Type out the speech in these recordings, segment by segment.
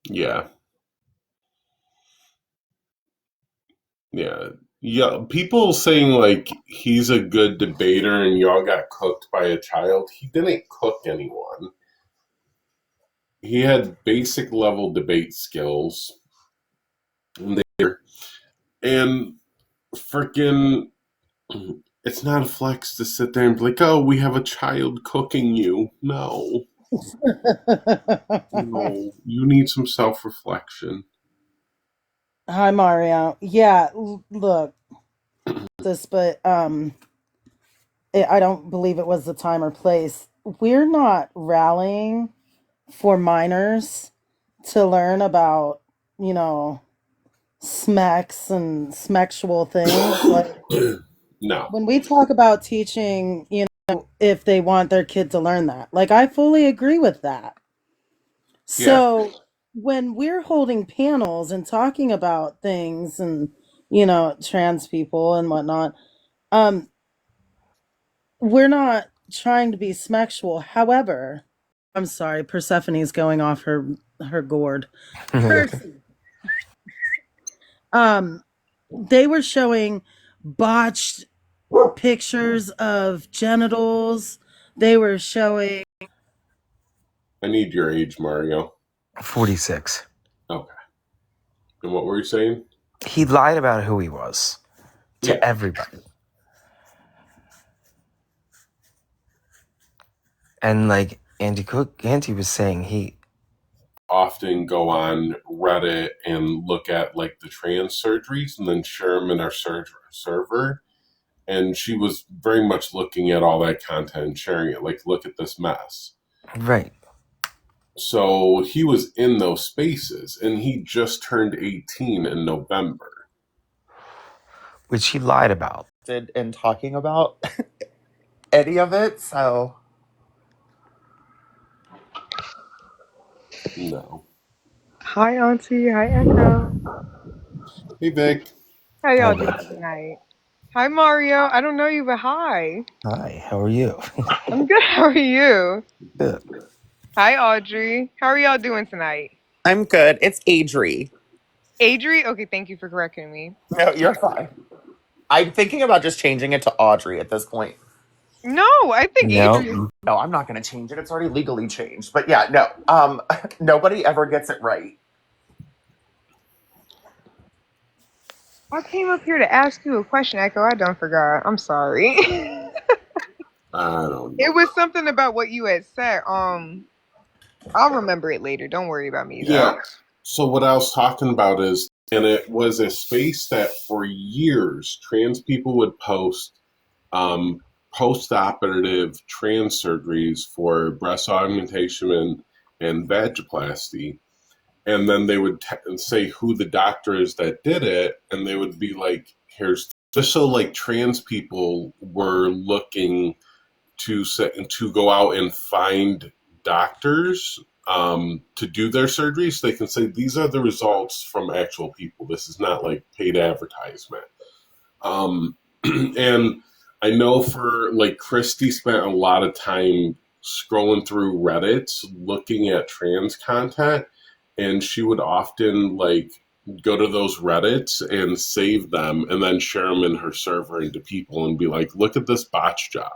Yeah. Yeah. Yeah. People saying like he's a good debater and y'all got cooked by a child. He didn't cook anyone. He had basic level debate skills. And freaking, it's not a flex to sit there and be like, oh, we have a child cooking you. No. No. You need some self reflection. Hi, Mario. Yeah, look, this, but I don't believe it was the time or place. We're not rallying for minors to learn about, you know, smecks and smexual things. Like No. when we talk about teaching, if they want their kid to learn that, like I fully agree with that. Yeah. So when we're holding panels and talking about things and, trans people and whatnot, um, we're not trying to be smexual. However, I'm sorry, Persephone's going off her gourd. Percy. Um, they were showing botched pictures of genitals. They were showing. I need your age, Mario. 46. Okay. And what were you saying? He lied about who he was to Yeah. everybody. And like Auntie was saying, he Often go on Reddit and look at like the trans surgeries and then share them in our server. And she was very much looking at all that content and sharing it. Like, look at this mess. right. So he was in those spaces and he just turned 18 in November. Which he lied about. In talking about any of it, so No. Hi, Auntie. Hi, Echo. Hey, Vic. How y'all Hi, doing Vic. tonight? Hi, Mario. I don't know you, but hi. Hi, how are you? I'm good. How are you? Good. Hi, Audrey. How are y'all doing tonight? I'm good. It's Adri. Adri? Okay, thank you for correcting me. No, you're fine. I'm thinking about just changing it to Audrey at this point. No, I think Adri. No, No, I'm not going to change it. It's already legally changed. But yeah, no. Nobody ever gets it right. I came up here to ask you a question, Echo. I done forgot. I'm sorry. I don't It know. was something about what you had said. I'll remember it later. Don't worry about me, though. Yeah. So what I was talking about is, and it was a space that for years trans people would post um, post-operative trans surgeries for breast augmentation and vaginoplasty, and then they would say who the doctor is that did it, and they would be like, "Here's," just so like trans people were looking to go out and find doctors to do their surgeries. They can say these are the results from actual people. This is not like paid advertisement. And I know for like Christy spent a lot of time scrolling through Reddit looking at trans content, and she would often like go to those Reddits and save them and then share them in her server into people and be like, look at this botch job.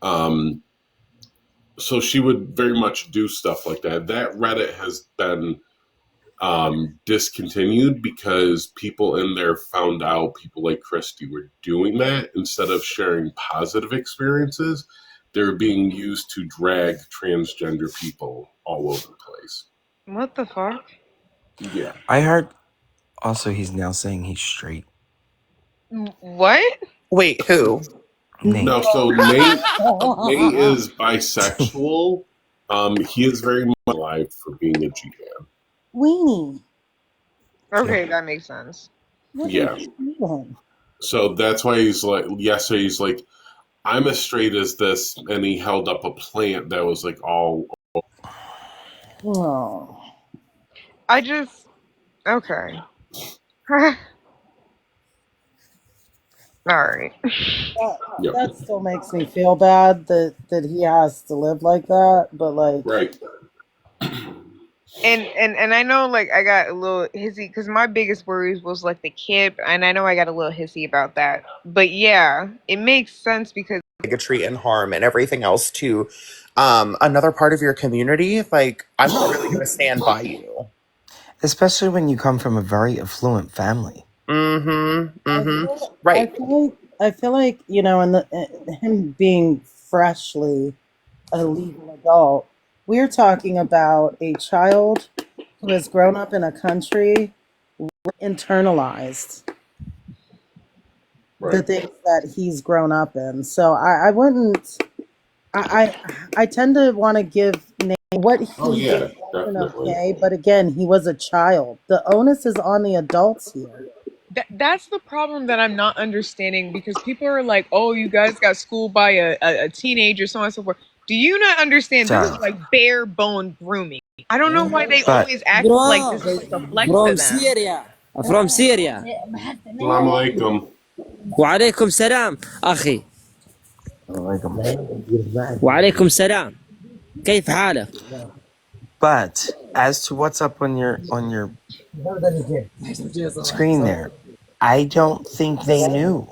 Um, so she would very much do stuff like that. That Reddit has been discontinued because people in there found out people like Christy were doing that. Instead of sharing positive experiences, they're being used to drag transgender people all over the place. What the fuck? Yeah. I heard also he's now saying he's straight. What? Wait, who? Nate. No, so Nate is bisexual. He is very much alive for being a G man. Weenie, Okay, Yep. that makes sense. what are Yeah. you doing? So that's why he's like, yesterday he's like, I'm as straight as this, and he held up a plant that was like all. Oh, I just. Okay. Alright. that, Yep. that still makes me feel bad that he has to live like that. But like, Right. And I know like I got a little hissy because my biggest worries was like the kid, and I know I got a little hissy about that. But yeah, it makes sense because bigotry and harm and everything else to another part of your community, like I'm really going to stand by you. Especially when you come from a very affluent family. Mm-hmm. I Mm-hmm. feel, I Right. feel like, I feel like, and him being freshly a legal adult, we're talking about a child who has grown up in a country internalized the Right. things that he's grown up in. So I wouldn't. I tend to want to give Nate what Oh he yeah, did wasn't definitely. okay, but again, he was a child. The onus is on the adults here. that's the problem that I'm not understanding because people are like, "Oh, you guys got schooled by a teenager, so on and so forth." Do you not understand? This is Sorry. like bare bone grooming. I don't know why they But always act like Bro, this is like a flex to from them. Syria. From Syria. Assalamu alaikum. وعليكم السلام أخي. like وعليكم السلام. كيف حالك؟ as to what's up on your screen there, I don't think they knew.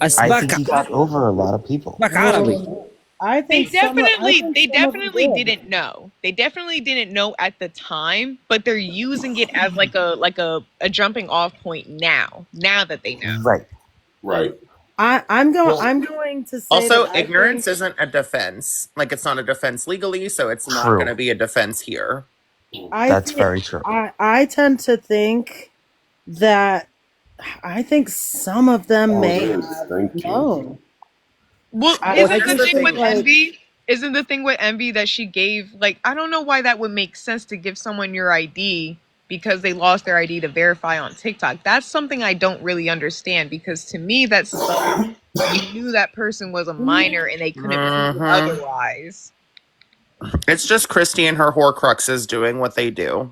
I think أسبق he got over a lot of people. أسبق عربي. I think They some of them definitely did. didn't know. They definitely didn't know at the time, but they're using it as like a jumping off point now. Now that they know. Right. Right. Well, I'm going to say that also, I think ignorance isn't a defense. Like, it's not a defense legally, so it's not going True. to be a defense here. That's very true. I tend to think that I think some of them Oh, it may is. have Thank you. known. Well, Well, I isn't here's the just the thing with think thing. like envy? Isn't the thing with envy that she gave like I don't know why that would make sense to give someone your ID because they lost their ID to verify on TikTok. That's something I don't really understand because to me that says you knew that person was a minor and they couldn't prove Mm-hmm. otherwise. It's just Christy and her Horcruxes doing what they do.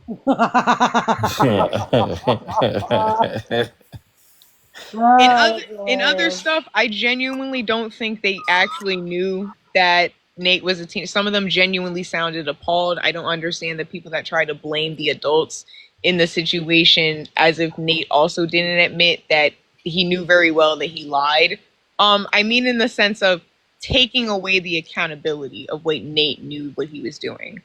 In other oh, stuff, I genuinely don't think they actually knew that Nate was a teen. Some of them genuinely sounded appalled. I don't understand the people that try to blame the adults in the situation as if Nate also didn't admit that he knew very well that he lied. I mean in the sense of taking away the accountability of what Nate knew what he was doing.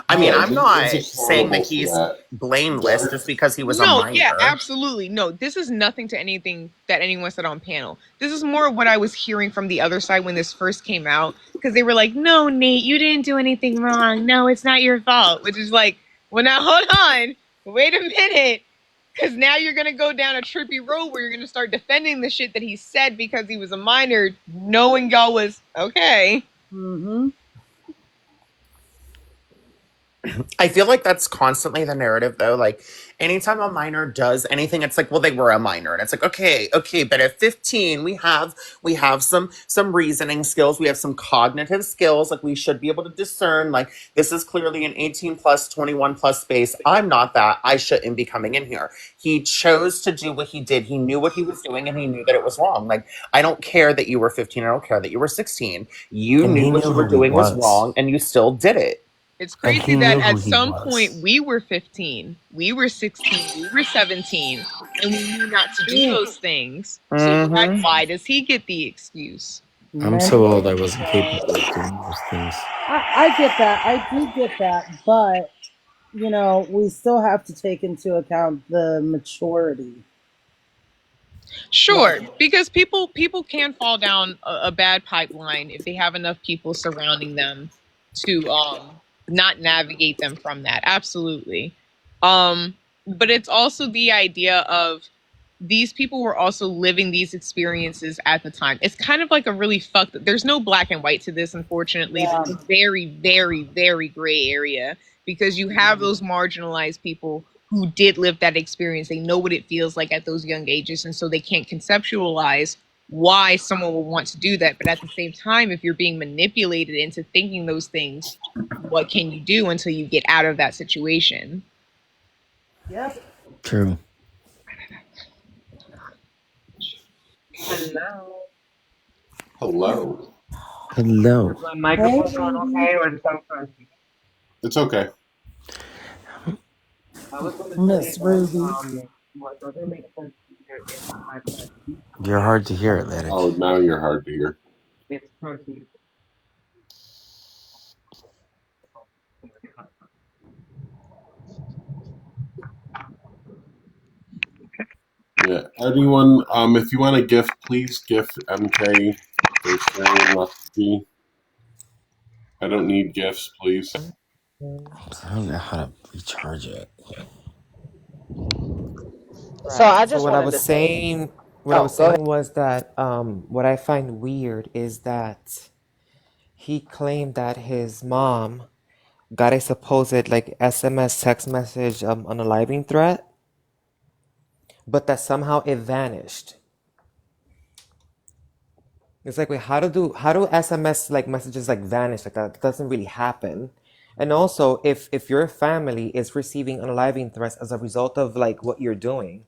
I mean, Yeah, I'm he is not saying that accountable for he's that. blameless just because he was a No, yeah, minor. absolutely. No, this is nothing to anything that anyone said on panel. This is more what I was hearing from the other side when this first came out because they were like, "No, Nate, you didn't do anything wrong. No, it's not your fault." Which is like, well, now hold on, wait a minute, because now you're gonna go down a trippy road where you're gonna start defending the shit that he said because he was a minor, knowing y'all was okay. hmm I feel like that's constantly the narrative though. Like anytime a minor does anything, it's like, well, they were a minor. And it's like, okay, but at 15, we have some reasoning skills, we have some cognitive skills, like we should be able to discern, like this is clearly an 18 plus, 21 plus space. I'm not that. I shouldn't be coming in here. He chose to do what he did. He knew what he was doing and he knew that it was wrong. Like, I don't care that you were 15, I don't care that you were 16. You And knew he what knew you were who he doing was was. wrong and you still did it. It's And crazy he that knew who at he some point was. we were 15, we were 16, we were 17, and we knew not to do those things. So Mm-hmm. why does he get the excuse? I'm many so old I years wasn't ago. capable of doing those things. I get that. I do get that, but we still have to take into account the maturity. Sure, Like, because people can fall down a bad pipeline if they have enough people surrounding them to not navigate them from that. Absolutely. But it's also the idea of these people were also living these experiences at the time. It's kind of like a really fucked. There's no black and white to this, unfortunately. yeah. There's a very, very, very gray area because you have those marginalized people who did live that experience. They know what it feels like at those young ages, and so they can't conceptualize why someone would want to do that. But at the same time, if you're being manipulated into thinking those things, what can you do until you get out of that situation? Yep. True. Hello. Hello. Hello. My Hey, microphone going lady. okay or is it sound crazy? It's okay. Miss Ruby. You're hard to hear, Atlantic. Oh, now you're hard to hear. Yeah. Anyone, if you want a gift, please gift MK. There's Marion Lefty. I don't need gifts, please. I don't know how to recharge it. So I So just what I wanted was to say, saying, oh, go ahead. was that what I find weird is that he claimed that his mom got a supposed like SMS text message unaliving threat, but that somehow it vanished. It's like, wait, how do SMS like messages like vanish? Like that doesn't really happen. And also, if your family is receiving unaliving threats as a result of like what you're doing,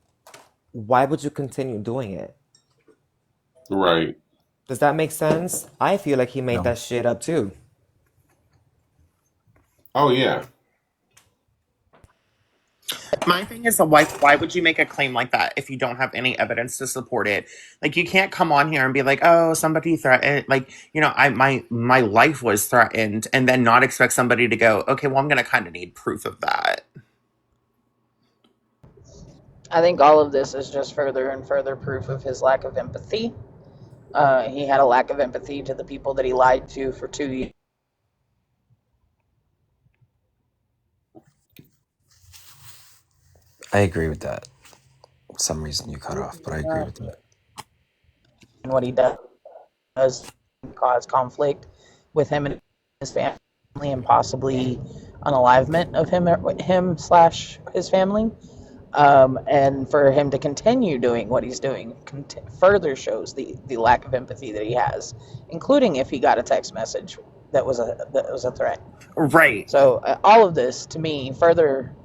why would you continue doing it? Right. Does that make sense? I feel like he made No. that shit up too. Oh, yeah. My thing is, why would you make a claim like that if you don't have any evidence to support it? Like, you can't come on here and be like, "Oh, somebody threatened," like, my life was threatened, and then not expect somebody to go, "Okay, well, I'm gonna kind of need proof of that." I think all of this is just further and further proof of his lack of empathy. He had a lack of empathy to the people that he lied to for 2 years. I agree with that. For some reason you cut off, but I agree with that. And what he does cause conflict with him and his family, and possibly unalivement of him slash his family. And for him to continue doing what he's doing further shows the lack of empathy that he has, including if he got a text message that was a threat. Right. So all of this to me further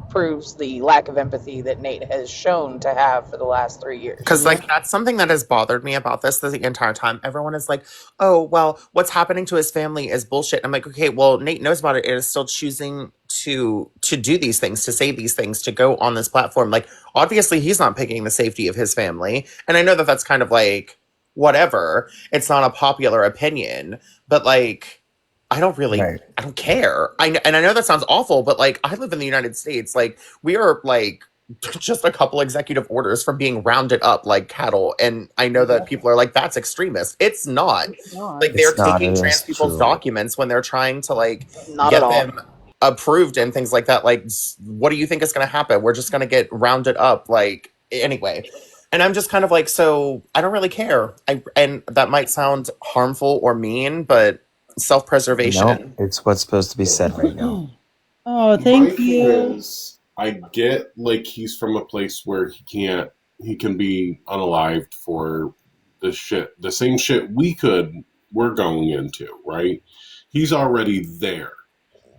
proves the lack of empathy that Nate has shown to have for the last 3 years. Because, like, that's something that has bothered me about this the entire time. Everyone is like, "Oh, well, what's happening to his family is bullshit." I'm like, okay, well, Nate knows about it. It is still choosing to do these things, to say these things, to go on this platform. Like, obviously, he's not picking the safety of his family. And I know that that's kind of like, whatever. It's not a popular opinion. But, like, I don't care. And I know that sounds awful, but, like, I live in the United States. Like, we are, like, just a couple executive orders from being rounded up like cattle. And I know that people are like, that's extremist. It's not. Like, they're It's not. taking It trans is people's true. documents when they're trying to, like, Not at get all. them approved and things like that. Like, what do you think is going to happen? We're just going to get rounded up. Like, anyway. And I'm just kind of like, so I don't really care. And that might sound harmful or mean, but No, self-preservation. it's what's supposed to be said right now. Oh, My thank thing you. is, I get like he's from a place where he can be unalived for the same shit we're going into, right? He's already there.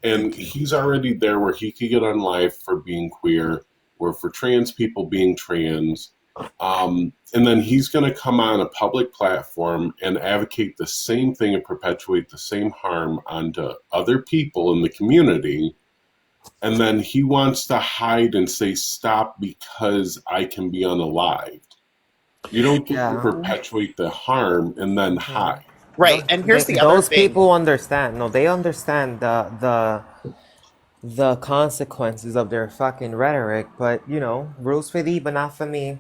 And he's already there where he could get unalived for being queer, or for trans people being trans. And then he's going to come on a public platform and advocate the same thing and perpetuate the same harm onto other people in the community. And then he wants to hide and say, stop because I can be unalived. You don't get to Yeah. perpetuate the harm and then hide. Right. And here's the other Those thing. people understand. No, they understand the consequences of their fucking rhetoric. But rules for thee, but not for me.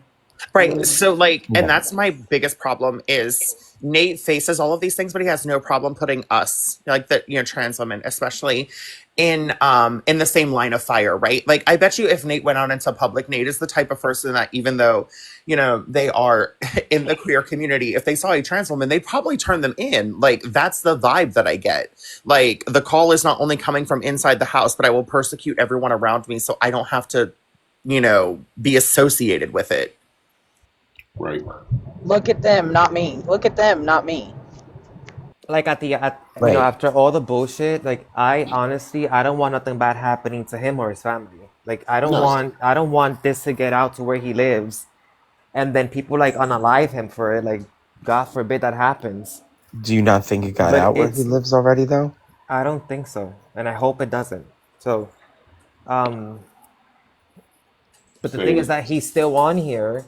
Right. So, like, and Yeah. that's my biggest problem is Nate faces all of these things, but he has no problem putting us, like, the trans women, especially in the same line of fire, right? Like, I bet you if Nate went out into public, Nate is the type of person that, even though, they are in the queer community, if they saw a trans woman, they'd probably turn them in. Like, that's the vibe that I get. Like, the call is not only coming from inside the house, but I will persecute everyone around me so I don't have to, be associated with it. Right. Look at them, not me. Look at them, not me. Like Right. after all the bullshit, like I don't want nothing bad happening to him or his family. Like I don't No. want this to get out to where he lives, and then people like unalive him for it. Like God forbid that happens. Do you not think it got But out where he lives already, though? I don't think so, and I hope it doesn't. So, um, But the thing is Same. that he's still on here.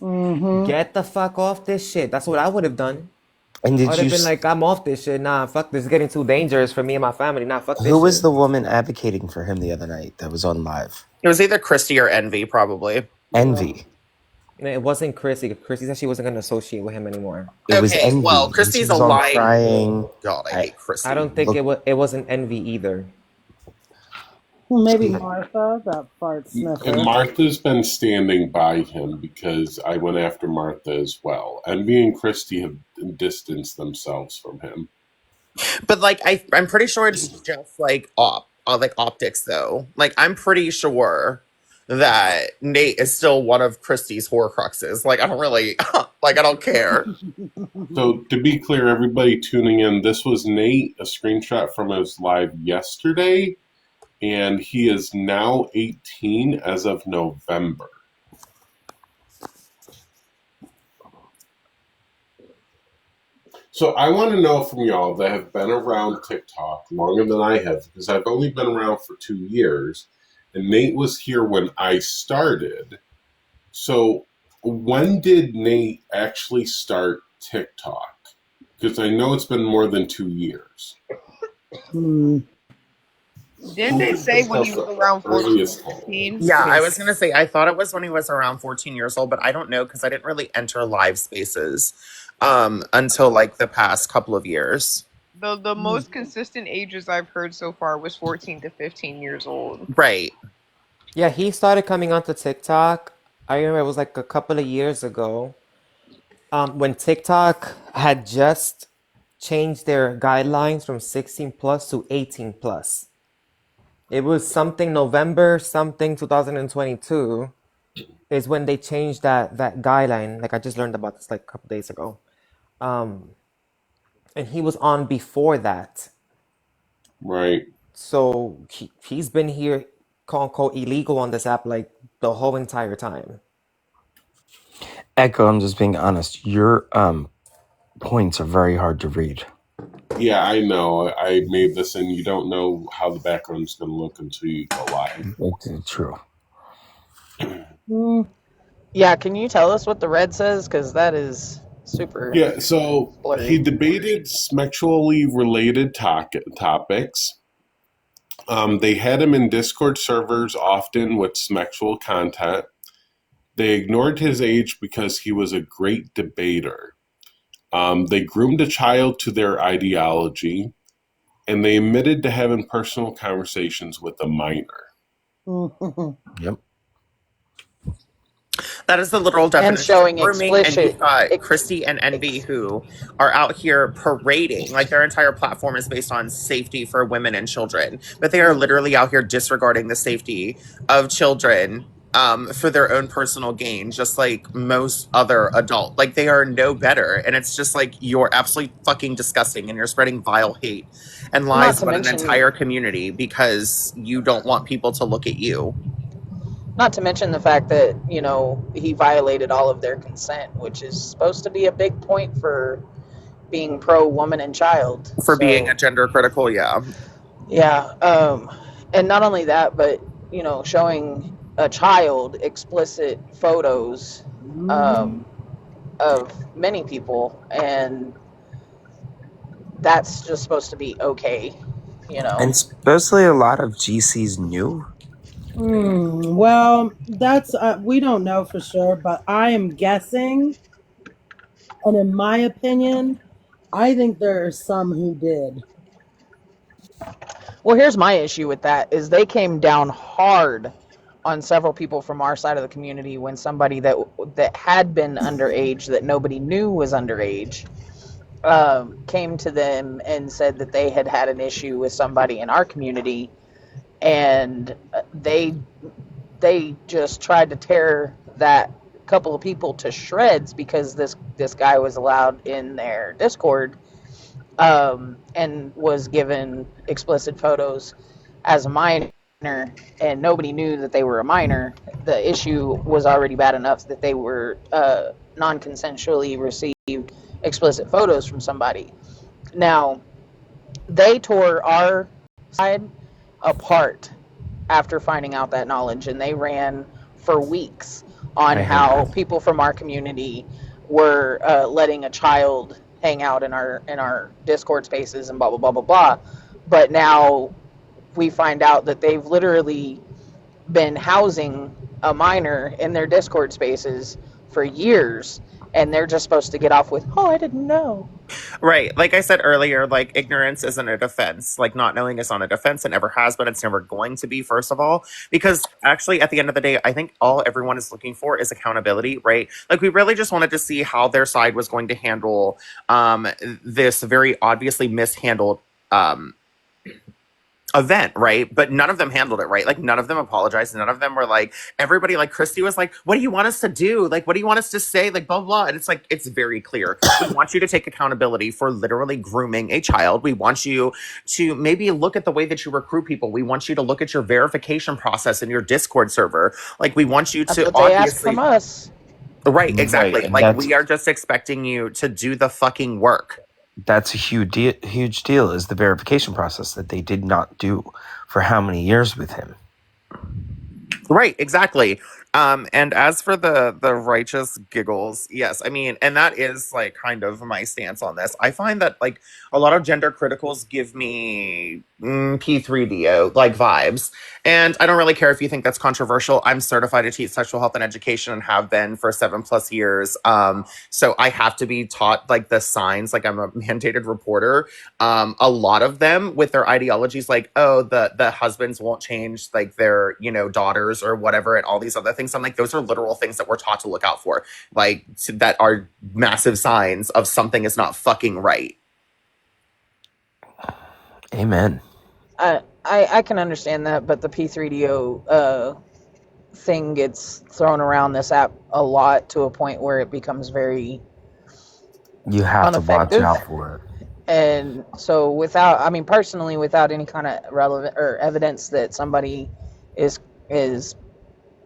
Mm-hmm. Get the fuck off this shit. That's what I would have done. And I did would you? have been like, I'm off this shit. Nah, fuck this. It's getting too dangerous for me and my family. Nah, fuck Who this was shit. the woman advocating for him the other night that was on live? It was either Christy or Envy, probably. Envy. It wasn't Chrissy. Chrissy said she wasn't going to associate with him anymore. It was Okay, well, Envy. And she Christy's a was on lie. crying. God, I hate Christy. I don't think it wasn't Envy either. Well, maybe Martha, that fart sniffer. And Martha's been standing by him because I went after Martha as well. Envy and Christy have distanced themselves from him. But like, I'm pretty sure it's just like optics though. Like, I'm pretty sure that Nate is still one of Christy's Horcruxes. Like, I don't really like. I don't care. So to be clear, everybody tuning in, this was Nate, a screenshot from his live yesterday, and he is now 18 as of November. So I want to know from y'all that have been around TikTok longer than I have, because I've only been around for 2 years, and Nate was here when I started. So when did Nate actually start TikTok? Because I know it's been more than 2 years. Didn't they say when he was around 14, Earliest 15? Yeah, I was gonna say I thought it was when he was around 14 years old, but I don't know because I didn't really enter live spaces until like the past couple of years. The most consistent ages I've heard so far was 14 to 15 years old. Right. Yeah, he started coming onto TikTok. I remember it was like a couple of years ago. When TikTok had just changed their guidelines from 16 plus to 18 plus. It was something November 2022 is when they changed that guideline. Like I just learned about this like a couple days ago. And he was on before that. Right. So he's been here, quote unquote, illegal on this app like the whole entire time. Echo, I'm just being honest. Your points are very hard to read. Yeah, I know. I made this, and you don't know how the background's going to look until you go live. It's true. Yeah, can you tell us what the red says? Because that is super. Yeah, so blurry. he debated sexually related topics. They had him in Discord servers often with sexual content. They ignored his age because he was a great debater. They groomed a child to their ideology, and they admitted to having personal conversations with a minor. Yep. That is the literal definition. And showing of grooming, explicit. And you've got Christy and Envy who are out here parading. Like their entire platform is based on safety for women and children. But they are literally out here disregarding the safety of children for their own personal gain, just like most other adult. Like they are no better. And it's just like you're absolutely fucking disgusting and you're spreading vile hate and lies about an entire community because you don't want people to look at you. Not to mention the fact that, you know, he violated all of their consent, which is supposed to be a big point for being pro-woman and child. For being a gender critical, yeah. Yeah. And not only that, but, you know, showing a child explicit photos of many people. And that's just supposed to be okay, you know. And supposedly a lot of GCs knew. Well, that's we don't know for sure, but I am guessing, and in my opinion, I think there are some who did. Well, here's my issue with that is they came down hard on several people from our side of the community when somebody that had been underage that nobody knew was underage came to them and said that they had had an issue with somebody in our community, and they just tried to tear that couple of people to shreds because this guy was allowed in their Discord and was given explicit photos as a minor, and nobody knew that they were a minor. The issue was already bad enough that they were non-consensually received explicit photos from somebody. Now, they tore our side apart after finding out that knowledge, and they ran for weeks on I heard how that. people from our community were letting a child hang out in our Discord spaces and blah blah blah blah blah. But now we find out that they've literally been housing a minor in their Discord spaces for years, and they're just supposed to get off with, "Oh, I didn't know." Right. Like I said earlier, like ignorance isn't a defense. Like not knowing is not a defense. It never has been. It's never going to be, first of all. Because actually, at the end of the day, I think all everyone is looking for is accountability, right? Like we really just wanted to see how their side was going to handle this very obviously mishandled um event, right? But none of them handled it right. Like none of them apologized. None of them were like, everybody, like Christy was like, what do you want us to do? Like, what do you want us to say? Like, blah, blah. And it's like, it's very clear. We want you to take accountability for literally grooming a child. We want you to maybe look at the way that you recruit people. We want you to look at your verification process in your Discord server. Like, we want you That's to what they ask from obviously, us. right, Right, exactly. and Like, we are just expecting you to do the fucking work. that's a huge deal, is the verification process that they did not do for how many years with him. Right, exactly. And as for the righteous giggles, yes, I mean, and that is like kind of my stance on this. I find that like a lot of gender criticals give me P3DO like vibes, and I don't really care if you think that's controversial. I'm certified to teach sexual health and education and have been for 7+ years. So I have to be taught like the signs. Like I'm a mandated reporter. A lot of them with their ideologies like, oh, the husbands won't change like their, you know, daughters or whatever, and all these other things. I'm like, those are literal things that we're taught to look out for, like that are massive signs of something is not fucking right. Amen. I can understand that, but the P3DO thing gets thrown around this app a lot to a point where it becomes very You have to watch ineffective. out for it. And so without, I mean, personally, without any kind of relevant or evidence that somebody is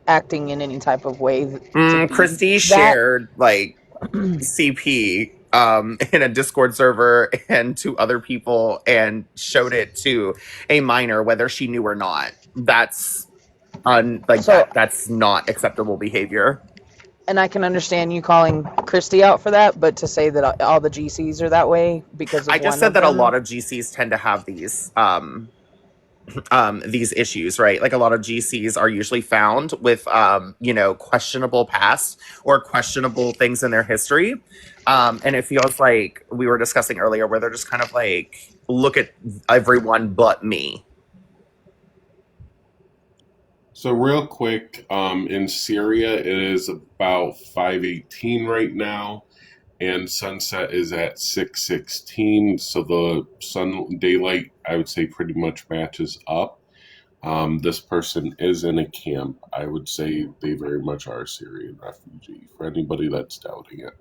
acting in any type of way to be Christy that, shared like CP in a Discord server and to other people and showed it to a minor whether she knew or not. That's that's not acceptable behavior. And I can understand you calling Christy out for that, but to say that all the GCs are that way because of I just one said of that a them, lot of GCs tend to have these issues, right? Like a lot of GCs are usually found with you know, questionable past or questionable things in their history. And it feels like we were discussing earlier where they're just kind of like, look at everyone but me. So real quick, in Syria, it is about 5:18 right now, and sunset is at 6:16. So the daylight, I would say, pretty much matches up. This person is in a camp. I would say they very much are a Syrian refugee. For anybody that's doubting it,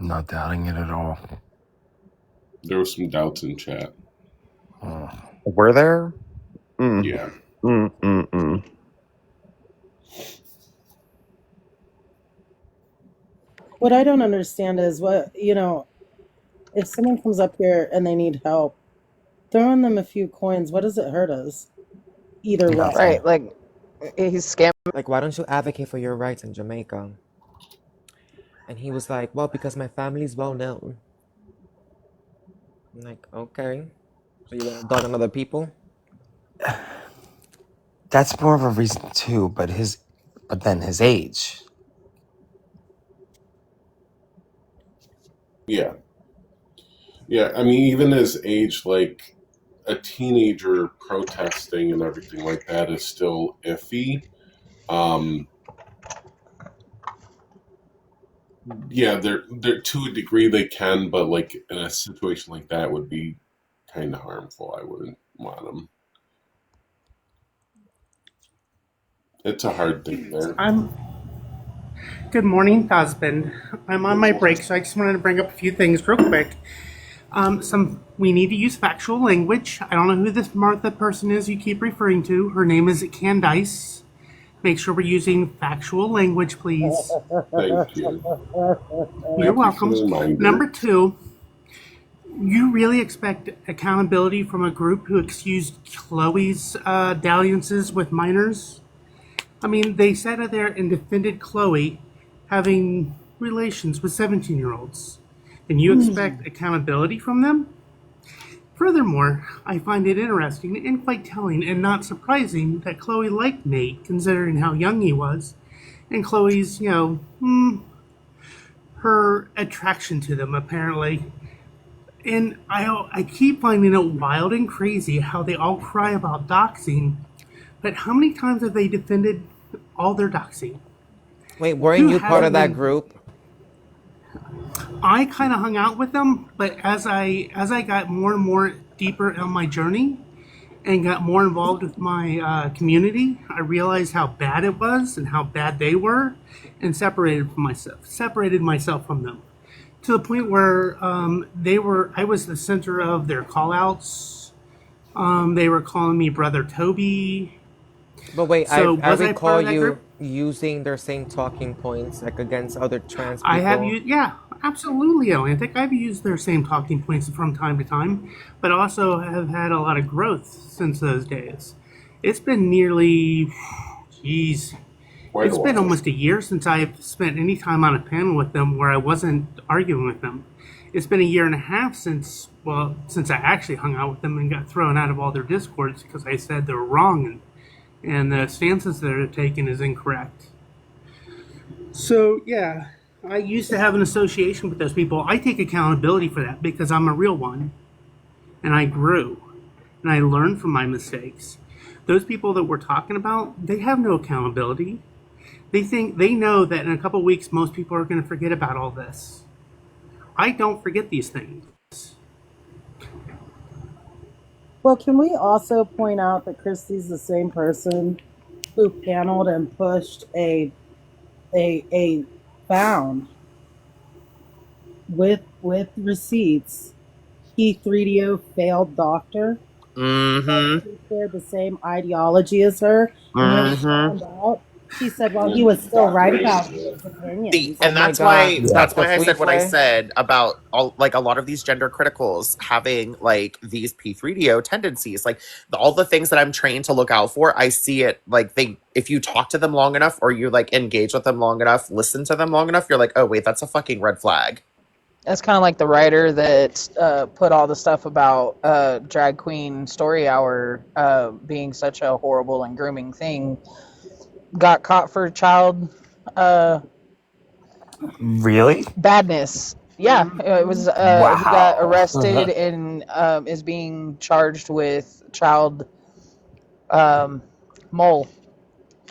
Not doubting it at all. there was some doubts in chat. Were there? Yeah. What I don't understand is if someone comes up here and they need help, throwing them a few coins, what does it hurt us? Either way. Nothing. right? Like he's scamming. Like, why don't you advocate for your rights in Jamaica? And he was like, well, because my family's well known. I'm like, okay. So you want to dog on other people? That's more of a reason too, but then his age. Yeah. Yeah, I mean, even his age, like a teenager protesting and everything like that is still iffy. Yeah, they're to a degree they can, but like in a situation like that would be kind of harmful. I wouldn't want them. It's a hard thing there. Good morning, husband. I'm on my break, so I just wanted to bring up a few things real quick. We need to use factual language. I don't know who this Martha person is you keep referring to. Her name is Candice. Make sure we're using factual language, please. Thank you. You're welcome. Number two, You really expect accountability from a group who accused Chloe's dalliances with minors? I mean, they sat there and defended Chloe having relations with 17-year-olds. And you expect accountability from them? Furthermore, I find it interesting and quite telling and not surprising that Chloe liked Nate, considering how young he was, and Chloe's, her attraction to them, apparently. And I keep finding it wild and crazy how they all cry about doxing, but how many times have they defended all their doxing? Wait, weren't Who you part of hasn't that been? group? I kind of hung out with them, but as I got more and more deeper on my journey and got more involved with my community, I realized how bad it was and how bad they were, and separated myself from them to the point where I was the center of their call-outs. They were calling me Brother Toby. But wait, So I was I part recall of that you group? using their same talking points like against other trans I have people. used, yeah, absolutely, Atlantic. I've used their same talking points from time to time, but also have had a lot of growth since those days. It's been nearly, geez, Quite a it's been while. almost a year since I've spent any time on a panel with them where I wasn't arguing with them. It's been a year and a half since I actually hung out with them and got thrown out of all their discords because I said they were wrong and the stances that they're taking is incorrect. So, yeah, I used to have an association with those people. I take accountability for that because I'm a real one and I grew and I learned from my mistakes. Those people that we're talking about, they have no accountability. They know that in a couple of weeks most people are going to forget about all this. I don't forget these things. Well, can we also point out that Christie's the same person who paneled and pushed a found with receipts P3DO failed doctor that Mm-hmm. she shared the same ideology as her, and when he Mm-hmm. found out, she said, "Well, he was still right about his See, opinions." Oh and my that's god, why Yeah. that's the why I free said what I play? said about all like a lot of these gender criticals having like these P3DO tendencies. Like all the things that I'm trained to look out for, I see it like they if you talk to them long enough or you like engage with them long enough, listen to them long enough, you're like, oh wait, that's a fucking red flag. That's kind of like the writer that put all the stuff about drag queen story hour being such a horrible and grooming thing. Got caught for child uh, Really? badness. Yeah, it was. He got Wow. arrested and is being charged with child um, mole.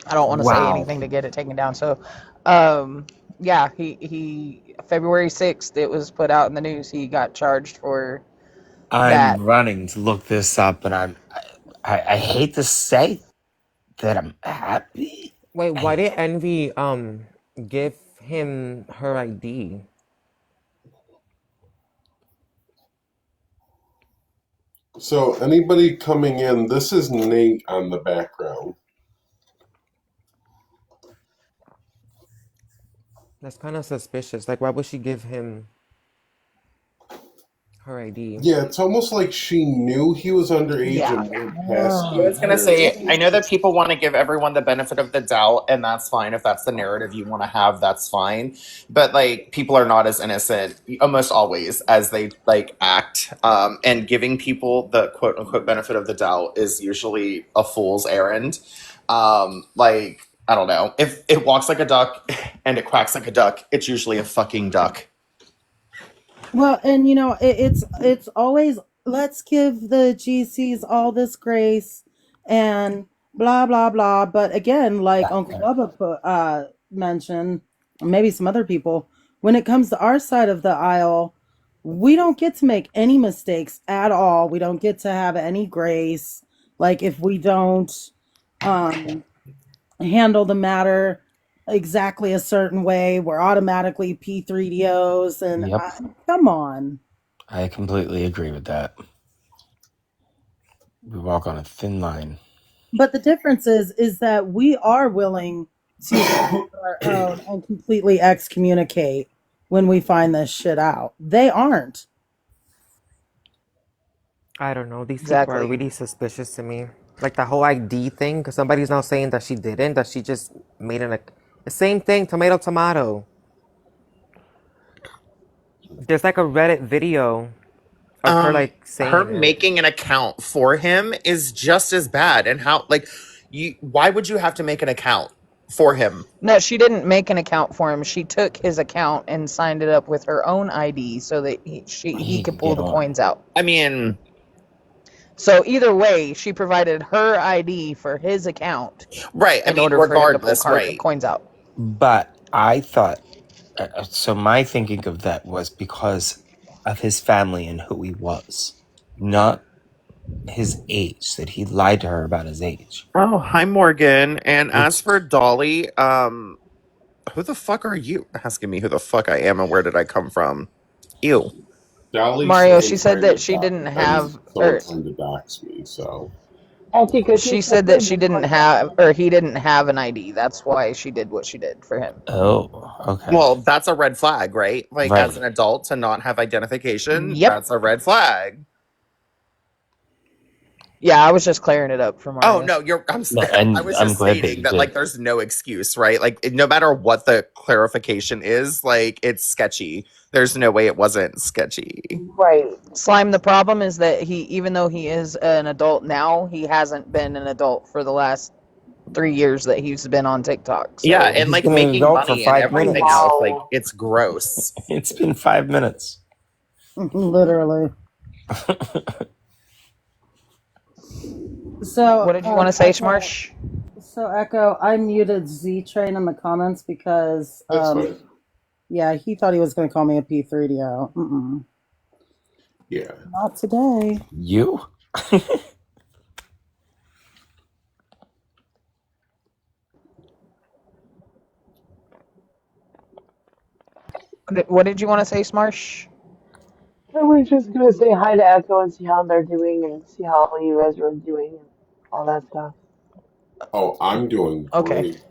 I don't want to say Wow. anything to get it taken down. So, um, yeah, he February 6th. It was put out in the news. He got charged for I'm that. running to look this up, and I hate to say that I'm happy. Wait, why I, did Envy give him her ID? So anybody coming in, this is Nate on the background. That's kind of suspicious. Like, why would she give him her ID? Yeah, it's almost like she knew he was underage Yeah, and moved past I was gonna 18. say, I know that people want to give everyone the benefit of the doubt, and that's fine. If that's the narrative you want to have, that's fine. But like, people are not as innocent almost always as they like act. And giving people the quote unquote benefit of the doubt is usually a fool's errand. Like, I don't know. If it walks like a duck and it quacks like a duck, it's usually a fucking duck. Well, and it's always let's give the GCs all this grace and blah blah blah. But again, like Uncle Bubba mentioned, or maybe some other people, when it comes to our side of the aisle, we don't get to make any mistakes at all. We don't get to have any grace. Like if we don't um handle the matter exactly a certain way, we're automatically P3DOs. And yep, come on. I completely agree with that. We walk on a thin line. But the difference is that we are willing to stand our own and completely excommunicate when we find this shit out. They aren't. I don't know. These people are Exactly. really suspicious to me. Like the whole ID thing, because somebody's now saying that she didn't, that she just made the same thing, tomato, tomato. There's like a Reddit video of her like Her saying it. making an account for him is just as bad. And how, like, why would you have to make an account for him? No, she didn't make an account for him. She took his account and signed it up with her own ID so that he could pull get the on. coins out. I mean, So either way, she provided her ID for his account right. I in mean, order for him to pull regardless, right. coins out. But I thought, so my thinking of that was because of his family and who he was, not his age, that he lied to her about his age. Oh, hi, Morgan. And as It's, for Dolly, who the fuck are you asking me who the fuck I am and where did I come from? Ew. Dolly's Mario, someone she said trying to that she dox. didn't Someone have, someone trying to dox me. So Because she she said took that her she before didn't have, or he didn't have an ID. That's why she did what she did for him. oh, okay. Well, that's a red flag, right? Like, as Right. an adult to not have identification, Yep. that's a red flag. Yeah, I was just clearing it up for Mario. Oh no, No, and I was I'm just glad that stating you that, like, did. there's no excuse, right? Like, no matter what the clarification is, like, it's sketchy. There's no way it wasn't sketchy. right. Slime, the problem is that even though he is an adult now, he hasn't been an adult for the last 3 years that he's been on TikTok. So. Yeah, and He's like been an making adult for money and 5 everything minutes. else, like, Wow. it's gross. It's been 5 minutes. Literally. So, What did you want to say, Echo, Smarsh? so Echo, I muted Z Train in the comments because, that's fine. yeah, he thought he was going to call me a P3DO. Mm-mm. Yeah. Not today. You? What did you want to say, Smarsh? I was just gonna say hi to Echo and see how they're doing and see how you guys are doing and all that stuff. Oh, I'm doing Okay. great.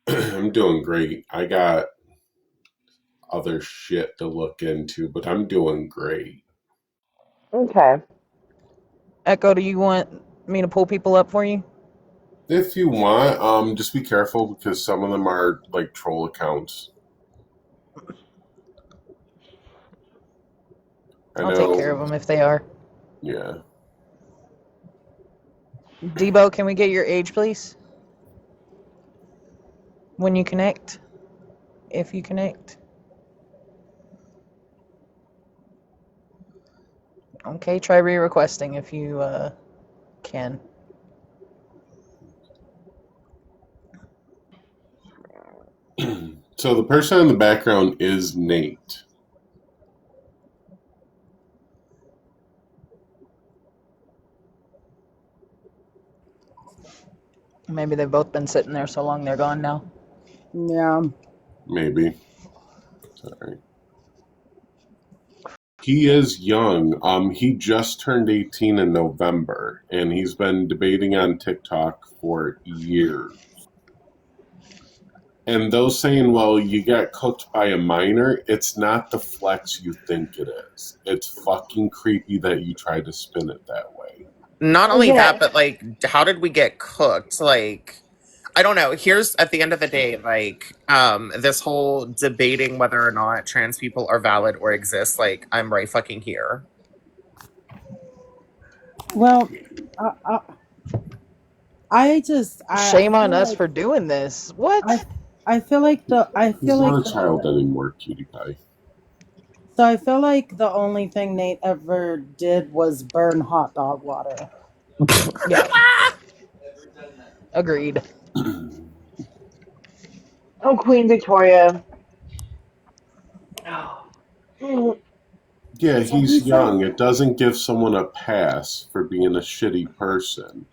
I'm doing great. I got other shit to look into, but I'm doing great. Okay. Echo, do you want me to pull people up for you? If you want, just be careful because some of them are like troll accounts. I'll take care of them if they are. Yeah. Debo, can we get your age, please? When you connect. If you connect. Okay, try re-requesting if you can. So the person in the background is Nate. Maybe they've both been sitting there so long they're gone now. Yeah. Maybe. Sorry. He is young. He just turned 18 in November, and he's been debating on TikTok for years. And those saying, well, you got cooked by a minor, it's not the flex you think it is. It's fucking creepy that you try to spin it that way. Not only Yeah. that, but like, how did we get cooked? Like, I don't know. Here's, at the end of the day, like, this whole debating whether or not trans people are valid or exist, like, I'm right fucking here. Well, I Shame on feel us like, for doing this. What? I feel like He's not a child anymore, cutie pie. So I feel like the only thing Nate ever did was burn hot dog water. Yeah. Agreed. Oh, Queen Victoria. Yeah, he's young. It doesn't give someone a pass for being a shitty person.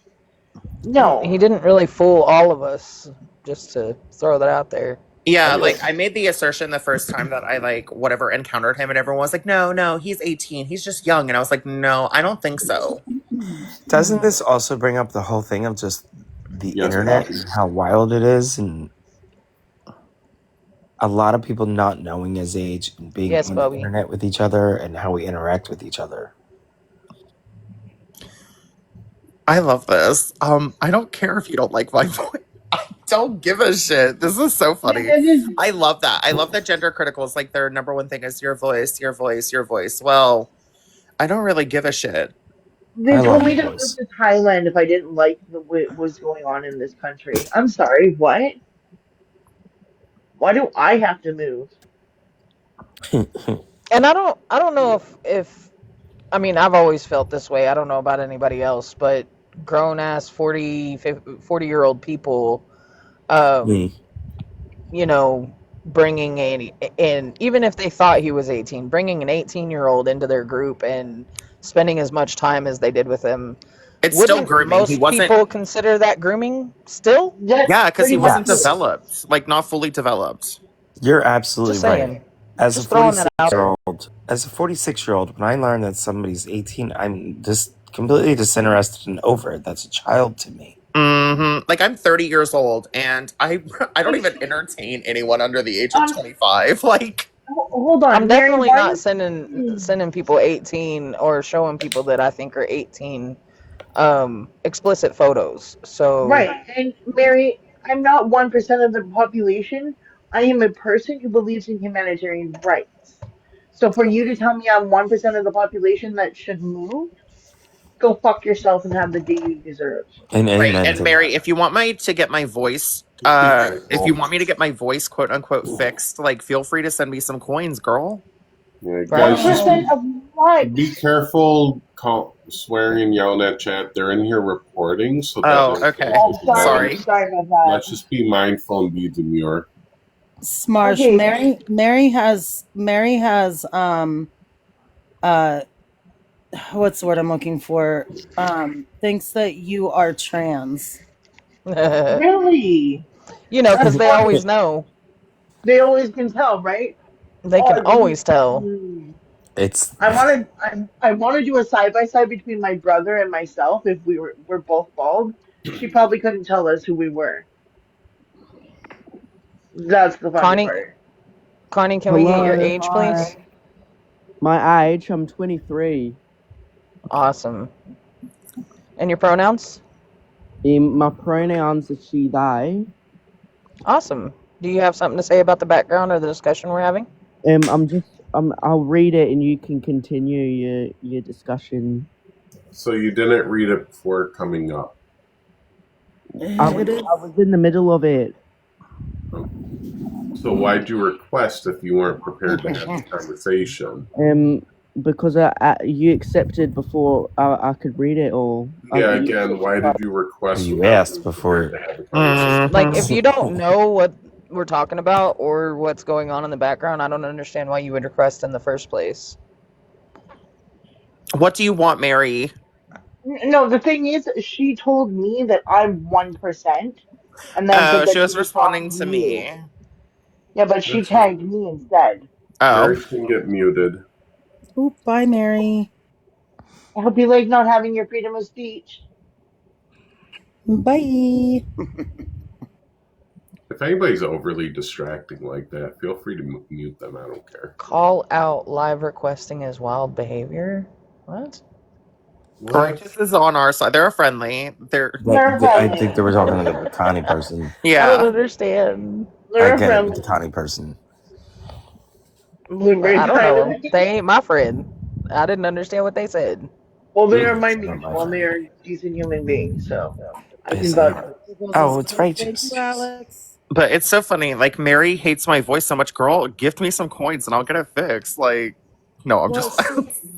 No. He didn't really fool all of us, just to throw that out there. Yeah, like, I made the assertion the first time that I, like, whatever, encountered him, and everyone was like, no, he's 18. He's just young. And I was like, no, I don't think so. Doesn't this also bring up the whole thing of just the Yes, internet Bobby. and how wild it is, and a lot of people not knowing his age and being Yes, on the Bobby. internet with each other and how we interact with each other? I love this. I don't care if you don't like my voice. I don't give a shit. This is so funny. I love that. I love that gender critical is like their number one thing is your voice, your voice, your voice. Well, I don't really give a shit. They I told love me your to move voice. to Thailand if I didn't like what was going on in this country. I'm sorry, what? Why do I have to move? And I don't know if I mean, I've always felt this way. I don't know about anybody else, but grown ass 40-year-old people, um, Me. you know, bringing in, even if they thought he was 18, bringing an 18-year-old into their group and spending as much time as they did with him, It's still wouldn't grooming. He most wasn't, people consider that grooming still? That's yeah, because he pretty much wasn't it. Yes. developed, like not fully developed. You're absolutely Just right. saying. As a Just throwing that 46 out year there. old, when I learn that somebody's 18, I'm just completely disinterested and over it. That's a child to me. Like I'm 30 years old, and I don't even entertain anyone under the age of Um, 25. Like, hold I'm on, Mary. definitely Why not do? sending people 18 or showing people that I think are 18 explicit photos. So Right, and Mary, I'm not 1% of the population. I am a person who believes in humanitarian rights. So for you to tell me I'm 1% of the population that should move, go fuck yourself and have the day you deserve. And right. amen And to Mary, that. if you want my to get my voice, Just be if you careful. want me to get my voice quote unquote fixed, like feel free to send me some coins, girl. Yeah, guys, just bro, 1% of what? be careful swearing and yelling at chat. They're in here reporting, so that Oh, won't go okay. Oh, to them. sorry, Sorry. sorry about that. Let's just be mindful and be demure. Smarsh, Okay, Mary has uh what's the word I'm looking for? Thinks that you are trans. really? because That's they funny. always know. They always can tell, right? They can Oh, always tell. It's I want to do a side by side between my brother and myself. If we're both bald, she probably couldn't tell us who we were. That's the funny Connie, part. Connie, can we get your Hello, age, please? hi. My age, I'm 23. Awesome. And your pronouns? My pronouns are she, they. Awesome. Do you have something to say about the background or the discussion we're having? I'll read it and you can continue your discussion. So you didn't read it before coming up. I It was, is. I was in the middle of it. So why'd you request if you weren't prepared to have the conversation? Because you accepted before I could read it all. Yeah, again, why did you request you without asked being prepared before. to have the conversation? Like, if Mhm. you don't know what we're talking about or what's going on in the background, I don't understand why you would request in the first place. What do you want, Mary? No, the thing is, she told me that I'm 1%, and then said Oh, she that she was would talk responding to to you. me. Yeah, but she That's fine. tagged me instead. Oh. Mary can get muted. Oop, bye, Mary. I hope you like not having your freedom of speech. Bye. If anybody's overly distracting like that, feel free to mute them. I don't care. Call out live requesting as wild behavior? What? What? Righteous is on our side. They're friendly. They're They're I think friendly. they were talking to the Connie person. I don't yeah. understand. I They're get it with friendly. the Connie person. Blueberry I don't know Island. them. They ain't my friend. I didn't understand what they said. Well, they are my It's not my mutual, and they friend. are decent human beings, so I can Is it? vouch for Google Oh, just it's said, thank you, righteous. Alex. But it's so funny. Like, Mary hates my voice so much. Girl, gift me some coins and I'll get it fixed. Like, no, I'm Well, just.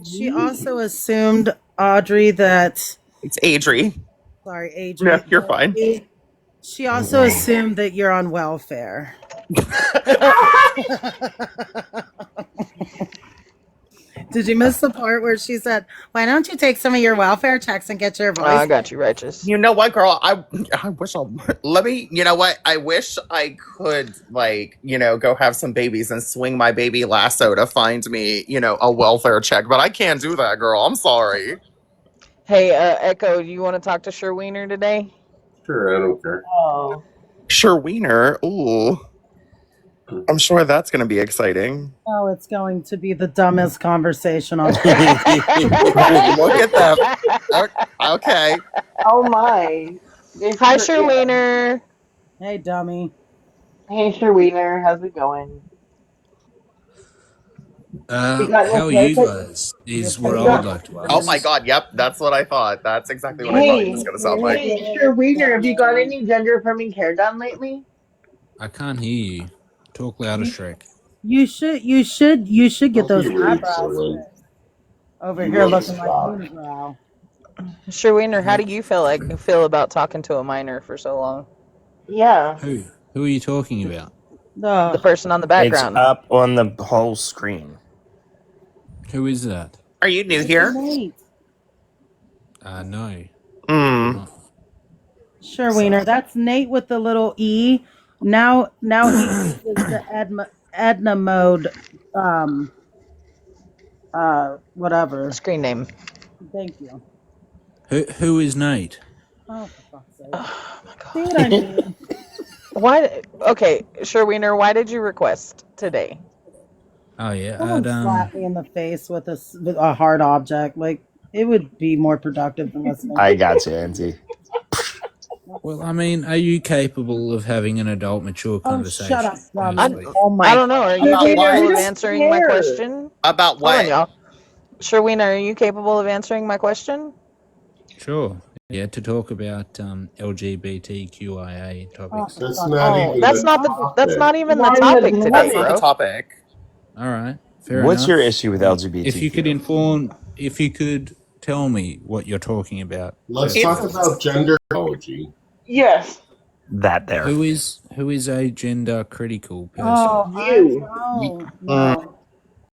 she also assumed, Audrey, that It's Adri. sorry, Yeah, Adri. you're fine. She also assumed that you're on welfare. Did you miss the part where she said, "Why don't you take some of your welfare checks and get your I voice?" got you, righteous. You know what, girl? I wish let me. You know what? I wish I could like go have some babies and swing my baby lasso to find me a welfare check, but I can't do that, girl. I'm sorry. Hey, Echo, do you want to talk to Sherwiener today? Sure, I don't care. Oh, Sure, wiener. Ooh. I'm sure that's going to be exciting. Oh, it's going to be the dumbest conversation on. Look at them. Okay. Oh my. This Hi, is yeah. Sherwiener. Hey, dummy. Hey Sherwiener, how's it going? You got How no are you haircut? guys? You're Is what You I would got like to Oh my ask. pretty. God. Yep. That's what I thought. That's exactly what I thought he was hey going to sound like. You're hey good, Sherwiener, have you got dummy. any gender affirming care done lately? I can't hear you. Talk louder, You Shrek. You should get Don't be those rude, eyebrows Sherwin. fixed. Over You here need to looking like stop. unibrow. Sherwiener, how Who? do you feel about talking to a minor for so long? yeah. Who are you talking about? The Ugh. person on the It's background. up on the whole screen. Who is that? Are you new It's here? Nate. No, I'm Mm. not. Sure, Wiener. So That's Nate with the little E. Now he uses the Edna mode. Um. Whatever. Screen name. Thank you. Who is Nate? Oh, for fuck's sake. Oh my See god. what I mean? Why? Okay, Sherwiener, why did you request today? Oh yeah, Someone slap me in the face with with a hard object. Like it would be more productive than listening. I got you, Auntie. well, I mean, are you capable of having an adult, mature Oh, shut up, conversation? dummy. Firstly, Oh I my don't know. Are you About Sherwiener, I capable what? of don't answering my care. question? About Hold on, what? y'all. Sherwiener, are you capable of answering my question? sure. Yeah, to talk about LGBTQIA Oh, topics. for That's fuck's not sake. Oh, even that's the not the that's topic. not even the Not even topic the today, That's not the topic. bro. topic. All right, fair What's your enough. issue with If you could LGBTQ? if you could tell me what you're talking about, Let's first of talk all. It's about gender ideology. Yes. That there. Who is a gender critical person? Oh, I You. know. mm, No.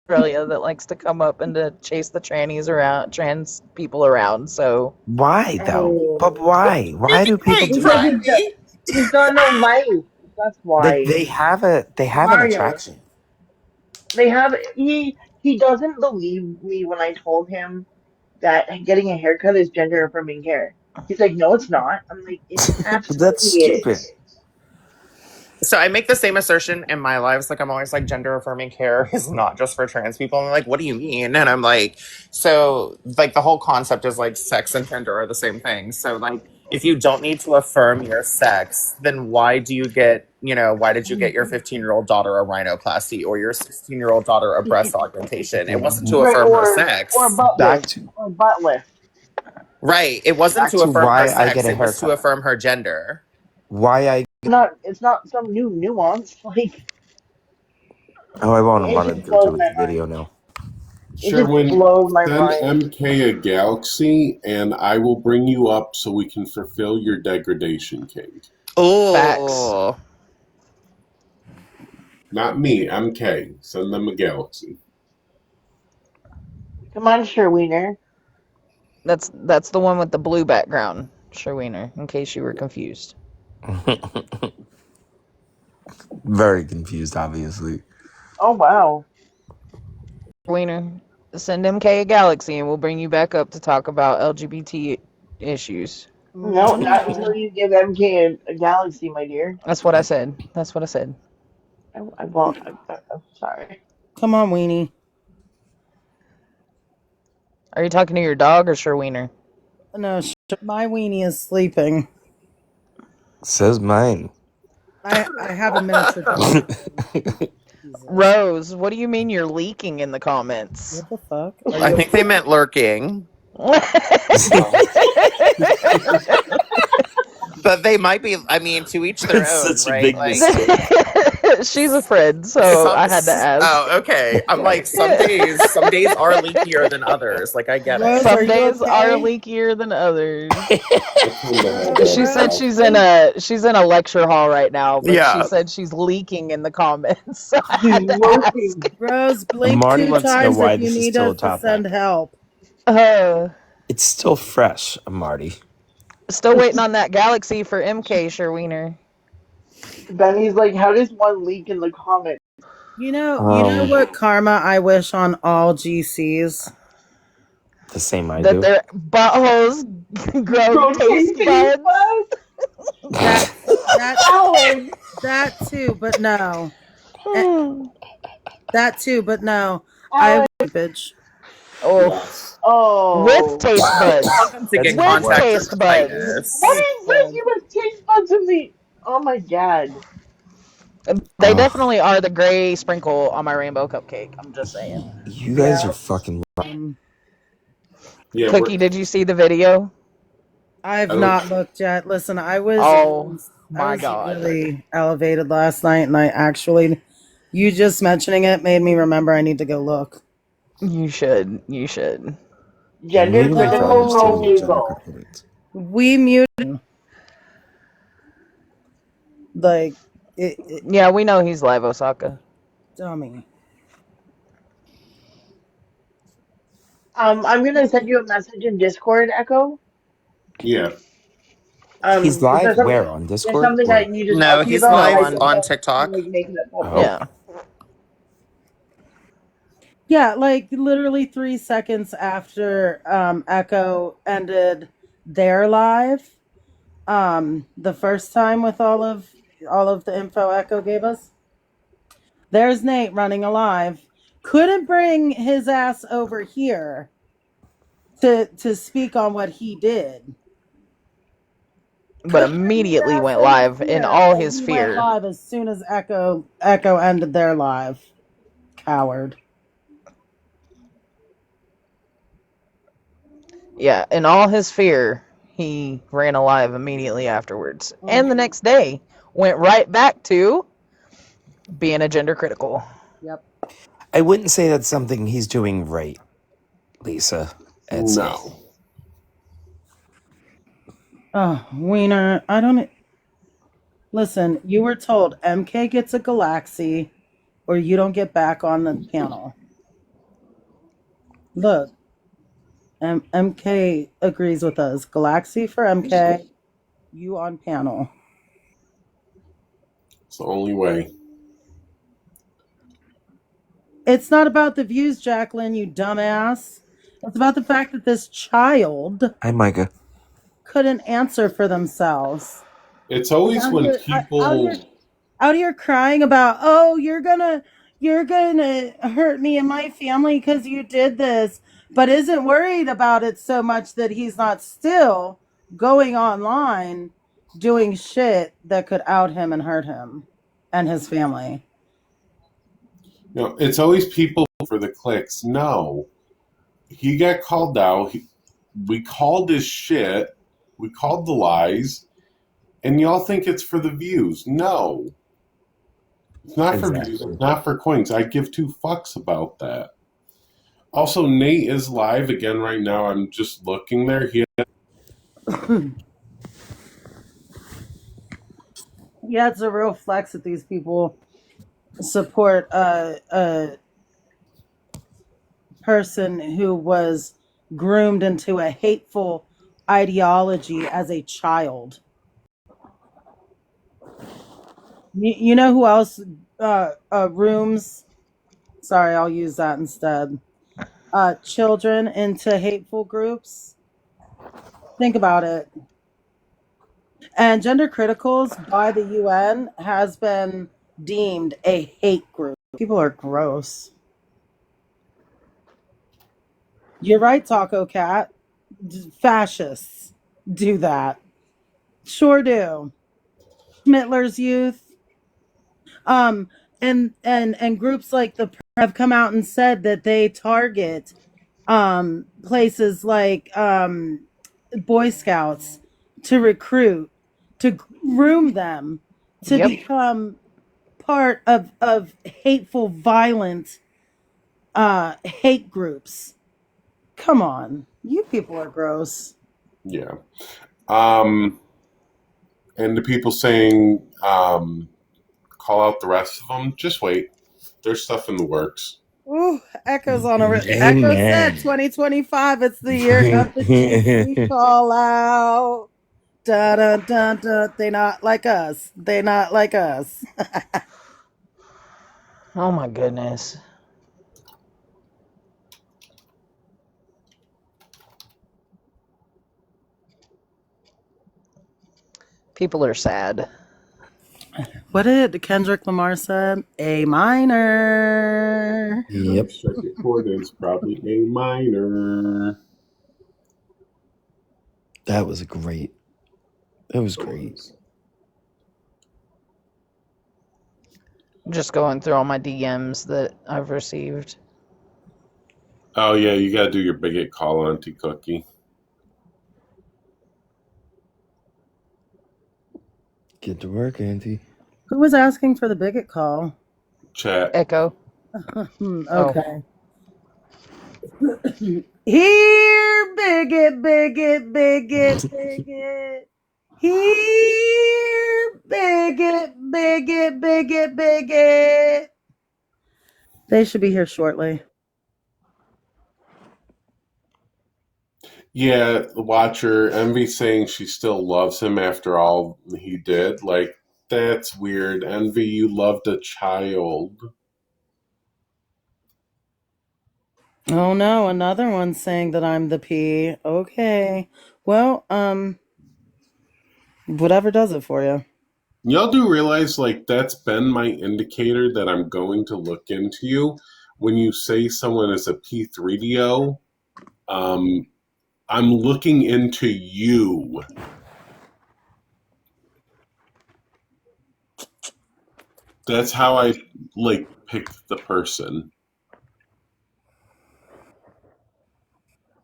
Australia that likes to come up and to chase the trannies around, trans people around. So Why though? But Oh. why? Why do people hey, do Because that? Tiny. he's got no life. That's why. They have an Mario. attraction. They have he doesn't believe me when I told him that getting a haircut is gender affirming care. He's like, no, it's not. I'm like, it But that's absolutely stupid. is. So I make the same assertion in my lives. Like I'm always like gender affirming care is not just for trans people. I'm like, what do you mean? And I'm like, so like the whole concept is like sex and gender are the same thing. So like if you don't need to affirm your sex, then why do you get, why did you get your 15-year-old daughter a rhinoplasty or your 16-year-old daughter a breast augmentation? It wasn't to Right, affirm her or sex. butt Back lift. to Or butt lift. Right. It wasn't back to to affirm her why I get sex. a It was to haircut. affirm her gender. Why I It's not some new nuance. Like oh I want to it run it just through blows with my the video mind. now. It just Sherwin, blows my send mind. MK a galaxy and I will bring you up so we can fulfill your degradation kink. facts. Oh. Not me, MK. Send them a galaxy. Come on, Sherwiener. That's the one with the blue background, Sherwiener. In case you were confused. Very confused, obviously. Oh wow. Wiener, send MK a galaxy, and we'll bring you back up to talk about LGBT issues. No, not No. until you give MK a galaxy, my dear. That's what I said. That's what I said. I won't. I'm sorry. Come on, Weenie. Are you talking to your dog or Sherwiener? No, my Weenie is sleeping. Says mine. I have a miniature dog. Jesus. Rose, what do you mean you're leaking in the comments? What the fuck? Are I you think they meant lurking. But they might be, I mean, to each their It's own, such a right? big Like, mistake. She's a friend, so I had to ask. oh, okay. I'm like, some days are leakier than others. Like, I get Rose, it. are Some you days are okay? leakier than others. I tend to have that She as said Rose, well. she's in a lecture hall right now, but she Yeah. said she's leaking in the comments. So I She's had to ask. lurking. Rose, blink Marty 2 wants to know times if why you this is need still us a to send topic. help. Uh, It's still fresh, Marty. Still waiting on that galaxy for MK Sherwiener. Benny's like, how does one leak in the comment? You know what karma I wish on all GCs? The same I That do. their buttholes grow Bro, taste taste buds. buds? That Alex! that too, but no. Eh, that too, but no, I Alex. bitch. Oh, Yes. with Oh. taste buds. Welcome to That's get even With contact worse. taste buds. What dermatitis. is with you with taste buds in the? Oh my god. They Ugh, definitely are the gray sprinkle on my rainbow cupcake. I'm just saying. you guys are Yeah. fucking. Um, Yeah, we're. Cookie, did you see the video? I've I don't. not looked yet. Listen, Oh I my was god. really elevated last night, and I actually, you just mentioning it made me remember I need to go look. You should. You should. Gender Maybe my critical father's no doing a gender label. component. We muted like it Yeah, we know he's live, Osaka. dummy. I'm gonna send you a message in Discord, Echo. Yeah. He's Because live where on there's Discord something I or? need to talk No, to you he's about, and No, I live just on on don't want to TikTok. like make it a public. Oh, yeah. Yeah, like literally 3 seconds after Echo ended their live, the first time with all of the info Echo gave us. There's Nate running a live. Couldn't bring his ass over here to speak on what he did. But Couldn't bring his immediately ass went over live in here, all and his he went fear. live as soon as Echo ended their live. Coward. Yeah, in all his fear, he ran alive immediately afterwards. And the Mhm. next day went right back to being a gender critical. Yep. I wouldn't say that's something he's doing right, Lisa. Etsy. No. Oh, Wiener, I don't. Listen, you were told MK gets a galaxy or you don't get back on the panel. Look, MK agrees with us. Galaxy for MK, you on panel. It's the only way. It's not about the views, Jacqueline, you dumbass. It's about the fact that this child Hi, Micah. couldn't answer for themselves. It's He's always when out people. here out here crying about, oh, you're gonna hurt me and my family because you did this, but isn't worried about it so much that he's not still going online doing shit that could out him and hurt him and his family. It's always people for the clicks. No. He got called out. We called his shit. We called the lies. And y'all think it's for the views. No. It's not for views. Exactly. It's not for coins. I give two fucks about that. Also, Nate is live again right now. I'm just looking there. Yeah, it's a real flex that these people support a person who was groomed into a hateful ideology as a child. You know who else rooms? Sorry, I'll use that instead. Children into hateful groups. Think about it. And gender criticals by the UN has been deemed a hate group. People are gross. You're right, Taco Cat. Fascists do that. Sure do. Schmittler's Youth. Um, and groups like the have come out and said that they target places like Boy Scouts to recruit, to groom them to Yep. become part of hateful, violent hate groups. Come on, you people are gross. Yeah. Um, and the people saying, call out the rest of them, just wait. There's stuff in the works. Ooh, Echo's on a. Echo said Amen. 2025. It's the year of the GC call out. Da da da da. They not like us. They not like us. Oh my goodness. People are sad. What did Kendrick Lamar said? A minor. Yep. Second chord is probably A minor. That was great. That was So great. it's, Just going through all my DMs that I've received. oh yeah, you gotta do your bigot call, Auntie Cookie. Get to work, Auntie. Who was asking for the bigot call? Chat. Echo. Oh, Okay. Here, bigot, bigot, bigot, bigot. Here, bigot, bigot, bigot, bigot. They should be here shortly. Yeah, the Watcher, Envy saying she still loves him after all he did. Like, that's weird. Envy, you loved a child. Oh no, another one saying that I'm the P. Okay. Well, whatever does it for you. Y'all do realize, like, that's been my indicator that I'm going to look into you. When you say someone is a P3DO, um, I'm looking into you. That's how I, like, pick the person.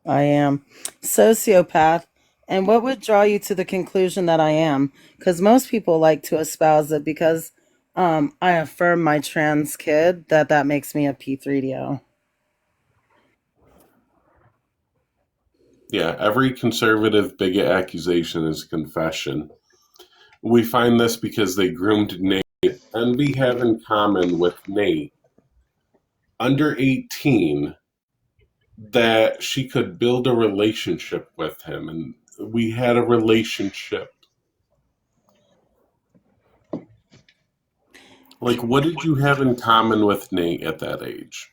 I am. Sociopath. And what would draw you to the conclusion that I am? Because most people like to espouse it because I affirm my trans kid that makes me a P3DO. Yeah, every conservative bigot accusation is a confession. We find this because they groomed Nate. Envy have in common with Nate, under 18, that she could build a relationship with him, and we had a relationship. Like, what did you have in common with Nate at that age?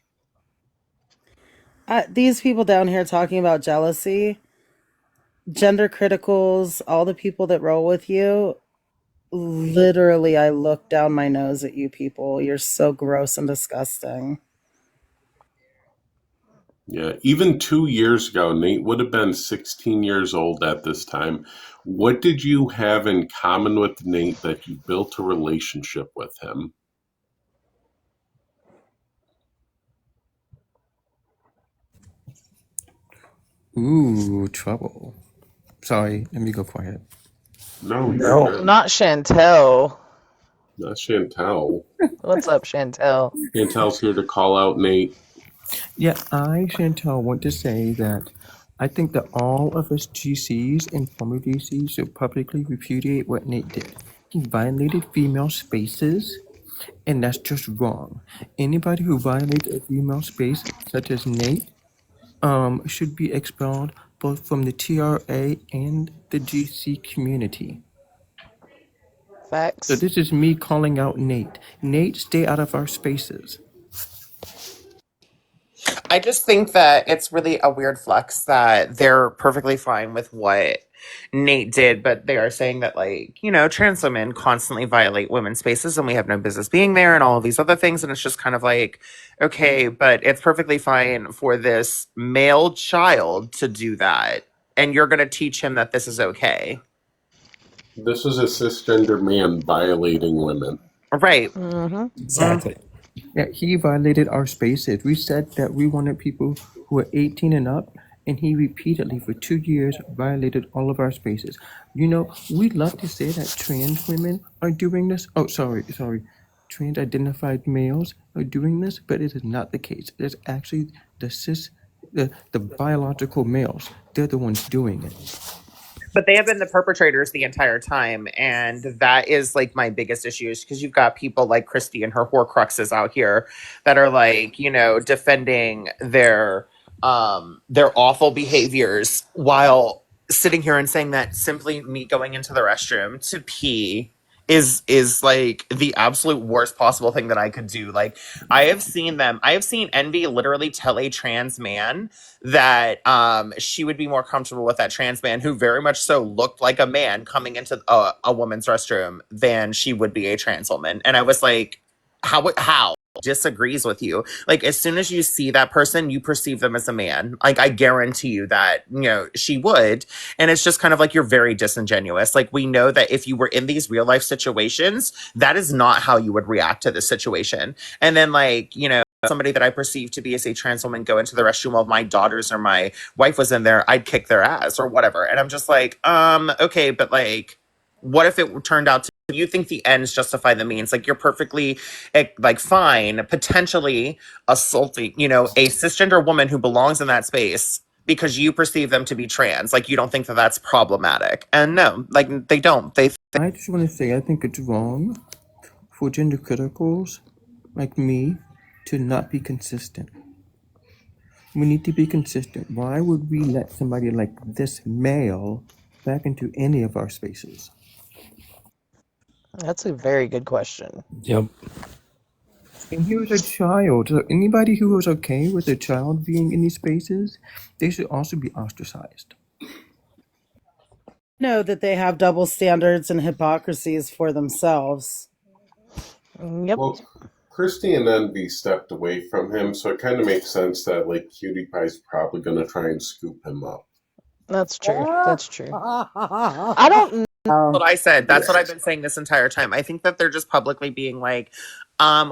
These people down here talking about jealousy, gender criticals, all the people that roll with you. Literally, I look down my nose at you people. You're so gross and disgusting. Yeah, even 2 years ago, Nate would have been 16 years old at this time. What did you have in common with Nate that you built a relationship with him? Ooh, trouble. Sorry, let me go quiet. No, you're No. good. not Chantel. Not Chantel. What's up, Chantel? Chantel's here to call out Nate. Yeah, I, Chantel, want to say that I think that all of us GCs and former GCs should publicly repudiate what Nate did. He violated female spaces, and that's just wrong. Anybody who violates a female space, such as Nate, should be expelled both from the TRA and the GC community. So Facts. this is me calling out Nate. Nate, stay out of our spaces. I just think that it's really a weird flex that they're perfectly fine with what Nate did, but they are saying that, like, trans women constantly violate women's spaces and we have no business being there and all of these other things. And it's just kind of like, okay, but it's perfectly fine for this male child to do that. And you're going to teach him that this is okay. This is a cisgender man violating women. Right. Mm-hmm. Exactly. Yeah, he violated our spaces. We said that we wanted people who are 18 and up, and he repeatedly, for 2 years, violated all of our spaces. We love to say that trans women are doing this. Oh, sorry. Trans identified males are doing this, but it is not the case. It's actually the biological males. They're the ones doing it. But they have been the perpetrators the entire time, and that is like my biggest issue, is because you've got people like Christy and her horcruxes out here that are like, defending their awful behaviors while sitting here and saying that simply me going into the restroom to pee is like the absolute worst possible thing that I could do. Like I have seen Envy literally tell a trans man that she would be more comfortable with that trans man who very much so looked like a man coming into a woman's restroom than she would be a trans woman. And I was like, how disagrees with you? Like as soon as you see that person, you perceive them as a man. Like I guarantee you that, you know, she would. And it's just kind of like you're very disingenuous. Like we know that if you were in these real life situations, that is not how you would react to this situation. And then like, you know, somebody that I perceive to be as a trans woman go into the restroom while my daughters or my wife was in there, I'd kick their ass or whatever. And I'm just like, okay, but like, what if it turned out to you think the ends justify the means? Like you're perfectly like fine, potentially assaulting, you know, a cisgender woman who belongs in that space because you perceive them to be trans. Like you don't think that that's problematic. And no, like they don't. I just want to say I think it's wrong for gender criticals like me to not be consistent. We need to be consistent. Why would we let somebody like this male back into any of our spaces? That's a very good question. Yep. And he was a child. So anybody who was okay with a child being in these spaces, they should also be ostracized. Know that they have double standards and hypocrisies for themselves. Yep. Well, Christy and Envy stepped away from him, so it kind of makes sense that like Cutie Pie's probably going to try and scoop him up. That's true. That's true. I don't know. That's what I said. That's what I've been saying this entire time. I think that they're just publicly being like,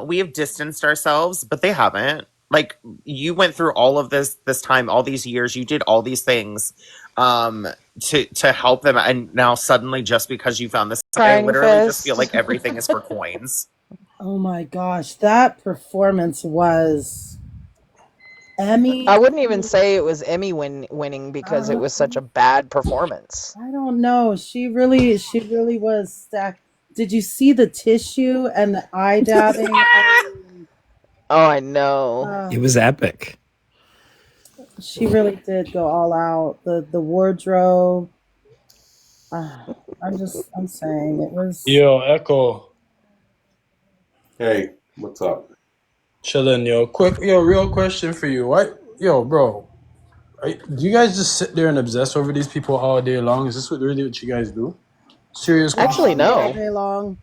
we have distanced ourselves, but they haven't. Like you went through all of this time, all these years, you did all these things to help them, and now suddenly just because you found this, I literally just feel like everything is for coins. Oh my gosh, that performance was Emmy. I wouldn't even say it was Emmy winning because it was such a bad performance. I don't know. She really was stacked. Did you see the tissue and the eye dabbing? Oh, I know. It was epic. She really did go all out. The wardrobe. I'm saying it was. Yo, Echo. Hey, what's up? Chillin', yo. Real question for you. What? Yo, bro. Do you guys just sit there and obsess over these people all day long? Is this really what you guys do? Serious question. Actually, no. All day long.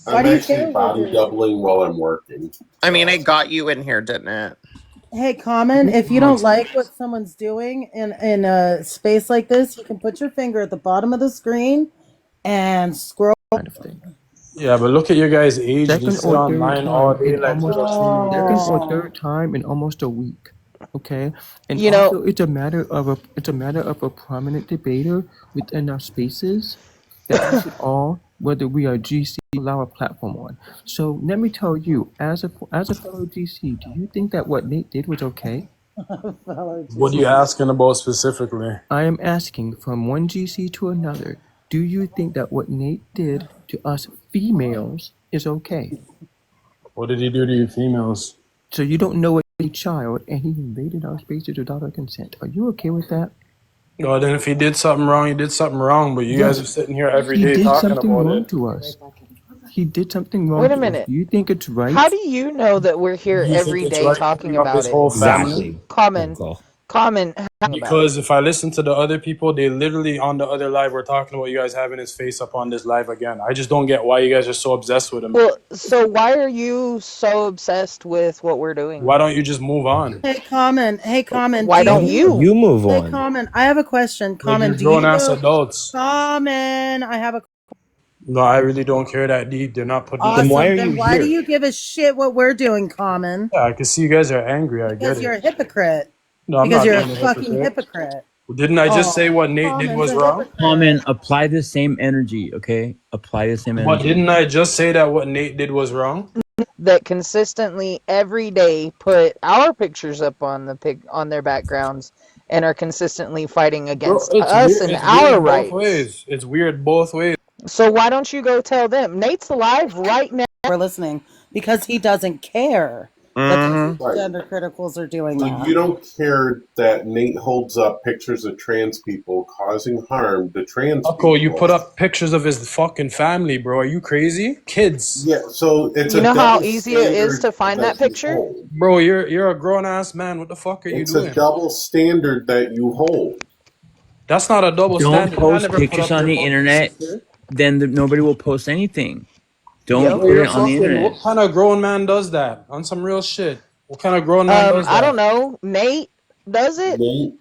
I'm actually body doubling while I'm working. I mean, it got you in here, didn't it? Hey, Common, if you don't like what someone's doing in a space like this, you can put your finger at the bottom of the screen and scroll. Kind of thing. Yeah, but look at your guys' age. Second You sit or online third all time day in like almost second or third time in almost a week. Okay, and You also know- it's a matter of a prominent debater within our spaces that we should all, whether we are GC, allow a platform on. So let me tell you, as a fellow GC, do you think that what Nate did was okay? What are you asking about specifically? I am asking from one GC to another. Do you think that what Nate did to us females is okay? What did he do to you females? So you don't know a child and he invaded our spaces without our consent. Are you okay with that? No, then if he did something wrong, he did something wrong. But you Yes. guys are sitting here every He day did talking something about wrong it. to us. He did something wrong. Wait a to minute. us. Do you think it's right? How do you know that we're here You think every it's day right talking bring up about his it? whole family? Exactly. Common. Because if I listen to the other people, they literally on the other live were talking about you guys having his face up on this live again. I just don't get why you guys are so obsessed with him. Well, so why are you so obsessed with what we're doing? Why don't you just move on? Hey, Common. Why don't you? You move Hey, on. Common. I have a question. Like Common, you're do you grown ass know? adults. Common, I have a No, I really don't care that deep. They're not putting. awesome. why are Then you why do here? you give a shit what we're doing, Common? Yeah, I can see you guys are angry. I get Because it. you're a hypocrite. No, I'm Because not you're a being fucking hypocrite. Didn't I just say what Nate did Common's was a wrong? hypocrite. Common, apply the same energy, okay? Apply the same But energy. didn't I just say that what Nate did was wrong? That consistently every day put our pictures up on their backgrounds and are consistently fighting Bro, against it's us weird. and It's our weird both rights. ways. It's weird both ways. So why don't you go tell them? Nate's alive right now. We're listening because he doesn't care. But Mm-hmm. Right. gender criticals are doing So that. you don't care that Nate holds up pictures of trans people causing harm to trans Uncle, you put people. up pictures of his fucking family, bro. Are you crazy? Kids. Yeah, so it's You a know how double easy it is standard to find that that you picture? hold. Bro, you're a grown ass man. What the fuck are you It's a doing? double standard that you hold. That's not a double Don't standard. That man post never put pictures up on your the fucking internet, sister. then nobody will post anything. Don't Yep. Bro, put you're it on the fucking. internet. What kind of grown man does that? On some real shit. What kind of grown man does I don't that? know. Nate does it? Nate,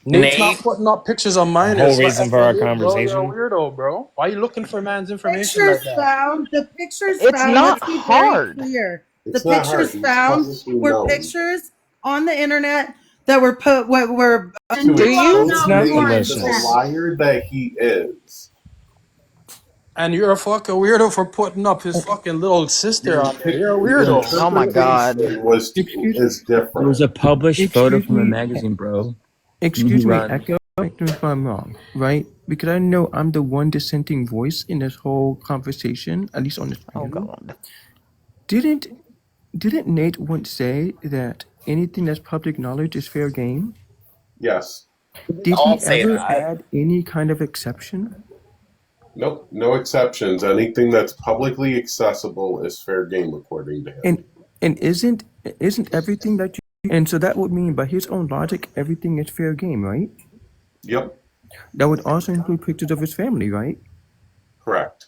Nate's not Nate, putting up pictures of The whole minors like reason for Echo our did, bro. You're a conversation. weirdo, bro. Why are you looking for man's information Pictures like that? found, the pictures It's found, not let's be very hard. clear. The it's not hard. pictures He's found publicly were known. pictures on the internet that were put, what were, and To Do you all you? It's expose know not who Nate I'm for the malicious. saying. liar that he is, And you're a fucking weirdo for putting up his fucking little sister on there. You're a the weirdo. Oh my God. interpretation was Excuse, is It was different. a published photo excuse from a me, magazine, bro. And he excuse me, runs. Echo. Correct me if I'm wrong, right? Because I know I'm the one dissenting voice in this whole conversation, at least on this Oh panel. God. Didn't didn't Nate once say that anything that's public knowledge is fair game? Yes. Did I'll he say ever that. add any kind of exception? Nope. No exceptions. Anything that's publicly accessible is fair game, according to him. And isn't everything that you, and so that would mean by his own logic everything is fair game, right? Yep. That would also include pictures of his family, right? Correct.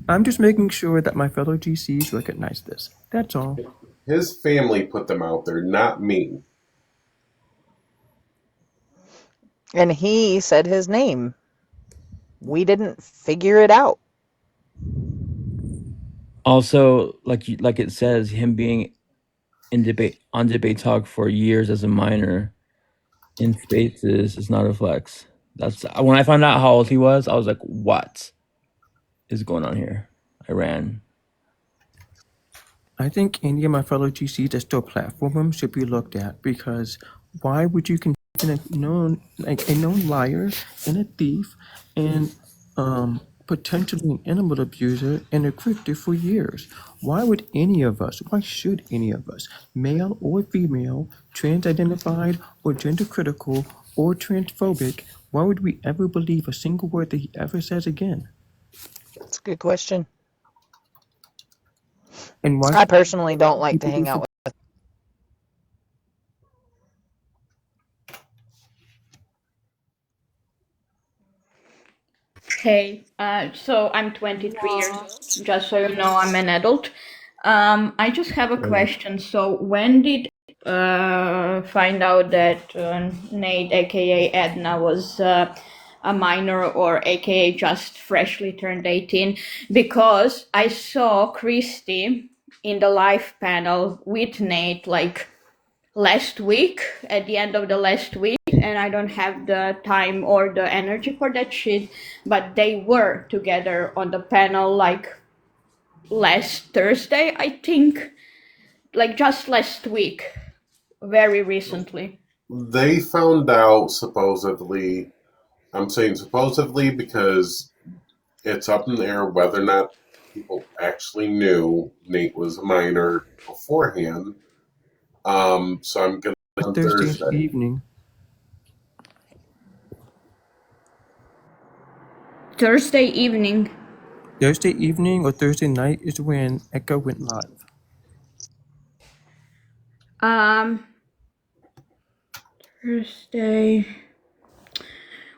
I'm just making sure that my fellow GCs recognize this. That's all. His family put them out there, not me. And he said his name. We didn't figure it out. Also, like it says, him being in debate on debate talk for years as a minor in spaces is not a flex. That's when I found out how old he was. I was like, "What is going on here?" I ran. I think any of my fellow GCs that still platform him should be looked at because why would you consider a known liar and a thief and potentially an animal abuser and a cricketer for years? Why would any of us, why should any of us, male or female, trans identified or gender critical or transphobic, why would we ever believe a single word that he ever says again? It's a good question. And why I should personally don't like to people do hang for out with. Hey, so I'm 23 years old. Just so you know, I'm an adult. I just have a question. So when did find out that Nate, aka Edna, was a minor or aka just freshly turned 18? Because I saw Christy in the live panel with Nate like last week, at the end of the last week, and I don't have the time or the energy for that shit, but they were together on the panel like last Thursday, I think, like just last week, very recently. They found out supposedly. I'm saying supposedly because it's up in the air whether or not people actually knew Nate was a minor beforehand. So I'm gonna on Thursday Thursday. evening? Thursday evening. Thursday evening or Thursday night is when Echo went live. Um, Thursday.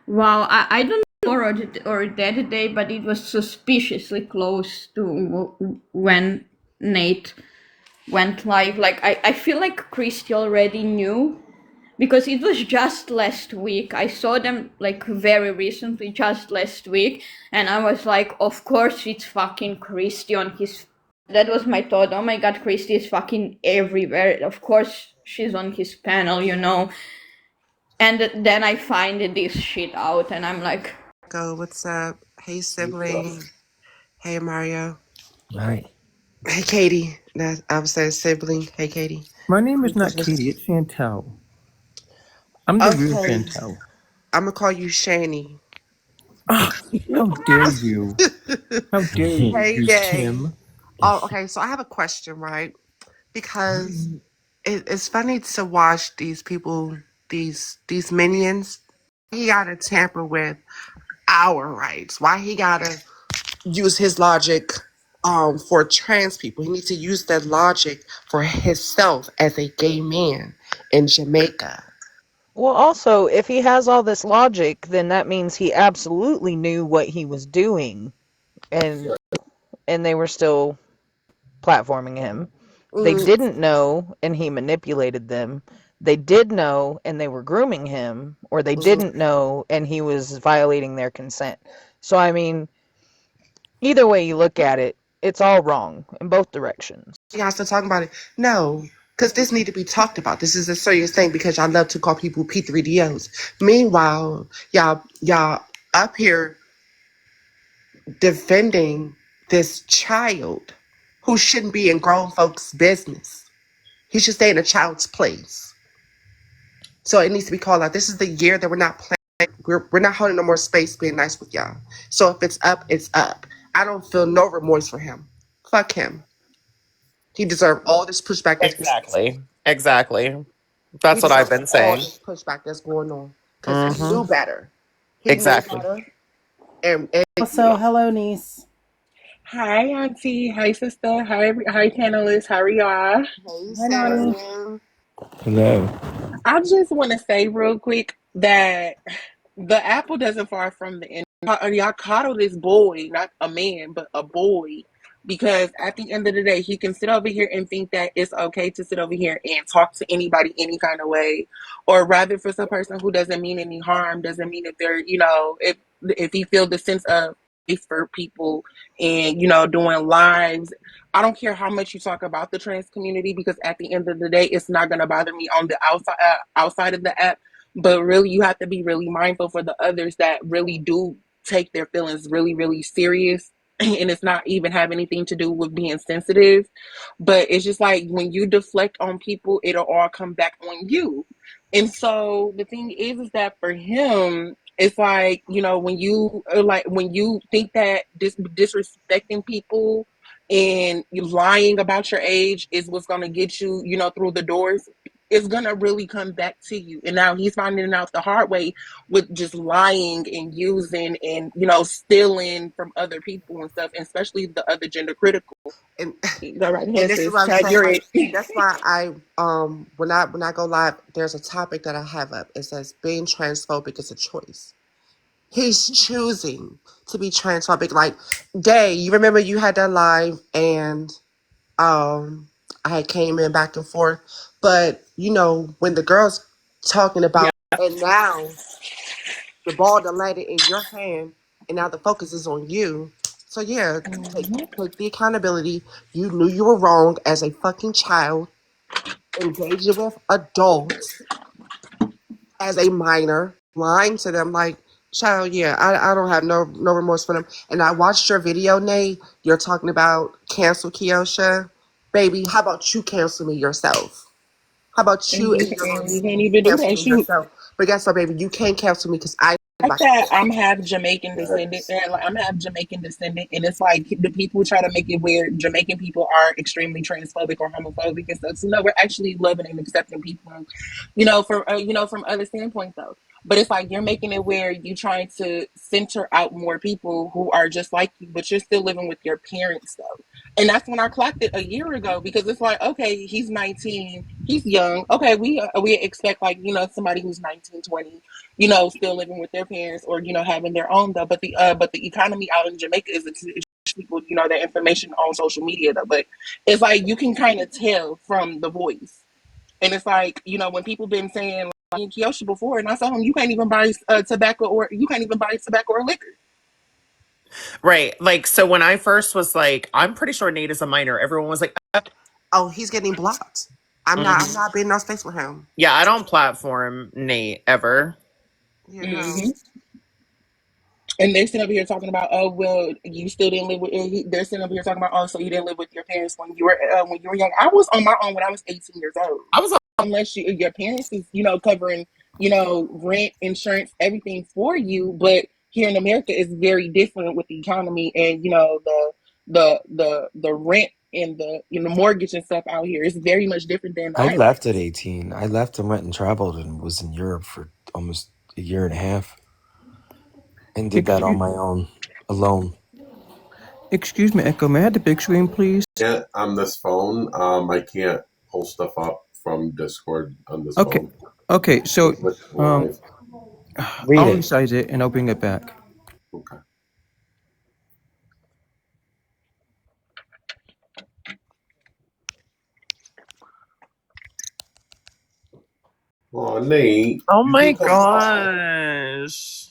Wow, I don't know or that day, but it was suspiciously close to when Nate went live. Like I feel like Christy already knew because it was just last week. I saw them like very recently, just last week, and I was like, of course it's fucking Christy on his. That was my thought. Oh my god, Christy is fucking everywhere. Of course she's on his panel, you know. And then I find this shit out, and I'm like, Go, what's up? Hey, sibling. Hey, Mario. Right. Hey, Katie. I was saying sibling. Hey, Katie. My name is not Katie, it's Chantel. I'm the real Okay, Chantel. I'm gonna call you Shani. Ah, how dare you? How dare you Hey, use gay. Tim? Oh, okay. So I have a question, right? because it's funny to watch these people, these minions. He gotta tamper with our rights. Why he gotta use his logic for trans people? He needs to use that logic for himself as a gay man in Jamaica. Well, also, if he has all this logic, then that means he absolutely knew what he was doing, and they were still platforming him. They Mm, didn't know, and he manipulated them. They did know, and they were grooming him, or they mhm. didn't know, and he was violating their consent. So, I mean, either way you look at it, it's all wrong in both directions. Y'all still talking about it? No, because this need to be talked about. This is a serious thing because y'all love to call people P3DOs. Meanwhile, y'all up here defending this child who shouldn't be in grown folks' business. He should stay in a child's place. So it needs to be called out. This is the year that we're not playing. We're not holding no more space being nice with y'all. So if it's up, it's up. I don't feel no remorse for him. Fuck him. He deserved all this pushback that's being. Exactly. Exactly. He That's what I've deserved been all saying. this pushback that's going on because he Hmm. knew better. He knew Exactly. better, and you Also, know, hello, niece. Hi, Auntie. Hi, sister. Hi, panelists. How are y'all? hey, Hi, Nani. sis. Hello. I just want to say real quick that the apple doesn't fall from the end. Y'all coddle this boy, not a man, but a boy, because at the end of the day, he can sit over here and think that it's okay to sit over here and talk to anybody any kind of way, or rather, for some person who doesn't mean any harm, doesn't mean that they're, if he feel the sense of safe for people and doing lives. I don't care how much you talk about the trans community because at the end of the day, it's not going to bother me on the outside of the app. But really, you have to be really mindful for the others that really do take their feelings really, really serious. And it's not even have anything to do with being sensitive. But it's just like when you deflect on people, it'll all come back on you. And so the thing is that for him, it's like, when you think that disrespecting people and you lying about your age is what's going to get you, through the doors, it's going to really come back to you. And now he's finding out the hard way with just lying and using and, stealing from other people and stuff, and especially the other gender critical. And Go right and ahead, this is sis. what I'm Tag saying. your Like it. that's why I when I go live, there's a topic that I have up. It says being transphobic is a choice. He's choosing to be transphobic. Like, Day, you remember you had that live and I came in back and forth, but when the girls talking Yeah. about, and now the ball done landed in your hand, and now the focus is on you. So yeah, Mhm. take the accountability. You knew you were wrong as a fucking child, engaging with adults as a minor, lying to them like, child, yeah, I don't have no remorse for them. And I watched your video, Nate. You're talking about cancel Kiosha. Baby, how about you cancel me yourself? How about And you and your you little can't even do cancel that. me Shoot. yourself? But guess what, baby? You can't cancel me because I Like my that, shit. I'm half Jamaican descendant, and like I'm half Jamaican descendant, and it's like the people try to make it where Jamaican people are extremely transphobic or homophobic and stuff. So no, we're actually loving and accepting people, from other standpoints though. But it's like you're making it where you're trying to center out more people who are just like you, but you're still living with your parents though. And that's when I clocked it a year ago because it's like, okay, he's 19, he's young. Okay, we expect like somebody who's 19, 20, still living with their parents or having their own though. But the economy out in Jamaica is people their information on social media though. But it's like you can kind of tell from the voice, and it's like when people been saying like in Kyoshi before, and I saw him, you can't even buy tobacco or liquor. Right. Like, so when I first was like, I'm pretty sure Nate is a minor, everyone was like, Oh, he's getting blocked. I'm not. I'm mhm. not being no space with him. Yeah, I don't platform Nate ever. No. Mm-hmm. And they're sitting up here talking about, oh well, you still didn't live with. They're sitting up here talking about, oh, so you didn't live with your parents when you were young. I was on my own when I was 18 years old. I was Unless your parents is covering rent, insurance, everything for you, but here in America it's very different with the economy and the rent. and the mortgage and stuff out here. It's very much different than the I left at islands. 18. I left and went and traveled and was in Europe for almost a year and a half and did that on Excuse, my own, alone. excuse me, Echo. May I have the big screen, please? Yeah, on this phone, I can't pull stuff up from Discord on this Okay. phone. Okay. So, It's listening um, live. Read I'll it. resize it and I'll bring it back. Okay. Oh, Nate, Oh you my can come up. gosh.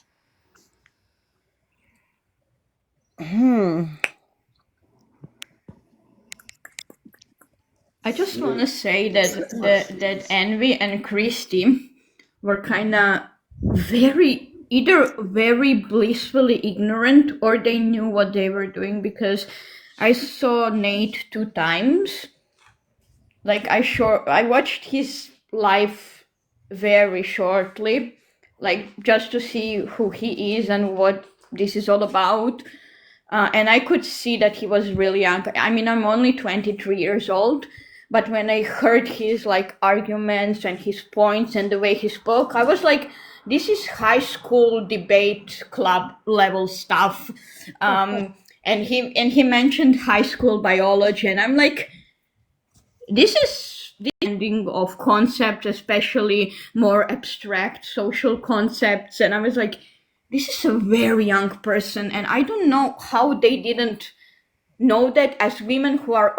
I just want to Nate, say what's that your that questions? Envy and Christy were kind of either very blissfully ignorant or they knew what they were doing, because I saw Nate 2 times. Like I watched his life very shortly, like just to see who he is and what this is all about. And I could see that he was really young. I mean, I'm only 23 years old, but when I heard his like arguments and his points and the way he spoke, I was like, this is high school debate club level stuff. And he mentioned high school biology, and I'm like, this is the ending of concepts, especially more abstract social concepts. And I was like, this is a very young person, and I don't know how they didn't know that as women who are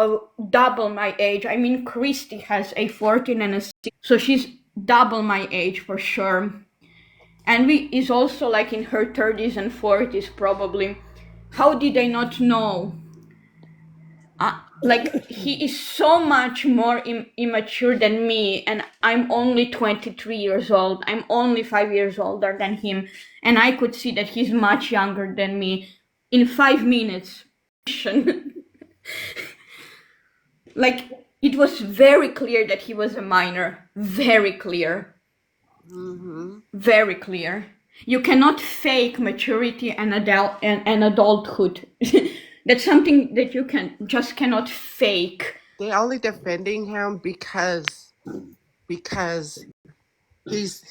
double my age. I mean, Christy has a 14 and a 6, so she's double my age for sure. And we is also like in her 30s and 40s probably. How did they not know? Like, he is so much more immature than me, and I'm only 23 years old. I'm only 5 years older than him, and I could see that he's much younger than me in 5 minutes. Like, it was very clear that he was a minor. Very clear. Mm-hmm. Very clear. You cannot fake maturity and adulthood. That's something that you cannot fake. They're only defending him because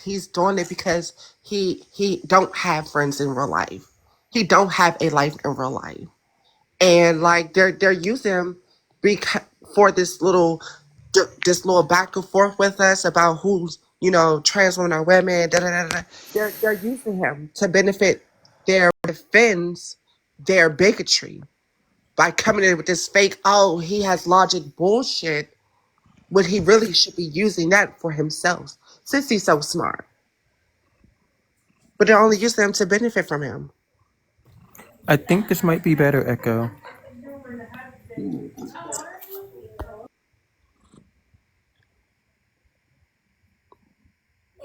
he's doing it because he don't have friends in real life. He don't have a life in real life, and like they're using him because for this little back and forth with us about who's trans women or women. Da, da, da, da. They're using him to benefit their defense their bigotry by coming in with this fake, oh, he has logic bullshit, when he really should be using that for himself since he's so smart. But they're only using him to benefit from him. I think this might be better, Echo.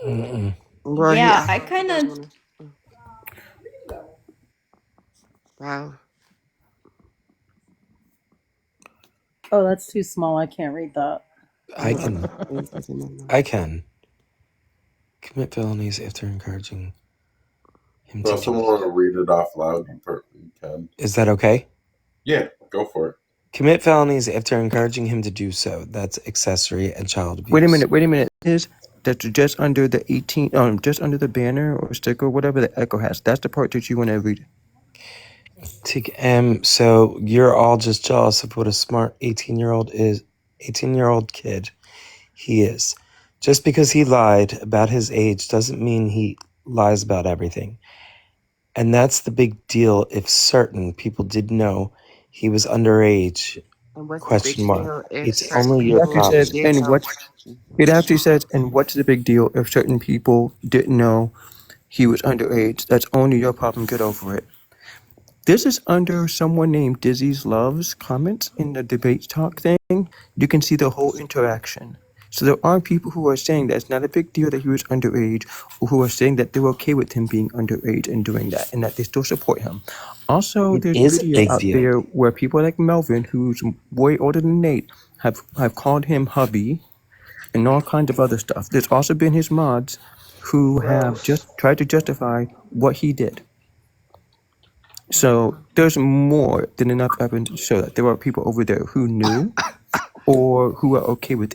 Mm-mm. Well, Yeah, I I hope he kind does of. want to. Wow. Oh, that's too small. I can't read that. I can. Please doesn't know. I can. Commit felonies after encouraging him So to if do someone so. want to read it off loud, you can. Is that okay? Yeah, go for it. Commit felonies after encouraging him to do so. That's accessory and child Wait a abuse. minute. Wait a minute. That's just under the 18, just under the banner or sticker, whatever the Echo has. That's the part that you want to read. So you're all just jealous of what a smart 18-year-old kid he is. Just because he lied about his age doesn't mean he lies about everything. And that's the big deal if certain people did know he was underage. And what's the big Question mark. deal if It's certain only your It actually people says, problem. did and know? what it actually says, and what's the big deal if certain people didn't know he was underage? That's only your problem. Get over it. This is under someone named Dizzy's Love's comments in the debate talk thing. You can see the whole interaction. So there are people who are saying that it's not a big deal that he was underage, or who are saying that they're okay with him being underage and doing that, and that they still support him. Also, It there's is a video big out deal. there where people like Melvin, who's way older than Nate, have called him hubby and all kinds of other stuff. There's also been his mods who have just tried to justify what he did. So there's more than enough evidence to show that there are people over there who knew or who are okay with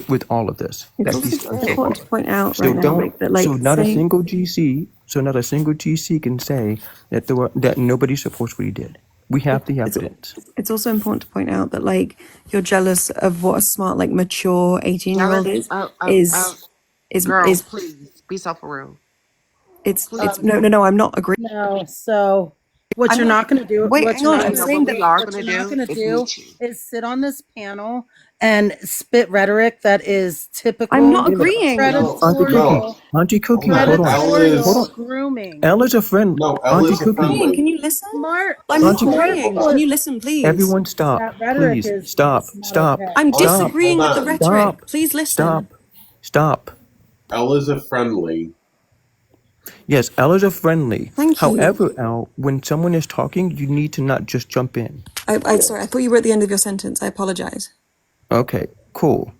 with all of this It's that also he's done so important far. to point out So right now, don't. Rick, that So like not a saying single GC. So not a single GC can say that that nobody supports what he did. We have the it's evidence. it's also important to point out that like you're jealous of what a smart, like mature 18-year-old Jealous is of is girl, is please be so for real. it's Please. no, I'm not agreeing. No, so what I'm you're not. not going to do, Wait, hang on. I'm No, but saying that. we are what gonna you're not do going to is do meet you. is sit on this panel and spit rhetoric that is I'm not typical Wait a minute. agreeing. No, Auntie Cookie. no, predatorial Auntie hold Cookie. on. Hold on. L Hold predatorial is on. grooming. Elle is a friend. no, L Auntie is I'm a not Cookie. agreeing. friendly. Can you listen? Smart, I'm not Auntie No, agreeing. hold Can smartful. on. you listen, please? Everyone stop. That rhetoric Please. Stop. is not Stop. okay. I'm Stop. Auntie, disagreeing hold with the on. rhetoric. Stop. Please listen. Stop. Stop. L is a friendly. Yes, Elle is a friendly. Thank you. However, Elle, when someone is talking, you need to not just jump in. Sorry, I thought you were at the end of your sentence. I apologize. Okay, cool.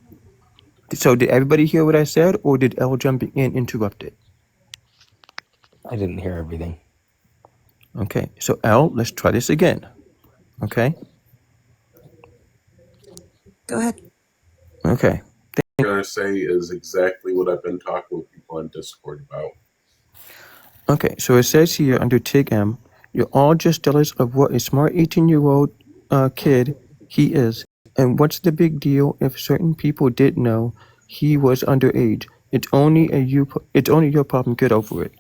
So did everybody hear what I said, or did Elle jumping in interrupt it? I didn't hear everything. Okay, so Elle, let's try this again. Okay? Go ahead. Okay. I'm gonna say is exactly what I've been talking with people on Discord about. Okay, so it says here under TIG M, you're all just jealous of what a smart 18-year-old kid he is. And what's the big deal if certain people did know he was underage? It's only your problem. Get over it.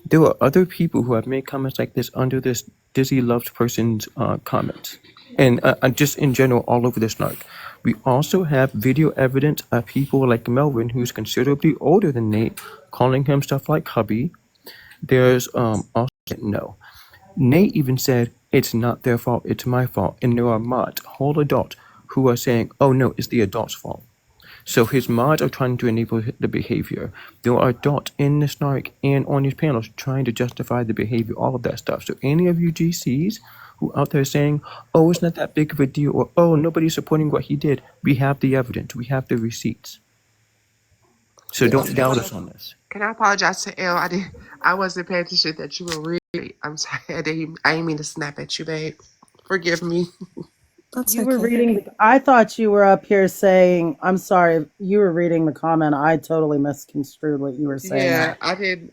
There are other people who have made comments like this under this Dizzy Loves person's comments. And just in general, all over this narc. We also have video evidence of people like Melvin, who's considerably older than Nate, calling him stuff like hubby. There's also no. Nate even said, it's not their fault, it's my fault. And there are mods, whole adults, who are saying, oh no, it's the adult's fault. So his mods are trying to enable the behavior. There are adults in the snark and on these panels trying to justify the behavior, all of that stuff. So any of you GCs who out there saying, oh, it's not that big of a deal, or oh, nobody's supporting what he did, we have the evidence, we have the receipts. So Yeah. don't doubt us on this. Can I apologize to Elle? I wasn't paying attention that you were really. I'm sorry. I didn't mean to snap at you, babe. Forgive me. That's You were okay. reading, I thought you were up here saying, I'm sorry, you were reading the comment. I totally misconstrued what you were saying. Yeah, I didn't.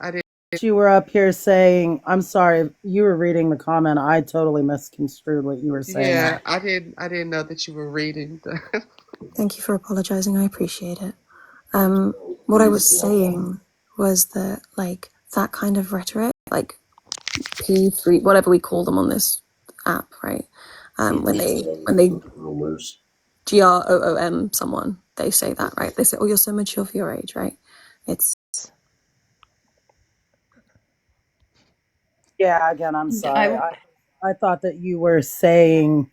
You were up here saying, I'm sorry, you were reading the comment. I totally misconstrued what you were saying. Yeah, I didn't. I didn't know that you were reading. Thank you for apologizing. I appreciate it. What I was saying was that like that kind of rhetoric, like P3, whatever we call them on this app, right? When they Rumors. GROOM someone, they say that, right? They say, "Oh, you're so mature for your age," right? It's Yeah, again, I'm sorry. I thought that you were saying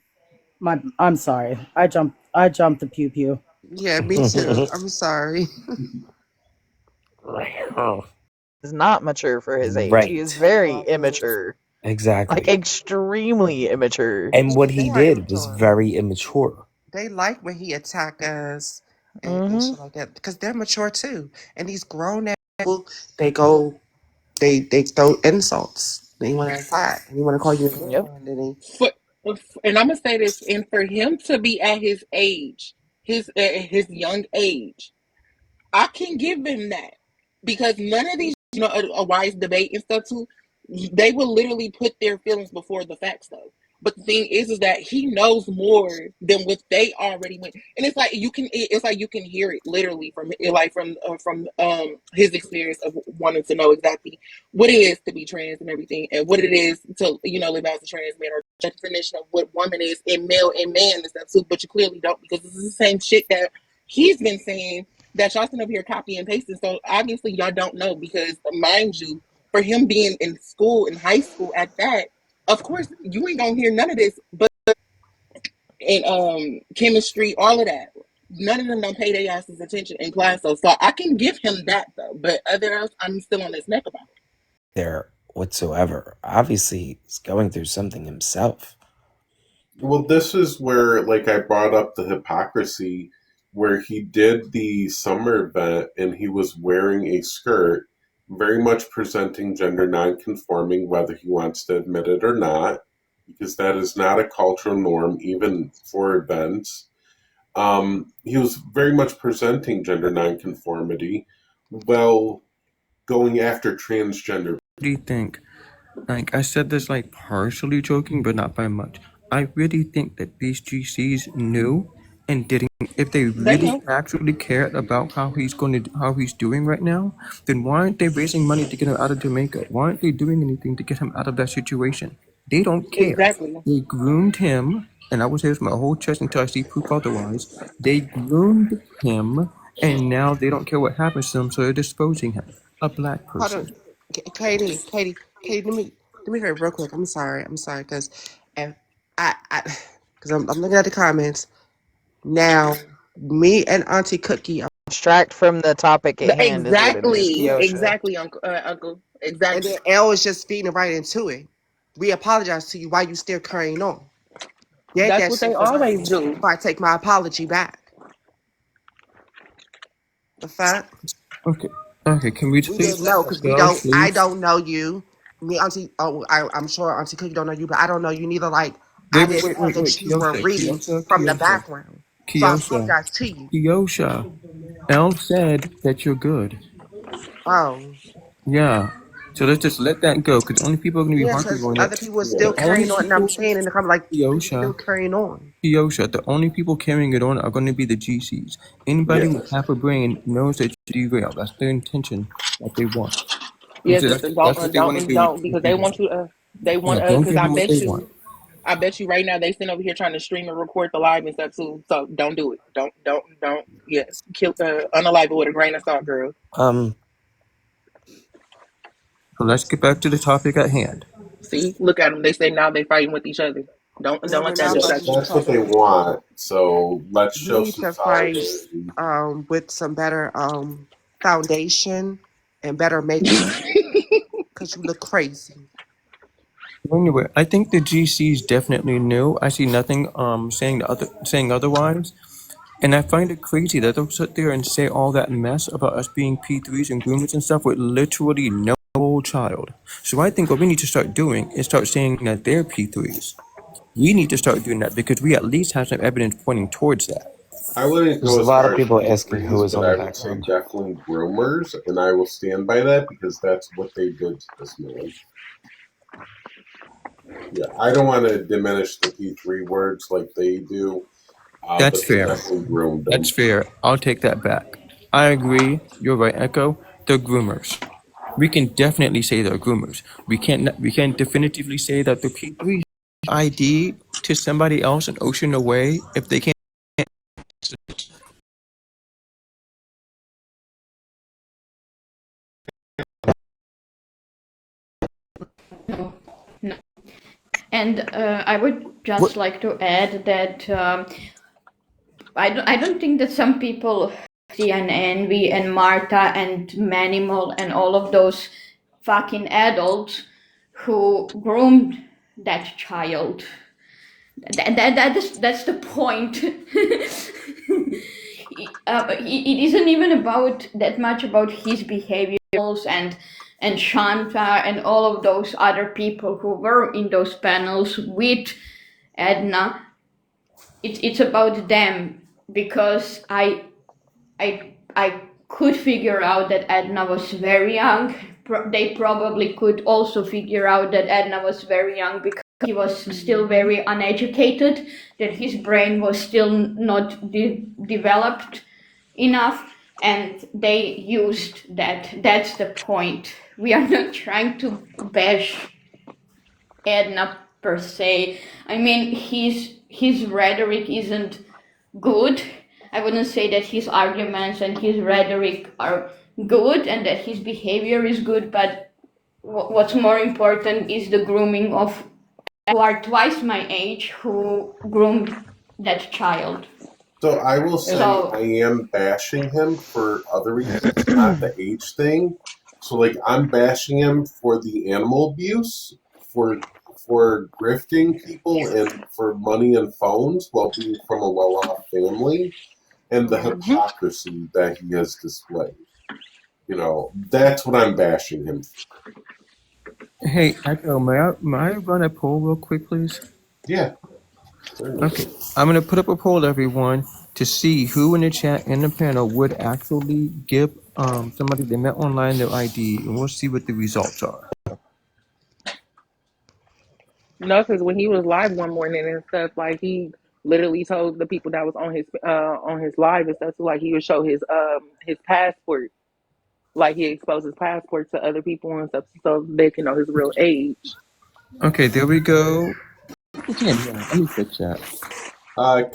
I'm sorry. I jumped the pew pew. Yeah, me too. I'm sorry. Is not mature for his age. He is Right. very immature. Like Exactly. extremely immature. And what he They are did was immature. very immature. They like when he attack us and Mm-hmm. shit like that because they're mature too. And these grown ass people, they go, they throw insults. They want to attack. They want to call you a Yep. man. And they, For, and I'm gonna say this, and for him to be at his age, his young age, I can give him that because none of these, a wise debate and stuff too. They will literally put their feelings before the facts, though. But the thing is that he knows more than what they already went, and it's like you can hear it literally from his experience of wanting to know exactly what it is to be trans and everything, and what it is to live as a trans man or definition of what woman is and male and man and stuff too. But you clearly don't because this is the same shit that he's been saying that y'all sitting up here copy and pasting. So obviously y'all don't know because mind you, for him being in school, in high school at that, of course you ain't gonna hear none of this, but in chemistry, all of that. None of them don't pay their asses attention in class. So I can give him that though. But other else I'm still on his neck about it. There whatsoever. Obviously, he's going through something himself. Well, this is where, like, I brought up the hypocrisy where he did the summer event and he was wearing a skirt, very much presenting gender nonconforming, whether he wants to admit it or not. because that is not a cultural norm, even for events. He was very much presenting gender nonconformity while going after transgender. What do you think? Like, I said this like partially joking, but not by much. I really think that these GCs knew and didn't. If they They really know. actually cared about how he's doing right now, then why aren't they raising money to get him out of Jamaica? Why aren't they doing anything to get him out of that situation? They don't care. Exactly. They groomed him, and I will say this with my whole chest until I see proof otherwise. They groomed him, and now they don't care what happens to him, so they're disposing him. A black Hold person. on, Katie. Let me hear it real quick. I'm sorry, because if because I'm looking at the comments now. Me and Auntie Cookie, Distract from the topic at hand is what it is, Exactly. Kiosha. Exactly, Uncle. and Exactly. then Elle is just feeding right into it. We apologize to you. Why you still carrying on? Get That's that what they shit for her always do. before I take my apology back. The fact Okay. Okay, can we we please didn't let know that because we go, don't. I please? don't know you. Me, Auntie. Oh, I'm sure Auntie Cookie don't know you, but I don't know you neither. Like I didn't know that you were reading from the background, so I apologize to you. Kiosha. Elle said that you're good. Oh, Yeah. So let's just let that go, because the only people are going to be yeah, harping because on other it. people are The still only carrying on, and I'm people, saying, and I'm like, you still Kiosha, carrying on. Kiosha, the only people carrying it on are going to be the GCs. Anybody with Yes. half a brain knows that you derail. That's their intention, what they want. And Yeah, so sister. that's what they want to do Don't with because they you. want you. They want Yeah, don't because give them what they want. I bet you right now they sitting over here trying to stream and record the live and stuff too. So don't do it. Don't. Yeah, kill unalive it with a grain of salt, girl. So let's get back to the topic at hand. See, look at them. They say now they fighting with each other. No, Don't we're let that not Yeah, fighting distract with you. each that's what they other. want. So let's You show need some to fight solidarity. with some better foundation and better makeup because you look crazy. Anyway, I think the GCs definitely knew. I see nothing saying otherwise. And I find it crazy that they'll sit there and say all that mess about us being P3s and groomers and stuff with literally no child. So I think what we need to start doing is start saying that they're P3s. We need to start doing that because we at least have some evidence pointing towards that. I wouldn't There's go a as lot of far as people asking who P3s, is but on the I would say background. definitely groomers, and I will stand by that because that's what they did to this man. Yeah, I don't want to diminish the P3 words like they do, That's but they fair. definitely groomed That's them. fair. I'll take that back. I agree. You're right, Echo. They're groomers. We can definitely say they're groomers. We can't definitively say that the P3 ID to somebody else an ocean away if they can't. No. And I would just What? like to add that I don't think that some people, and Envy and Marta and Manimal and all of those fucking adults who groomed that child. That's the point. It isn't even about that much about his behaviors and Shanta and all of those other people who were in those panels with Edna. It's about them because I could figure out that Edna was very young. They probably could also figure out that Edna was very young because he was still very uneducated, that his brain was still not developed enough, and they used that. That's the point. We are not trying to bash Edna per se. I mean, his rhetoric isn't good. I wouldn't say that his arguments and his rhetoric are good and that his behavior is good, but what's more important is the grooming of who are twice my age who groomed that child. So I will say So I am bashing him for other reasons, not the age thing. So like I'm bashing him for the animal abuse, for grifting people and for money and phones while being from a well-off family, and the hypocrisy that he has displayed. That's what I'm bashing him for. Hey, Echo, may I run a poll real quick, please? Yeah, certainly. Okay, I'm gonna put up a poll, everyone, to see who in the chat and the panel would actually give somebody they met online their ID, and we'll see what the results are. No, because when he was live one morning and stuff, like he literally told the people that was on his live and stuff, so like he would show his passport, like he exposed his passport to other people and stuff, so they can know his real age. Okay, there we go. Let me fix that.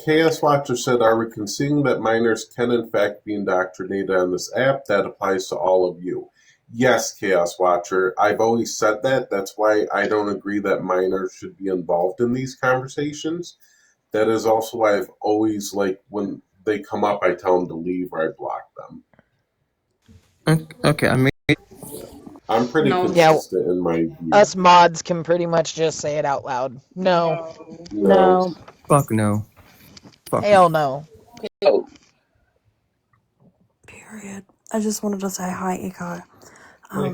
Chaos Watcher said, "Are we conceding that minors can in fact be indoctrinated on this app? That applies to all of you." Yes, Chaos Watcher. I've always said that. That's why I don't agree that minors should be involved in these conversations. That is also why I've always, like, when they come up, I tell them to leave or I block them. Okay, I mean, I'm pretty No. Yeah, consistent in my view. us mods can pretty much just say it out loud. No. No. No. No. fuck no. Fuck no. Hell no. Oh, Period. I just wanted to say hi, Echo. Hey.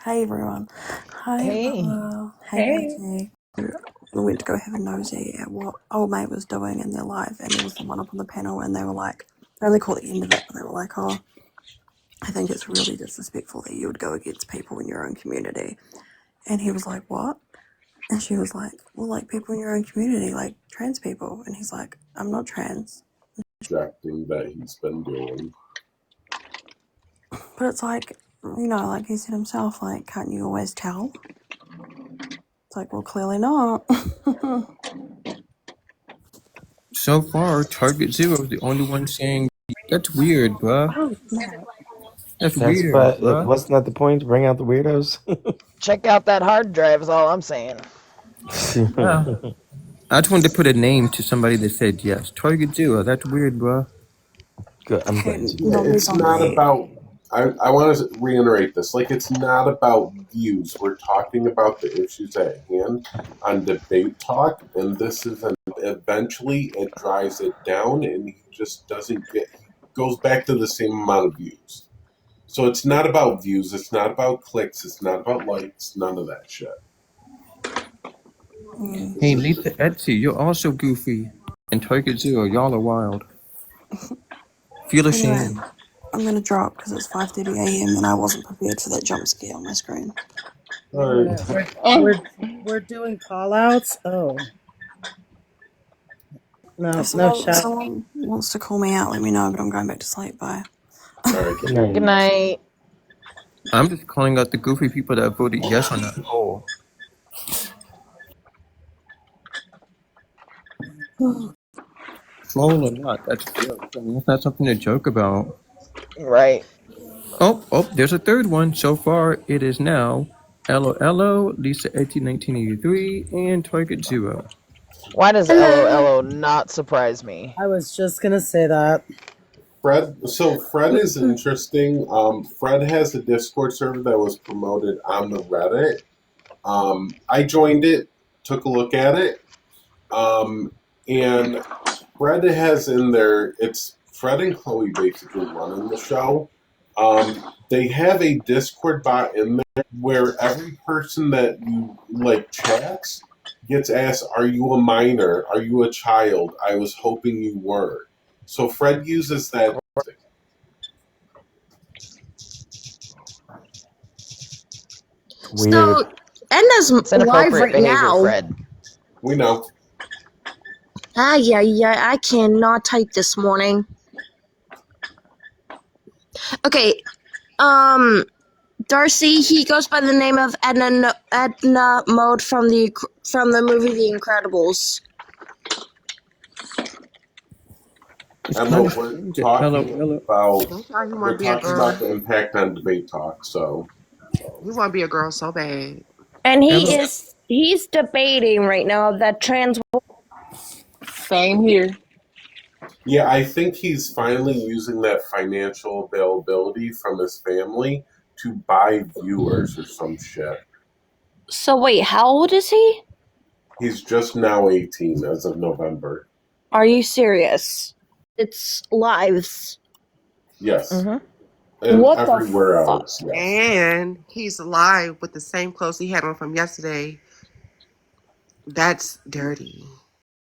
Hey everyone. Hi, Hey. Hey, hey. Reggie. We went to go have a nosy at what old mate was doing in their life, and there was someone up on the panel, and they were like, they only caught the end of it, but they were like, oh, I think it's really disrespectful that you would go against people in your own community. And he was like, what? And she was like, well, like people in your own community, like trans people. And he's like, I'm not trans. Projecting that he's been doing. But it's like, you know, like he said himself, like, can't you always tell? It's like, well, clearly not. So far, Target Zero is the only one saying that's weird, bruh. Oh, snap. That's That's weird, but bruh. wasn't that the point to bring out the weirdos? Check out that hard drive is all I'm saying. Yeah. I just wanted to put a name to somebody that said yes. Target Zero, that's weird, bruh. Good. I'm Okay, glad you Yeah, did. not me, it's not zombie. about. I want to reiterate this. Like, it's not about views. We're talking about the issues at hand on debate talk, and this is eventually it drives it down, and he just doesn't get. He goes back to the same amount of views. So it's not about views. It's not about clicks. It's not about likes. None of that shit. Hey, Lisa Etsy, you're also goofy. And Target Zero, y'all are wild. Feel Anyway, ashamed. I'm gonna drop because it's 5:30 a.m. and I wasn't prepared for that jump scare on my screen. All Wait a right. minute. We're Oh, we're we're doing call outs. Oh If no, no someone, shout. someone wants to call me out, let me know, but I'm going back to sleep. Bye. All right. Good Good night. night. I'm just calling out the goofy people that voted yes on that poll. Troll or not, that's jokes. I mean, it's not something to joke about. Right. Oh, there's a third one. So far, it is now LOLO, Lisa Etsy 1983, and Target Zero. Why does Hello. LOLO not surprise me? I was just gonna say that. Fred is interesting. Fred has a Discord server that was promoted on the Reddit. I joined it, took a look at it, and Fred has in there. It's Fred and Chloe basically running the show. They have a Discord bot in there where every person that you like chats gets asked, "Are you a minor? Are you a child? I was hoping you were." So Fred uses that. Weird. So Edna's It's live inappropriate right behavior, now. Fred. We know. Yeah, I cannot type this morning. Okay, Darcy, he goes by the name of Edna Mode from the movie The Incredibles. It's Emma, kind of we're strange that talking LOLO. about Don't tell you want to be a girl. the impact on debate talk. So You want to be a girl so bad. And LO, he's debating right now that trans. same here. yeah, I think he's finally using that financial availability from his family to buy viewers or some shit. So wait, how old is he? He's just now 18 as of November. Are you serious? It's lives. Yes. Mm-hmm. And What the everywhere fuck? else, yes. And he's alive with the same clothes he had on from yesterday. That's dirty.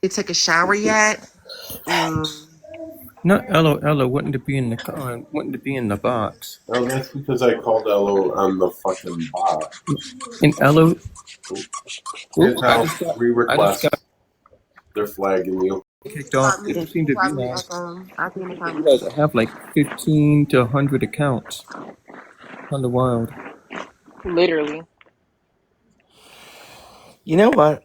Did he take a shower yet? Not Ella wouldn't it be in the car? Wouldn't it be in the box? Oh, that's because I called Ello on the fucking bot. And Ella, Hey, I pal, just got, three I just got requests. They're flagging you. kicked off. Pop It me. seemed to Pop me, realize Echo. I'll be in the they comments. realize I have like 15 to 100 accounts on the wild. Literally. You know what?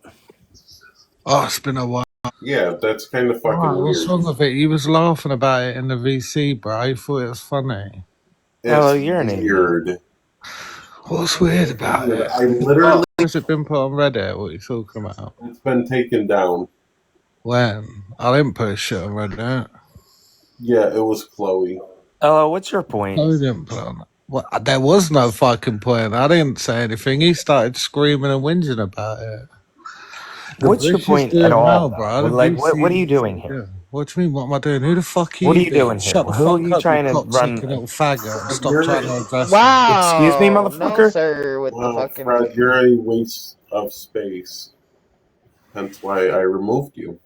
Oh, it's been a while. Yeah, that's kind of Why? fucking What's weird. wrong with it? You was laughing about it in the VC, bro. You thought it was funny. Hello, It's you're an idiot. weird. What's weird It's about weird. it? I literally, Has it been put on Reddit? What are you talking about? it's been taken down. When? I didn't put shit on Reddit. Yeah, it was Chloe. Hello, what's your point? I didn't put on. Well, there was no fucking point. I didn't say anything. He started screaming and whinging about it. The What's your Vish is point at doing all, well, though? bro. The Like, what are VC. you doing here? Yeah. What do you mean? What am I doing? Who the fuck are What are you you doing being? here? Shut the Who are fuck you up, you trying to cocksucking run? little faggot, and stop You're, trying to address me. Excuse me, Wow. No, motherfucker? sir, with the well, fucking. Fred, you're a waste of space. Hence why I removed you.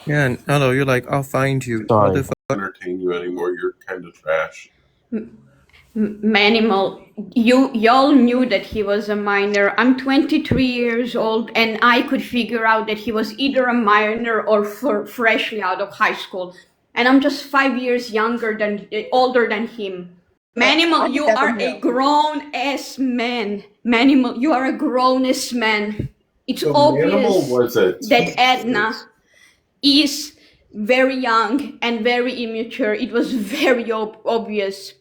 Yeah, and Ella, you're like, I'll find you, Sorry. motherfucker. Entertain you anymore. You're kind of trash. Manimal, y'all knew that he was a minor. I'm 23 years old, and I could figure out that he was either a minor or freshly out of high school. And I'm just 5 years older than him. I Manimal, get you that from are a him. grown-ass man. Manimal, you are a grown-ass man. It's So Manimal obvious was a that teacher. Edna is very young and very immature. It was very obvious.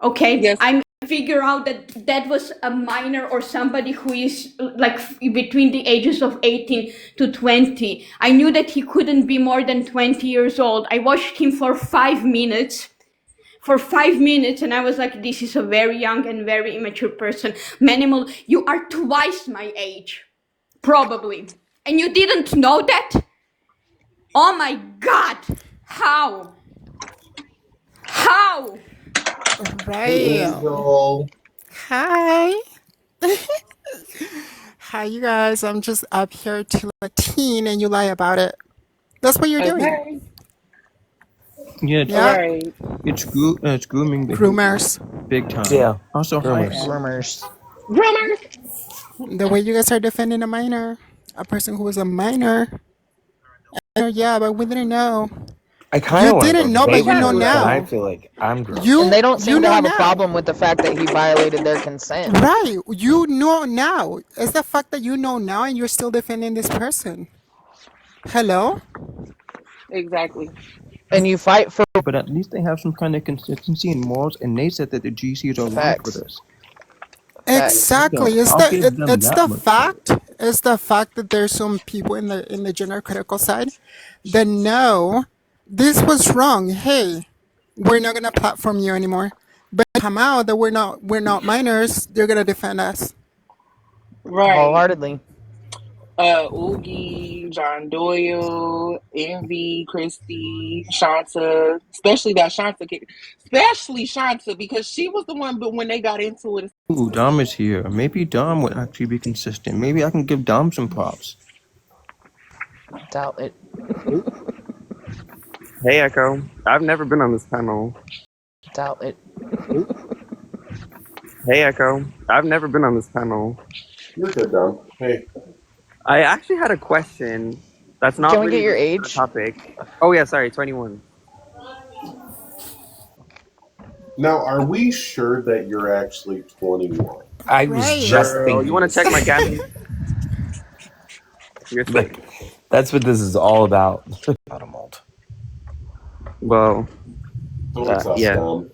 Okay, Yes, I figure out that was a minor or somebody who is like between the ages of 18 to 20. I knew that he couldn't be more than 20 years old. I watched him for 5 minutes. And I was like, this is a very young and very immature person. Manimal, you are twice my age. Probably. And you didn't know that? Oh my god! How? How? Hey, Right. Angel. Hi. Hi, you guys. I'm just up here to a teen and you lie about it. That's what you're doing. okay. Yeah, Yeah. Right. it's grooming behavior, Groomers. big time. Yeah, Also, hi, groomers. Ella. Rumors. Rumors. The way you guys are defending a minor, a person who was a minor. Yeah, but we didn't know. I kind You of want to go didn't know, but debate you with know her, but I now. feel like I'm grown. And You they don't you seem to know have a now. problem with the fact that he violated their consent. Right. You know now. It's the fact that you know now and you're still defending this person. Hello? Exactly. And you fight for But at least they have some kind of consistency and morals, and they said that the GCs are wrong for facts. this. Facts. Exactly. I'll give them It's that the much credit. fact. It's the fact that there's some people in the gender critical side that know this was wrong. Hey, we're not gonna platform you anymore. But come out that we're not minors. They're gonna defend us. Right. Wholeheartedly. Oogie, John Doyle, Envy, Christy, Shanta, especially Shanta, because she was the one. But when they got into it, Ooh, Dom is here. Maybe Dom would actually be consistent. Maybe I can give Dom some props. Doubt it. Hey, Echo. I've never been on this panel. Doubt it. Hey, Echo. I've never been on this panel. You're good, Dom. Hey. I actually had a question that's not Can we get really your related to the age? topic. Oh, yeah, sorry, 21. Now, are we sure that you're actually 21? I was Right. just Girl, you thinking want to this. check my Gabby? You're But safe. that's what this is all about. Bottom mold. Well, So what's up, yeah. Dom?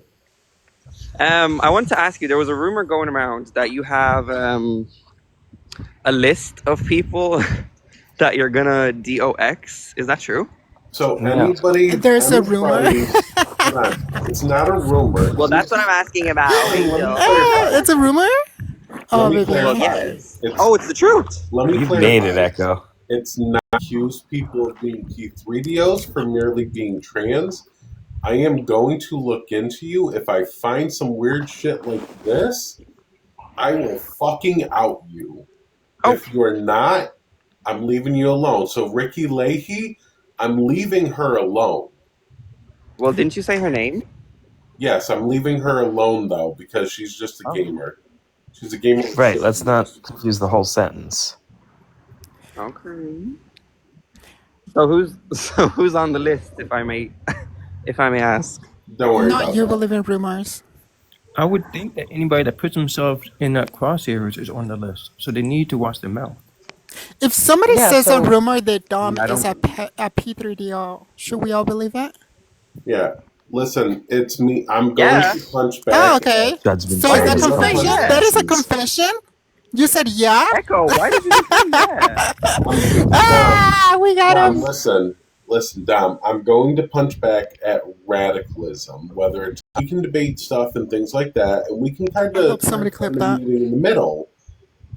I want to ask you, there was a rumor going around that you have a list of people that you're gonna DOX. Is that true? So No. anybody, There's a rumor. hold on. It's not a rumor. Well, that's what I'm asking about, Let me Angel. clarify. It's a rumor. Let Oh, me baby. Well, clarify. yes. It's the truth. Let me You've made it, clarify. Echo. It's not accuse people of being P3DOs for merely being trans. I am going to look into you. If I find some weird shit like this, I will fucking out you. Oh, If you're not, I'm leaving you alone. So Ricky Leahy, I'm leaving her alone. well, didn't you say her name? Yes, I'm leaving her alone though because she's just a Oh, gamer. She's a gamer with Right. shit Let's not views. confuse the whole sentence. okay. So who's on the list, if I may ask? Don't worry Not about you that. believe in rumors. I would think that anybody that puts themselves in that crosshairs is on the list, so they need to watch their mouth. If somebody Yeah, says on so rumor that Dom Yeah, I is don't. a P3DO, should we all believe that? Yeah. Listen, it's me. I'm going Yeah. to punch Oh, back okay. at Judgment So Why is did that calls. you Come say on, confession? yeah? That is a Pisces. confession? You said yeah? Echo, why did you just say yeah? Dom. Ah, we got Dom, him. listen, Dom. I'm going to punch back at radicalism. Whether it's we can debate stuff and things like that, and we can kind I of hope somebody clipped find a that. meeting in the middle.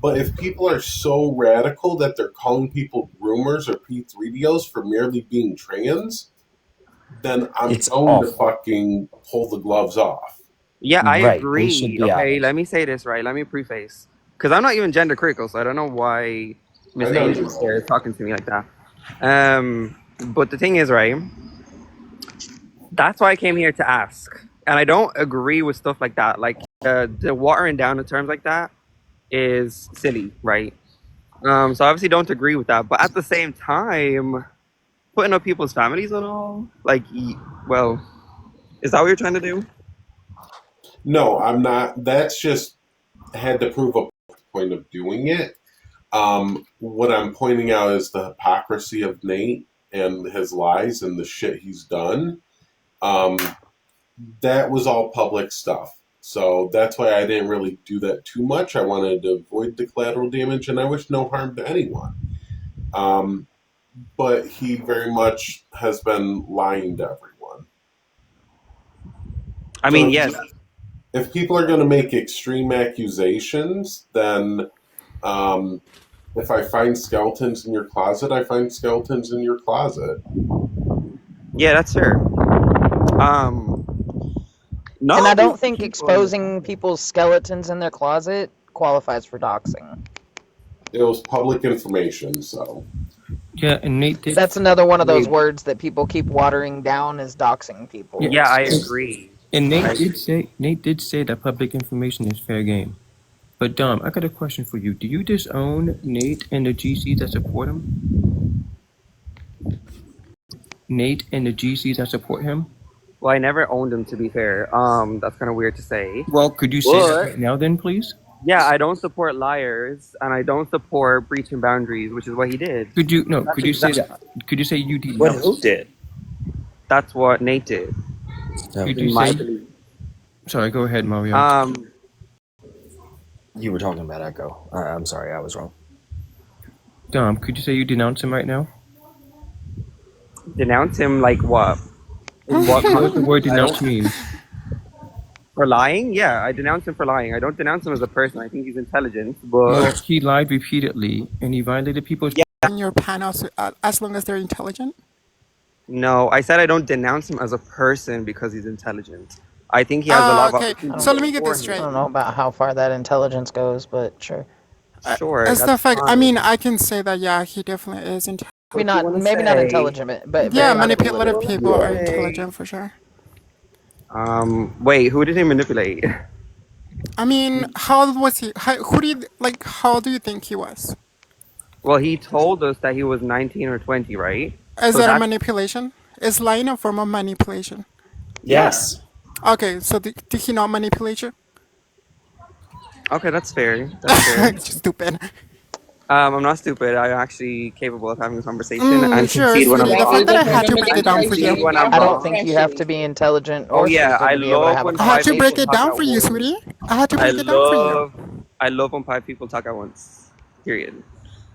But if people are so radical that they're calling people groomers or P3DOs for merely being trans, then I'm It's going to awful. fucking pull the gloves off. Yeah, I Right. They should agree. be Okay, outed. let me say this right. Let me preface, because I'm not even gender critical, so I don't know why I Miss know Angel you is there won't. talking to me like that. But the thing is, right? That's why I came here to ask, and I don't agree with stuff like that. Like the watering down of terms like that is silly, right? So I obviously don't agree with that. But at the same time, putting up people's families and all, like, well, is that what you're trying to do? No, I'm not. That's just had to prove a point of doing it. What I'm pointing out is the hypocrisy of Nate and his lies and the shit he's done. Um, that was all public stuff. So that's why I didn't really do that too much. I wanted to avoid the collateral damage, and I wish no harm to anyone. Um, but he very much has been lying to everyone. I So mean, yeah, if people are going to make extreme accusations, then um, if I find skeletons in your closet, I find skeletons in your closet. yeah, that's fair. Um, not and I all don't these think people in the exposing people's skeletons in their closet qualifies for doxing. It was public information, so Yeah, and Nate did. That's another one I of those mean, words that people keep watering down as doxing Yeah, people. yeah, I So agree. and I agree. Nate did say that public information is fair game. But Dom, I got a question for you. Do you disown Nate and the GCs that support him? Nate and the GCs that support him? Well, I never owned him, to be fair. That's kind of weird to say. Well, could you say that But right now, then, please? yeah, I don't support liars, and I don't support breaching boundaries, which is what he did. Could you no? That's Could you say exactly. that? Could you say you What who denounce? did? That's what Nate did, No, Could you in my say? belief. Sorry, go ahead, Mario. Um, you were talking about Echo. I'm sorry, I was wrong. Dom, could you say you denounce him right now? denounce him like what? In what Do you know what the context? word I denounce don't means? for lying. Yeah, I denounce him for lying. I don't denounce him as a person. I think he's intelligent, Well, but he lied repeatedly and he violated people's. yeah, In your panels, as long as they're intelligent. no, I said I don't denounce him as a person because he's intelligent. I think he has a lot of Okay, I opportunities so don't let me get before this I straight. don't him. know about how far that intelligence goes, but sure. Sure, As that's the fact, I mean, fine. I can say that, yeah, he definitely is intelligent. But you want to Maybe not say, intelligent, but Yeah, very manipulative manipulative. you want people to are yeah. say, intelligent for sure. wait, who did he manipulate? I mean, how old was he? Who do you, like, how do you think he was? Well, he told us that he was 19 or 20, right? Is So that a that's, manipulation? Is lying a form of manipulation? yeah. Yes. Okay, so did he not manipulate you? Okay, that's fair. That's fair. Stupid. I'm not stupid. I'm actually capable of having a conversation and Sure, concede when I'm sweetie. The That fact is that a I wrong. form had of to break And it down for concede you. manipulation. when I'm I Y'all don't wrong. think you have to precious. be intelligent Oh or yeah, stupid I to be able to love have a when I had five to break people it conversation. talk down at for you, once. sweetie. I had to I break it down for you. love, I love when five people talk at once. Period.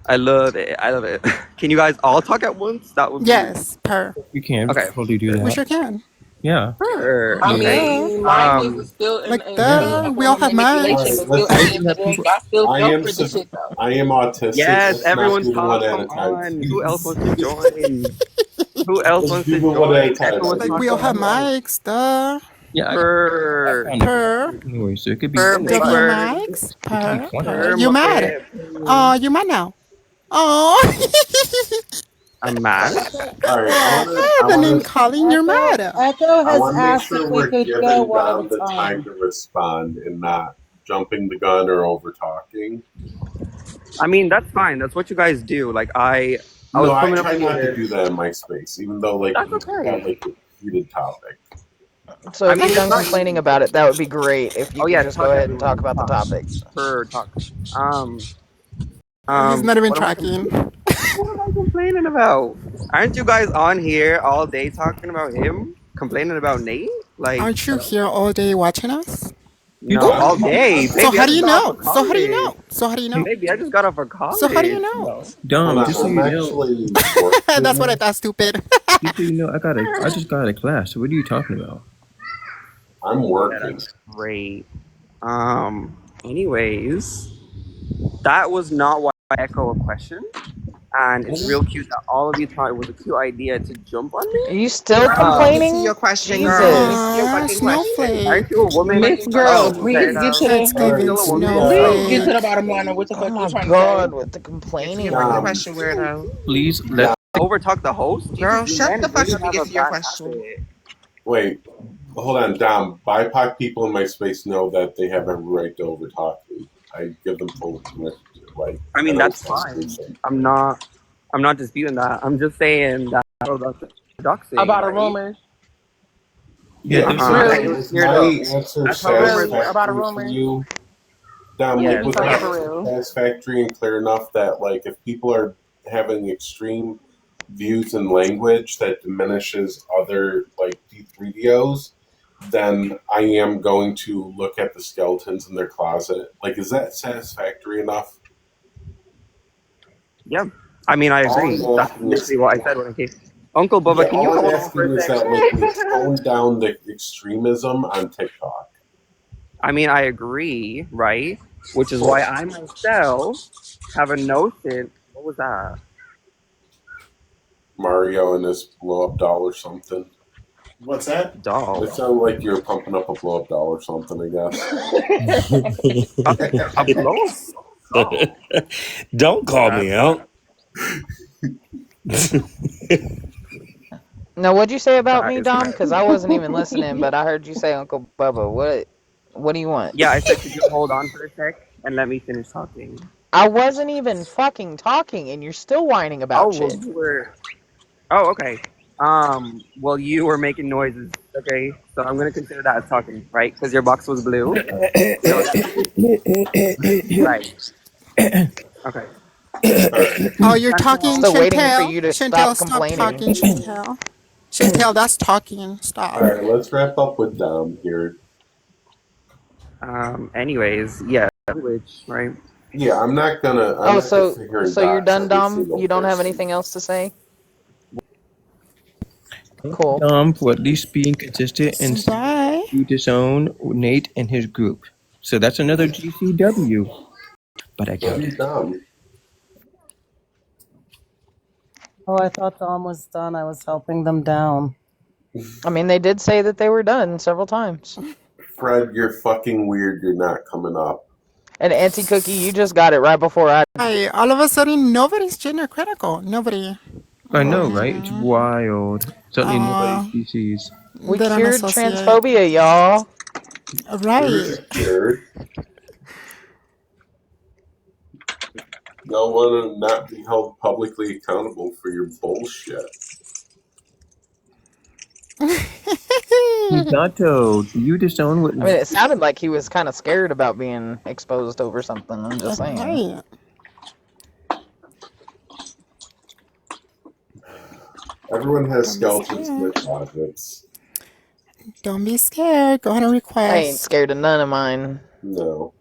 I love it. I love it. Can you guys all talk at once? That would be Yes, per. You can okay. totally do We Sure. sure that. can. Yeah. Sure. I Yeah. Okay. mean, lying is still Like, a we form all of have All manipulation, right, minds. but still at the listen. end of the day, y'all still I fell am for the shit though. I am autistic. Yes, Let's not everyone do one talk. at Come a time, on. Who else please. wants to join? Who else Let's wants do to it one at join? a time. Echo was I Like think we all talking have about mics, duh. Yeah, I per found it Per. anyway, so it could be per W what mics. it could be Per. twenty. Per. per You mad? Oh, you mad now? Oh. a man? All right, The name calling, you're mad. Echo I has want to make asked if sure we we're could go giving one at a Dom the time time. to respond and not jumping the gun or over talking. I mean, that's fine. That's what you guys do. Like I No, was I coming up try not to here. do that in my space, even though like That's we got okay. like a heated topic. So I if you're mean, it's done not. complaining about it, that would be great if you Oh could yeah, just go talk ahead and talk everyone. about the Talk topic. per talk. Um He's not even what am I tracking. complaining? What am I complaining about? Aren't you guys on here all day talking about him? Complaining about Nate? Like, Aren't you hello? here all day watching us? You No, talking all I'm, about? day. I'm So Baby, I how do just you actually, got off know? of So how do you college. know? So how do you Hey, know? Baby, I just got off of So how do you college. know? Hello. hold Dom, on, just so I'm you know, actually working. That's what I thought, stupid. just so you know, I just got out of class. So what are you talking about? I'm Yeah, working. that's great. Anyways, that was not why I echo a question. And it's real cute that all of you thought it was a cute idea to jump on Are me. you still Girl, let me see complaining? your question, girl. Let me see Jesus. your Aww, fucking question. snowflake. Aren't you a woman? Miss Girl, Oh, please okay. get to It's All the giving right, Still a woman? please get Oh. to snowflake. the bottom line of what the Oh fuck you my trying to say. god, with the Get to your fucking complaining. Dom, question, weirdo. Please let Dom, Overtalk the host? Jesus, Girl, you shut the men fuck really up and have get a to your bad question. habit. wait, hold on, Dom. BIPOC people in my space know that they have every right to overtalk me. I give them full permission to. Like, I I mean, don't that's sound fine. stupid. I'm not disputing that. I'm just saying that that's doxing, About a right? rumor. yeah, Yeah, don't Uh-huh. say so That Really? goes is cleared my up. answer That's how rumors Really? work. About a satisfactory for rumor? you? Dom, Keep Yes. it was my funny for answer real. satisfactory and clear enough that, like, if people are having extreme views and language that diminishes other, like, D3DOs, then I am going to look at the skeletons in their closet. Like, is that satisfactory enough? Yeah. I mean, I All agree. I'm That's asking is, literally what I said when I came. Uncle yeah, Bubba, can you all I'm hold on for asking a is sec? that, like, we tone down the extremism on TikTok. I mean, I agree, right? Which is why I myself have a notion. What was that? Mario and his blow up doll or something. What's that? Doll. It sounded like you were pumping up a blow up doll or something, I guess. A, a blow up doll. Don't call That me out. Now, what'd you say about that me, is Dom? kind of Because I wasn't even listening, but I heard you say Uncle Bubba. What do you want? yeah. I said, could you hold on for a sec and let me finish talking? I wasn't even fucking talking, and you're still whining Oh about well, shit. you were. Oh okay. Well, you were making noises. Okay, so I'm gonna consider that as talking, right? Because your box was blue. So that's right. Okay. All right. Oh, you're talking, Chantel. Still waiting for Chantel. you to Chantel, stop stop complaining. talking, Chantel. Chantel, that's talking. Stop. All right, let's wrap up with Dom here. Anyways, yeah, language, right? Yeah, I'm Oh, not gonna sit here and so you're dox done, every Dom? single You don't have person. anything else to say? Cool. For at least being consistent and saying that Bye. you disown Nate and his group. So that's another GCW. But I Love doubt you, it. Dom. Oh, I thought Dom was done. I was helping them down. I mean, they did say that they were done several times. Fred, you're fucking weird. You're not coming up. And Auntie Cookie, you just got it right before I. Hi. All of a sudden, nobody's gender critical. Nobody. I know, right? It's wild. Certainly nobody's Uh, GCs. We they don't cured associate. transphobia, y'all. Here's Right. a cure. Y'all want to not be held publicly accountable for your bullshit. Misato, do you disown what I mean, Nate? it sounded like he was kind of scared about being exposed over something. I'm just saying. Right. Everyone has Don't be skeletons in their scared. closets. Don't be scared. Go on a I ain't request. scared of none of mine. No.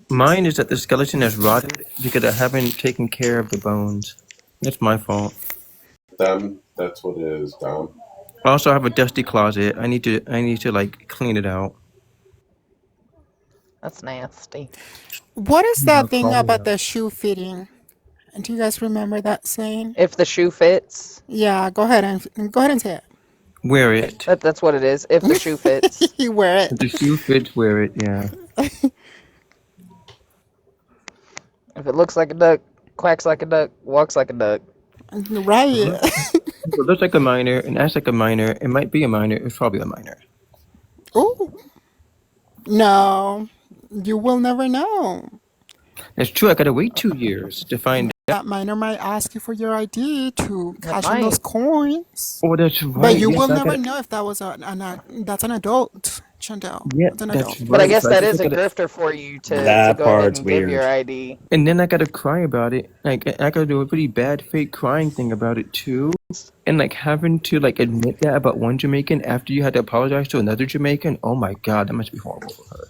Mine is that the skeleton has rotted because I haven't taken care of the bones. That's my fault. That's what it is, Dom. I also have a dusty closet. I need to like clean it out. That's nasty. What is No, that thing call me about out. the shoe fitting? And do you guys remember that saying? If the shoe fits. Yeah, go ahead and say it. Wear it. That's what it is. If the shoe fits. You wear If it. the shoe fits, wear it. Yeah. If it looks like a duck, quacks like a duck, walks like a duck. Right. If it looks like a minor and acts like a minor, it might be a minor. It's probably a minor. Oh, no. You will never know. That's true. I gotta wait 2 years to find out. That minor might ask you for your ID to It cash in those might. coins. Oh, that's But right. you will Yes, I never gotta. know if that was that's an adult, Chantel. Yeah, That's an that's adult. But I right. guess So I that guess I is a gotta. grifter for you to That go ahead part's and give your weird. ID. And then I gotta cry about it. Like I gotta do a pretty bad fake crying thing about it too. And like having to like admit that about one Jamaican after you had to apologize to another Jamaican. Oh my God, that must be horrible for her.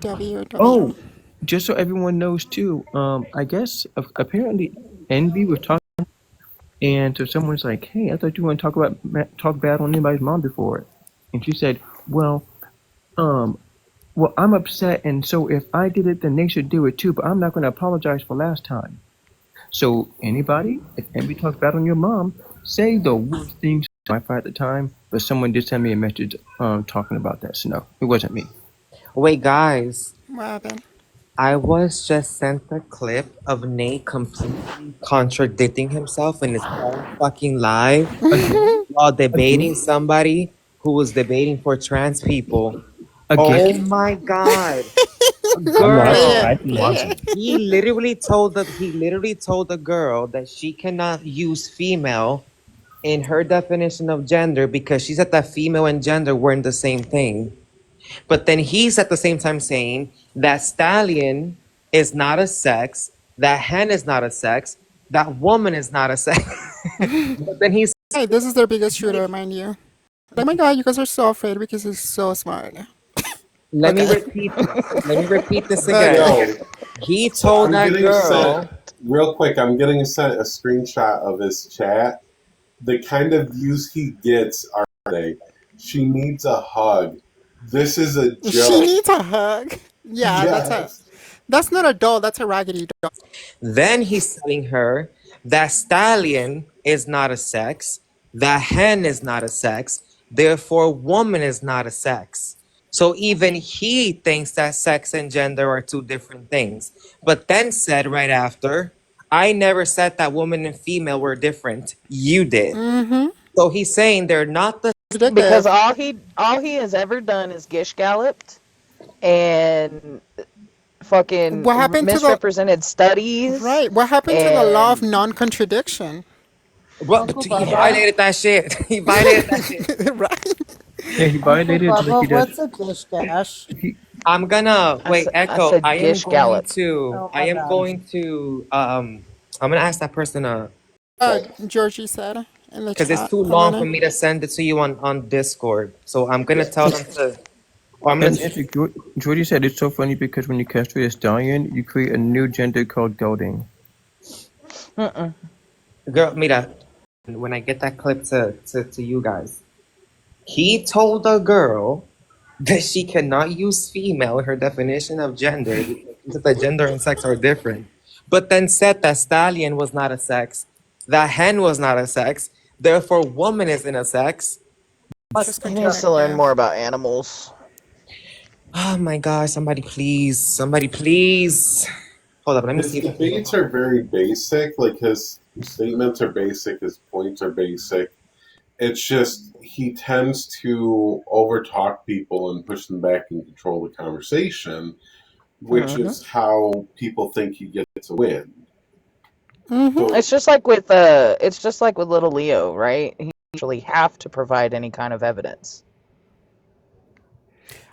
W. Oh, just so everyone knows too. I guess apparently Envy was talking, and so someone's like, "Hey, I thought you want to talk bad on anybody's mom before," and she said, "Well, um, well, I'm upset, and so if I did it, then they should do it too. But I'm not going to apologize for last time." So anybody, if Envy talks bad on your mom, say the worst things Wi-Fi at the time. But someone did send me a message talking about that. So no, it wasn't me. Wait, guys. What happened? I was just sent a clip of Nate completely contradicting himself in his own fucking live Again, while debating again, somebody who was debating for trans people. Oh again. my god. I'm Play watching. Girl, I it. can Play watch it. it. he literally told the girl that she cannot use female in her definition of gender because she said that female and gender weren't the same thing. But then he's at the same time saying that stallion is not a sex, that hen is not a sex, that woman is not a sex. But then he's Hey, this is their biggest shooter, mind you. Oh my god, you guys are so afraid because he's so smart. let me Okay. repeat this. Let me repeat this again. Okay. Yo, He so told I'm that getting sent girl. real quick. I'm getting sent a screenshot of his chat. The kind of views he gets are they. She needs a hug. This is a She joke. needs a hug. Yeah, Yes. that's not a doll, that's a raggedy doll. Then he's telling her that stallion is not a sex, that hen is not a sex, therefore woman is not a sex. So even he thinks that sex and gender are two different things. But then said right after, I never said that woman and female were different. You did. So he's saying they're not the Because Addictive. all he has ever done is gish galloped and fucking What happened to the misrepresented studies right? What happened to the law of and non-contradiction? well, Uncle he Bubba. violated that shit. He violated that shit. Right? Yeah, he Uncle violated like he Bubba, does. what's a gish gash? He I'm gonna wait, I Echo. said gish gallop. Oh, my bad. I'm gonna ask that person Georgie said in the because it's chat too for long for money. me to send it to you on Discord. So I'm gonna tell and, them to. Or I'm gonna. and Jordy said it's so funny because when you castrate a stallion, you create a new gender called gelding. Mm-mm. Girl, mira. When I get that clip to you guys, he told a girl that she cannot use female in her definition of gender because the gender and sex are different. But then said that stallion was not a sex, that hen was not a sex, therefore woman is in a sex. Just He needs to learn contrarian. more about animals. Oh my gosh, somebody please. Hold up, let me His see if I can debates are very basic. Like his statements are basic. His points are basic. It's just he tends to overtalk people and push them back and control the conversation, which Hmm. is how people think he gets a win. Mm-hmm. So It's just like with little Leo, right? He usually have to provide any kind of evidence.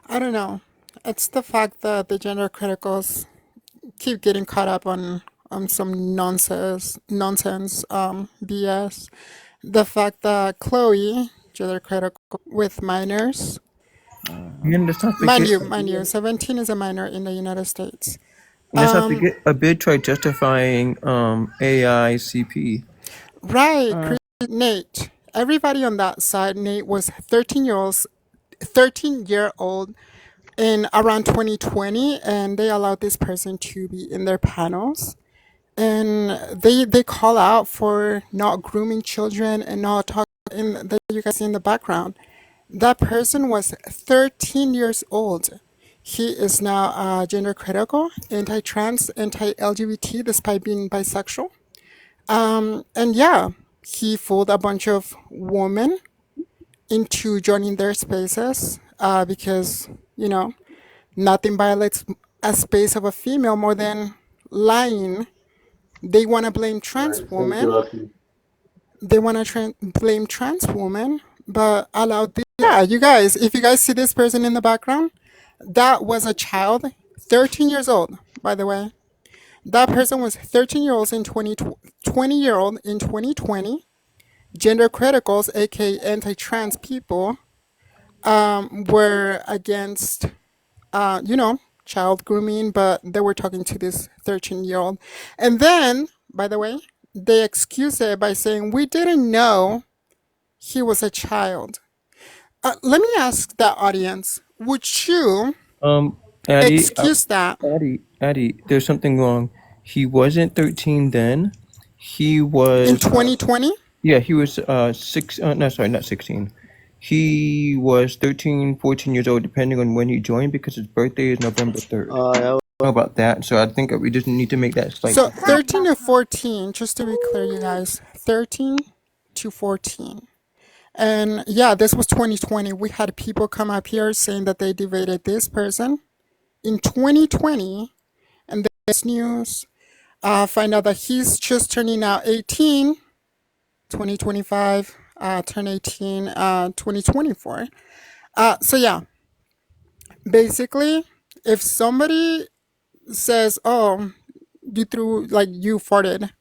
I don't know. It's the fact that the gender criticals keep getting caught up on some nonsense BS. The fact that Chloe, gender critical with minors, And let's not mind forget, you, mind you, 17 is a minor in the United States. let's not forget a bid tried justifying AICP. Right, Mm. Nate. Everybody on that side, Nate was 13-year-old in around 2020, and they allowed this person to be in their panels. And they call out for not grooming children and not talking in that you guys see in the background. That person was 13 years old. He is now gender critical, anti-trans, anti-LGBT, despite being bisexual. And yeah, he fooled a bunch of women into joining their spaces because, you know, nothing violates a space of a female more than lying. They want to blame trans Right. Thank you, women. Lucky. They want to blame trans women, but allow this. Yeah, you guys, if you guys see this person in the background, that was a child, 13 years old, by the way. That person was 13 year olds in 20-year-old in 2020. Gender criticals, aka anti-trans people, were against, you know, child grooming, but they were talking to this 13-year-old. And then, by the way, they excused it by saying, we didn't know he was a child. Let me ask the audience, would you Um, Addie, excuse that Addie, there's something wrong. He wasn't 13 then. He in was, 2020? yeah, he was, no, sorry, not 16. He was 13, 14 years old, depending on when he joined, because his birthday is November 3rd. Know about that, so I think we just need to make that slight So difference. 13 to 14, just to be clear, you guys, 13 to 14. And yeah, this was 2020. We had people come up here saying that they debated this person in 2020, and this news find out that he's just turning out 18, 2025, turn 18, 2024. So yeah, basically, if somebody says, "Oh, you threw like you farted,"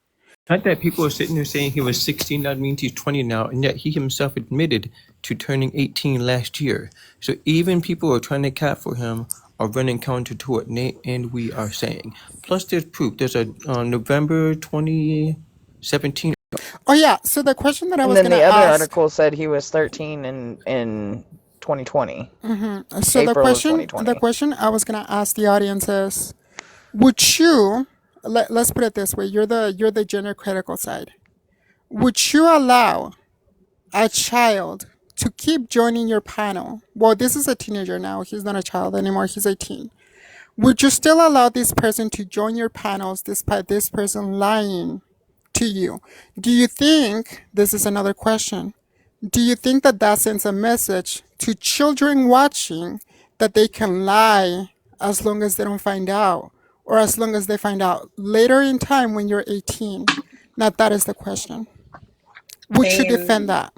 The fact that people are sitting there saying he was 16, that means he's 20 now, and yet he himself admitted to turning 18 last year. So even people who are trying to cat for him are running counter to what Nate and we are saying. Plus, there's proof. There's a November 2017. oh yeah. So the question that I And was then gonna the other ask. article said he was 13 in 2020, So April of the 2020. question I was gonna ask the audience is, would you let's put it this way, you're the gender critical side. Would you allow a child to keep joining your panel? Well, this is a teenager now. He's not a child anymore. He's 18. Would you still allow this person to join your panels despite this person lying to you? Do you think, this is another question, do you think that that sends a message to children watching that they can lie as long as they don't find out, or as long as they find out later in time when you're 18? Now, that is the question. Would you defend And that?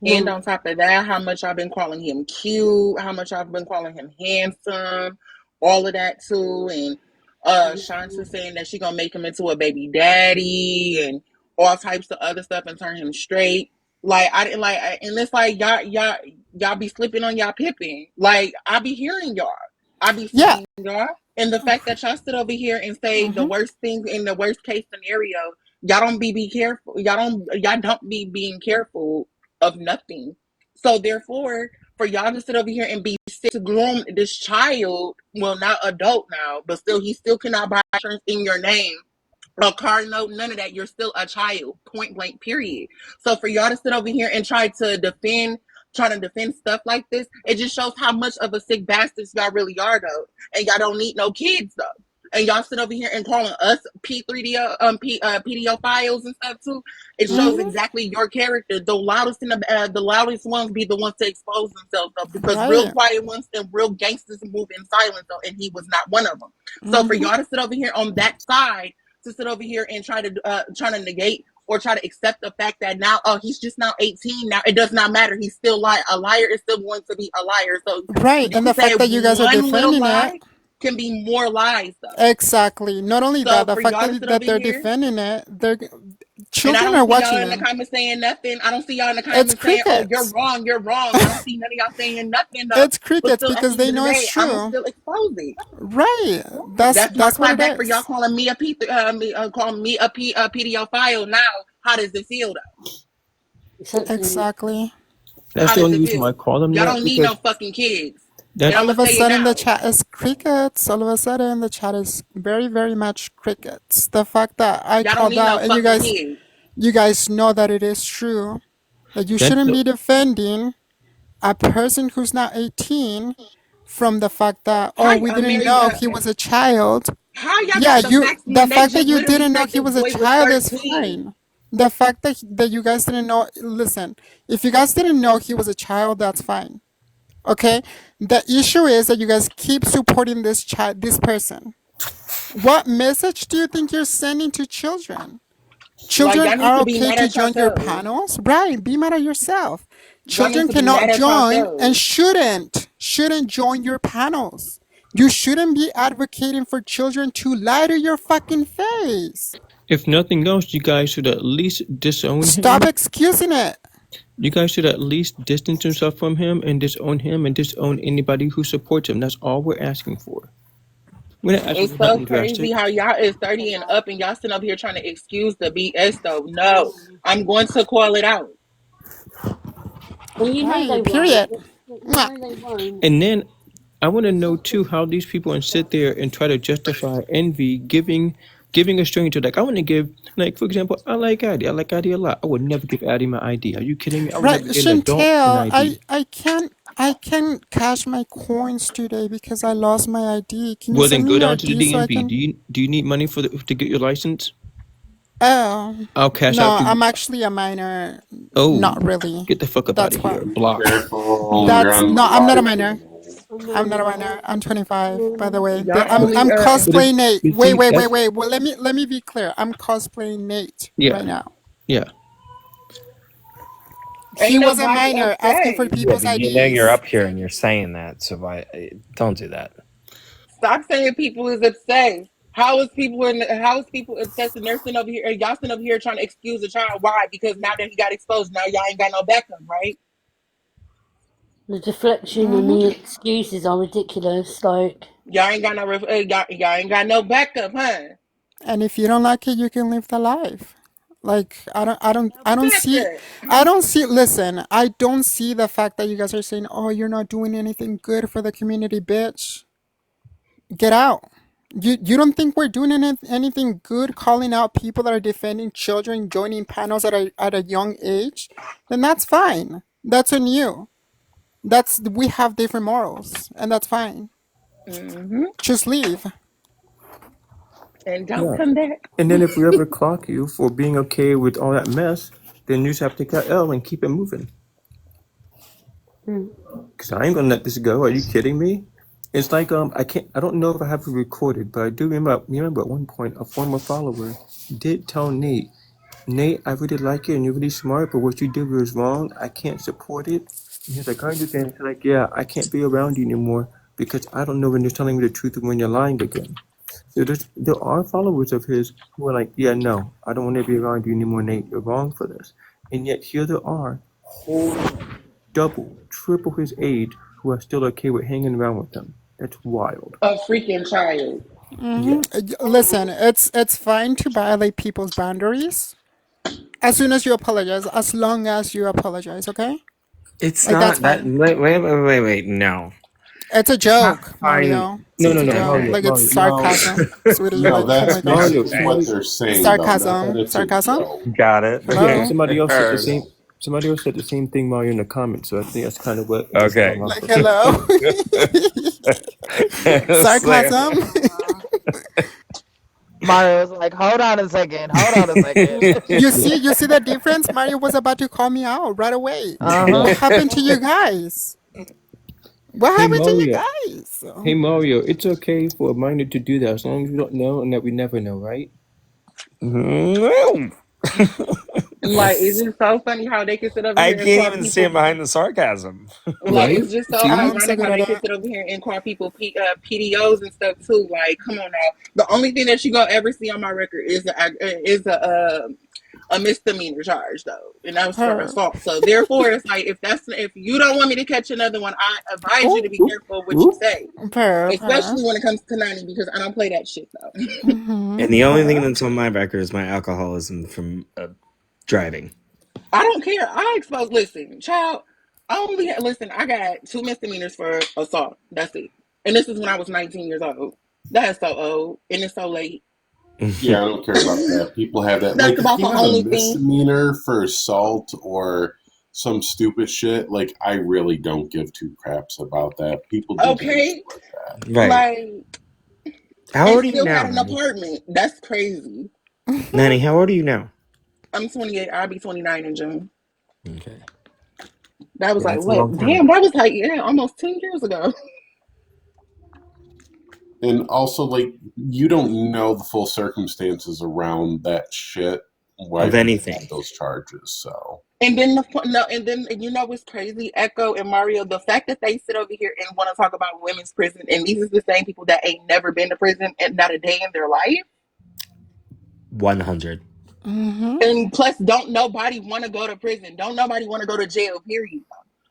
And Well, on top of that, how much I've been calling him cute, how much I've been calling him handsome, all of that too. And Shanta saying that she gonna make him into a baby daddy and all types of other stuff and turn him straight. Like I didn't like, and it's like y'all be slipping on y'all pipping. Like I be hearing y'all, I be Yeah. seeing y'all, and the fact that y'all sit over here and say the Hmm. worst things in the worst case scenario, y'all don't be careful. Y'all don't be being careful of nothing. So therefore, for y'all to sit over here and be sick to groom this child, well, not adult now, but still, he still cannot buy insurance in your name, a car note, none of that. You're still a child, point blank, period. So for y'all to sit over here and trying to defend stuff like this, it just shows how much of a sick bastards y'all really are, though. And y'all don't need no kids, though. And y'all sit over here and calling us PDO files and stuff too. It shows Hmm. exactly your character. The loudest ones be the ones to expose themselves though, because real Right. quiet ones and real gangsters move in silence though, and he was not one of them. So for Hmm. y'all to sit over here on that side, to sit over here and try to negate or try to accept the fact that now, oh, he's just now 18 now, it does not matter, he's still lying. A liar is still going to be a liar. So Right. you And can the say fact that you guys are one little defending it. lie can be more lies though. Exactly. Not only that, So the for fact y'all to that sit over they're here, defending it, they're and I children don't are see y'all watching in the them. comments saying nothing. I don't see y'all in the It's comments saying, "Oh, you're crickets. wrong, you're wrong." I don't see none of y'all saying nothing though. It's But crickets still, at because the end they of the know it's day, I'm gonna true. still expose it. Right. That's That's my that's what clap it back for y'all is. calling me calling me a PDO file. Now, how does it feel though? So, Exactly. That's How the does only it reason why I feel? call him Y'all that, don't need because no fucking kids. And I'm All That's of gonna a say it sudden, the now. chat is crickets. All of a sudden, the chat is very, very much crickets. The fact that I Y'all don't called need no out and fucking kid. you guys know that it is true that you that's shouldn't the be defending a person who's not 18 from the fact that How we didn't Mary? know he was a child. How y'all Yeah, got the you facts the when they fact that just you literally didn't know said he this was a boy was child is 13? fine. The fact that you guys didn't know, listen, if you guys didn't know he was a child, that's fine. Okay? The issue is that you guys keep supporting this person. What message do you think you're sending to children? Like Children y'all need are to be okay mad to at join your yourselves. panels, right? Be mad at yourself. Y'all need Children to be mad cannot at join and yourselves. shouldn't join your panels. You shouldn't be advocating for children to lie to your fucking face. if nothing else, you guys should at least disown Stop him. excusing it. You guys should at least distance yourself from him and disown anybody who supports him. That's all we're asking for. We're not asking It's for so nothing crazy drastic. how y'all is 30 and up and y'all sitting up here trying to excuse the BS though. No, I'm going to call it out. And you know they Right, won't. period. You Mwah. know they won't. And then I want to know too how these people and sit there and try to justify envy, giving a stranger, like I want to give, like for example, I like Addie. I like Addie a lot. I would never give Addie my ID. Are you kidding me? I would Right, never get an adult an Chantel, ID. I can't cash my coins today because I lost my ID. Can you Well, send then me go your down to the ID so I DMV. can? Do you need money to get your license? Oh, I'll cash no, out you. I'm actually a minor. Oh, Not really. get the fuck up out That's of why. here. Blocked. Careful, you're That's on no, the I'm not a live minor. channel. I'm not I'm not a aware. minor. I'm 25, by the way. Y'all I'm only But if cosplaying Nate. you Wait, see wait, wait, that's wait. Well, let me be clear. I'm cosplaying Nate yeah, right now. yeah. He ain't was a nobody minor asking upset. for Yeah, people's but you know you're IDs. up here and you're saying that, so don't do that. Stop saying people is upset. How is people upset and they're sitting over here and y'all sitting over here trying to excuse the child? Why? Because now that he got exposed, now y'all ain't got no backup, right? The deflection and Hmm. the excuses are ridiculous. Like, Y'all ain't got no y'all ain't got no backup, huh? And if you don't like it, you can live the life. Like Upset. I don't see. Listen, I don't see the fact that you guys are saying, "Oh, you're not doing anything good for the community, bitch." Get out. You don't think we're doing anything good calling out people that are defending children joining panels at a young age? Then that's fine. That's on you. That's we have different morals, and that's fine. Hmm. Just leave. And don't Yeah. come back. And then if we ever clock you for being okay with all that mess, then you just have to take that L and keep it moving. mm, Cause I ain't gonna let this go. Are you kidding me? It's like I don't know if I have it recorded, but I do remember at one point a former follower did tell Nate, I really like you and you're really smart, but what you did was wrong. I can't support it. And he's like, I understand. He's like, yeah, I can't be around you anymore because I don't know when you're telling me the truth and when you're lying again. So there are followers of his who are like, yeah, no, I don't want to be around you anymore, Nate. You're wrong for this. And yet here there are whole double, triple his age who are still okay with hanging around with him. That's wild. A freaking child. Hmm. Yes. Listen, it's fine to violate people's boundaries as soon as you apologize. As long as you apologize, okay? It's Like that's not that. fine. Wait. No, It's a it's not joke, fine Mario. No, to It's no, a no, do joke. Mario, Like that. it's Mario, no. sarcasm, sweetie. No, Like, oh my that's god. Mario, basically what somebody, they're saying, though. Not that Sarcasm. it's a Sarcasm. joke. Got it. yeah, Hello. somebody else said the Heard. same. Somebody else said the same thing, Mario, in the comments. So I think that's kind of what was going Okay. on Like for him. hello. It's like, Sarcasm. Mario's like, hold on a second, hold on a second. mm, Yeah, You see the difference? Mario was about to call me out right away. Uh yeah. What huh. happened to you guys? What Hey happened to you Mario, guys? hey Mario, it's okay for a minor to do that as long as we don't know and that we never know, right? no. Like, it's just so funny how they can sit over I here and can't call even stand people. behind the sarcasm. Like, Right? it's just so See? I'm so ironic good how at they can it. sit over here and call people PDOs and stuff too. Like, come on now. The only thing that you gonna ever see on my record is a misdemeanor charge though, and that was for Her. assault. So therefore, it's like if you don't want me to catch another one, I advise you Oh, to be Oop, careful what you oop. say, her. especially when it comes to Nani because I don't play that shit though. And the only thing that's on my record is my alcoholism from driving. I don't care. I expose. Listen, child. Listen, I got 2 misdemeanors for assault. That's it. And this is when I was 19 years old. That is so old. And it's so late. Yeah, I don't care about that. People have that. Like, That's if about you the have a only thing. misdemeanor for assault or some stupid shit, like, I really don't give two craps about that. People do dumb shit Okay? like that. Right. Like, How and old are you still now, had an Manny? apartment. That's crazy. Manny, how old are you now? I'm 28. I'll be 29 in June. Okay. That was Yeah, like, that's a what? long time Damn, ago. that was like, yeah, almost 10 years ago. And also, like, you don't know the full circumstances around that shit, why Of people have anything. those charges, so. And then and you know what's crazy, Echo and Mario, the fact that they sit over here and want to talk about women's prison, and these are the same people that ain't never been to prison and not a day in their life. 100. Mm-hmm. And plus, don't nobody want to go to prison. Don't nobody want to go to jail, period.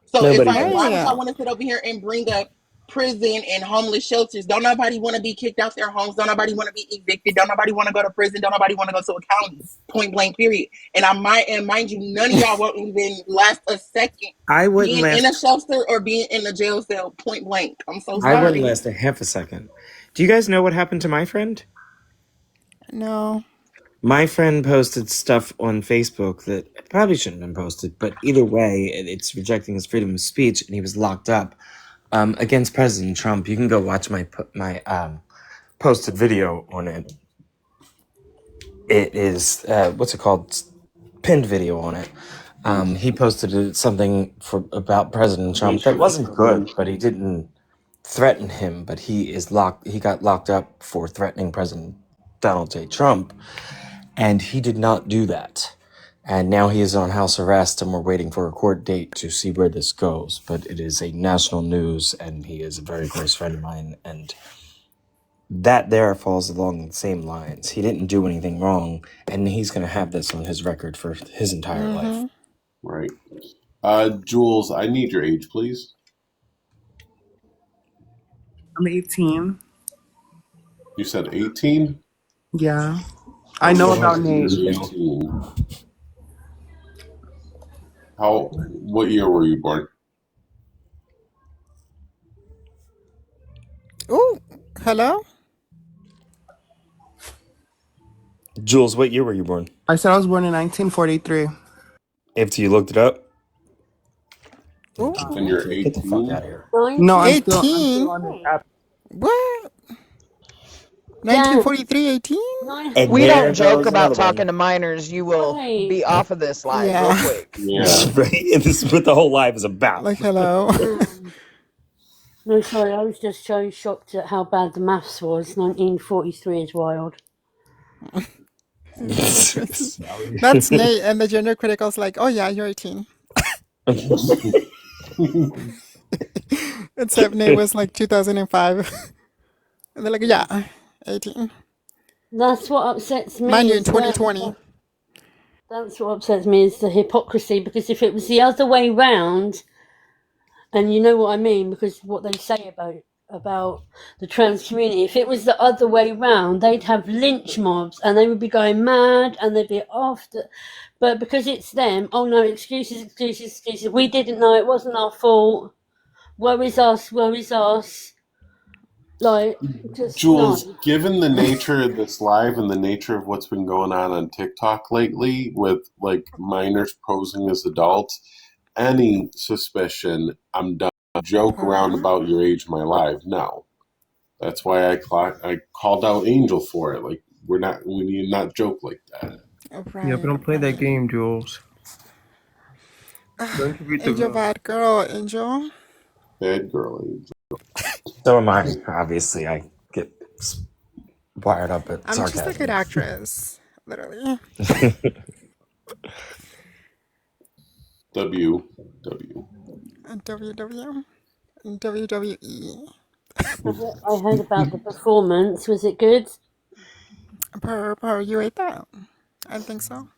So it's Nobody like, does. why would y'all Maria. want to sit over here and bring up prison and homeless shelters? Don't nobody want to be kicked out their homes. Don't nobody want to be evicted. Don't nobody want to go to prison. Don't nobody want to go to a county. Point blank, period. And mind you, none of y'all won't even last a second I wouldn't being in a last. shelter or being in a jail cell. Point blank. I'm so I wouldn't sorry. Right. last a half a second. Do you guys know what happened to my friend? No. My friend posted stuff on Facebook that probably shouldn't have been posted, but either way, it's rejecting his freedom of speech, and he was locked up against President Trump. You can go watch my posted video on it. It is what's it called? Pinned video on it. He posted something about President Trump that wasn't good, but he didn't threaten him. But he is locked. He got locked up for threatening President Donald J. Trump, and he did not do that. And now he is on house arrest, and we're waiting for a court date to see where this goes. But it is a national news, and he is a very close friend of mine, and that there falls along the same lines. He didn't do anything wrong, and he's going to have this on his record for his entire life. Mm-hmm. Right. Jules, I need your age, please. I'm 18. You said 18? Yeah. I I'm know going to about say you're Nate. 18. What year were you born? Oh, hello? Jules, what year were you born? I said I was born in 1943. After you looked it up? Oh, And you're Okay, get the fuck out 18? of here. No, 19. I'm still 18? on this app. What? Dan, 1943, 18? And We 19. don't there joke goes about another talking one. to minors. You will Right. be off of this live real Yeah. quick. Yeah. Right? And this is what the whole life is about. Like, hello. No, sorry, I was just so shocked at how bad the maths was. 1943 is wild. Sorry. That's Nate, and the gender critical's like, oh yeah, you're 18. Except Nate was like 2005. And they're like, yeah, 18. That's what upsets Mind me you, in as well. 2020. That's what upsets me is the hypocrisy, because if it was the other way round, and you know what I mean, because what they say about the trans community, if it was the other way round, they'd have lynch mobs and they would be going mad and they'd be after. But because it's them, oh no, excuses, excuses, excuses. We didn't know, it wasn't our fault. Woe is us, woe is us. Like, just Jules, no. given the nature of this live and the nature of what's been going on TikTok lately with like minors posing as adults, any suspicion, I'm done. Joke around Per. about your age in my live. No. That's why I called out Angel for it. Like, we need not joke like that. Yeah, but Right, don't play that right. game, Jules. Don't you read the Angel, room? bad girl, Angel. Bad girl Angel. So am I. Obviously, I get wired up at I'm just a good sarcasm. actress. Literally. W. WW. WWE. I heard about the performance. Was it good? Per, you ate that? I think so.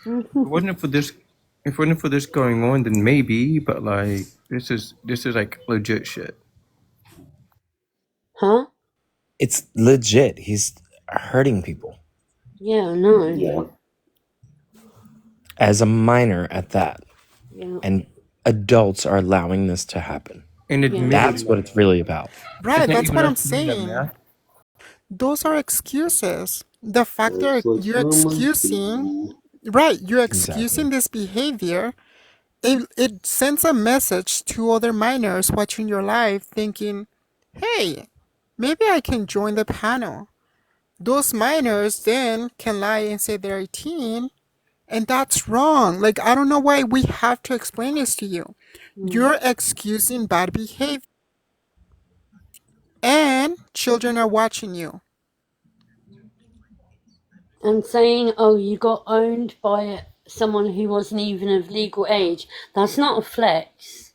If it wasn't for this, if it wasn't for this going on, then maybe. But like, this is like legit shit. Huh? It's legit. He's hurting people. Yeah, no. Yeah. As a minor at that. Yeah. And adults are allowing this to happen. And Yeah. admitting That's what that. it's really about. It's Right, not that's even what us I'm doing the saying. math. Those are excuses. The fact It's that like you're rumors excusing, do. right, you're Exactly. excusing this behavior, it sends a message to other minors watching your live thinking, hey, maybe I can join the panel. Those minors then can lie and say they're 18, and that's wrong. Like, I don't know why we have to explain this to you. Mm. You're excusing bad behavior, and children are watching you. And saying, "Oh, you got owned by someone who wasn't even of legal age," that's not a flex,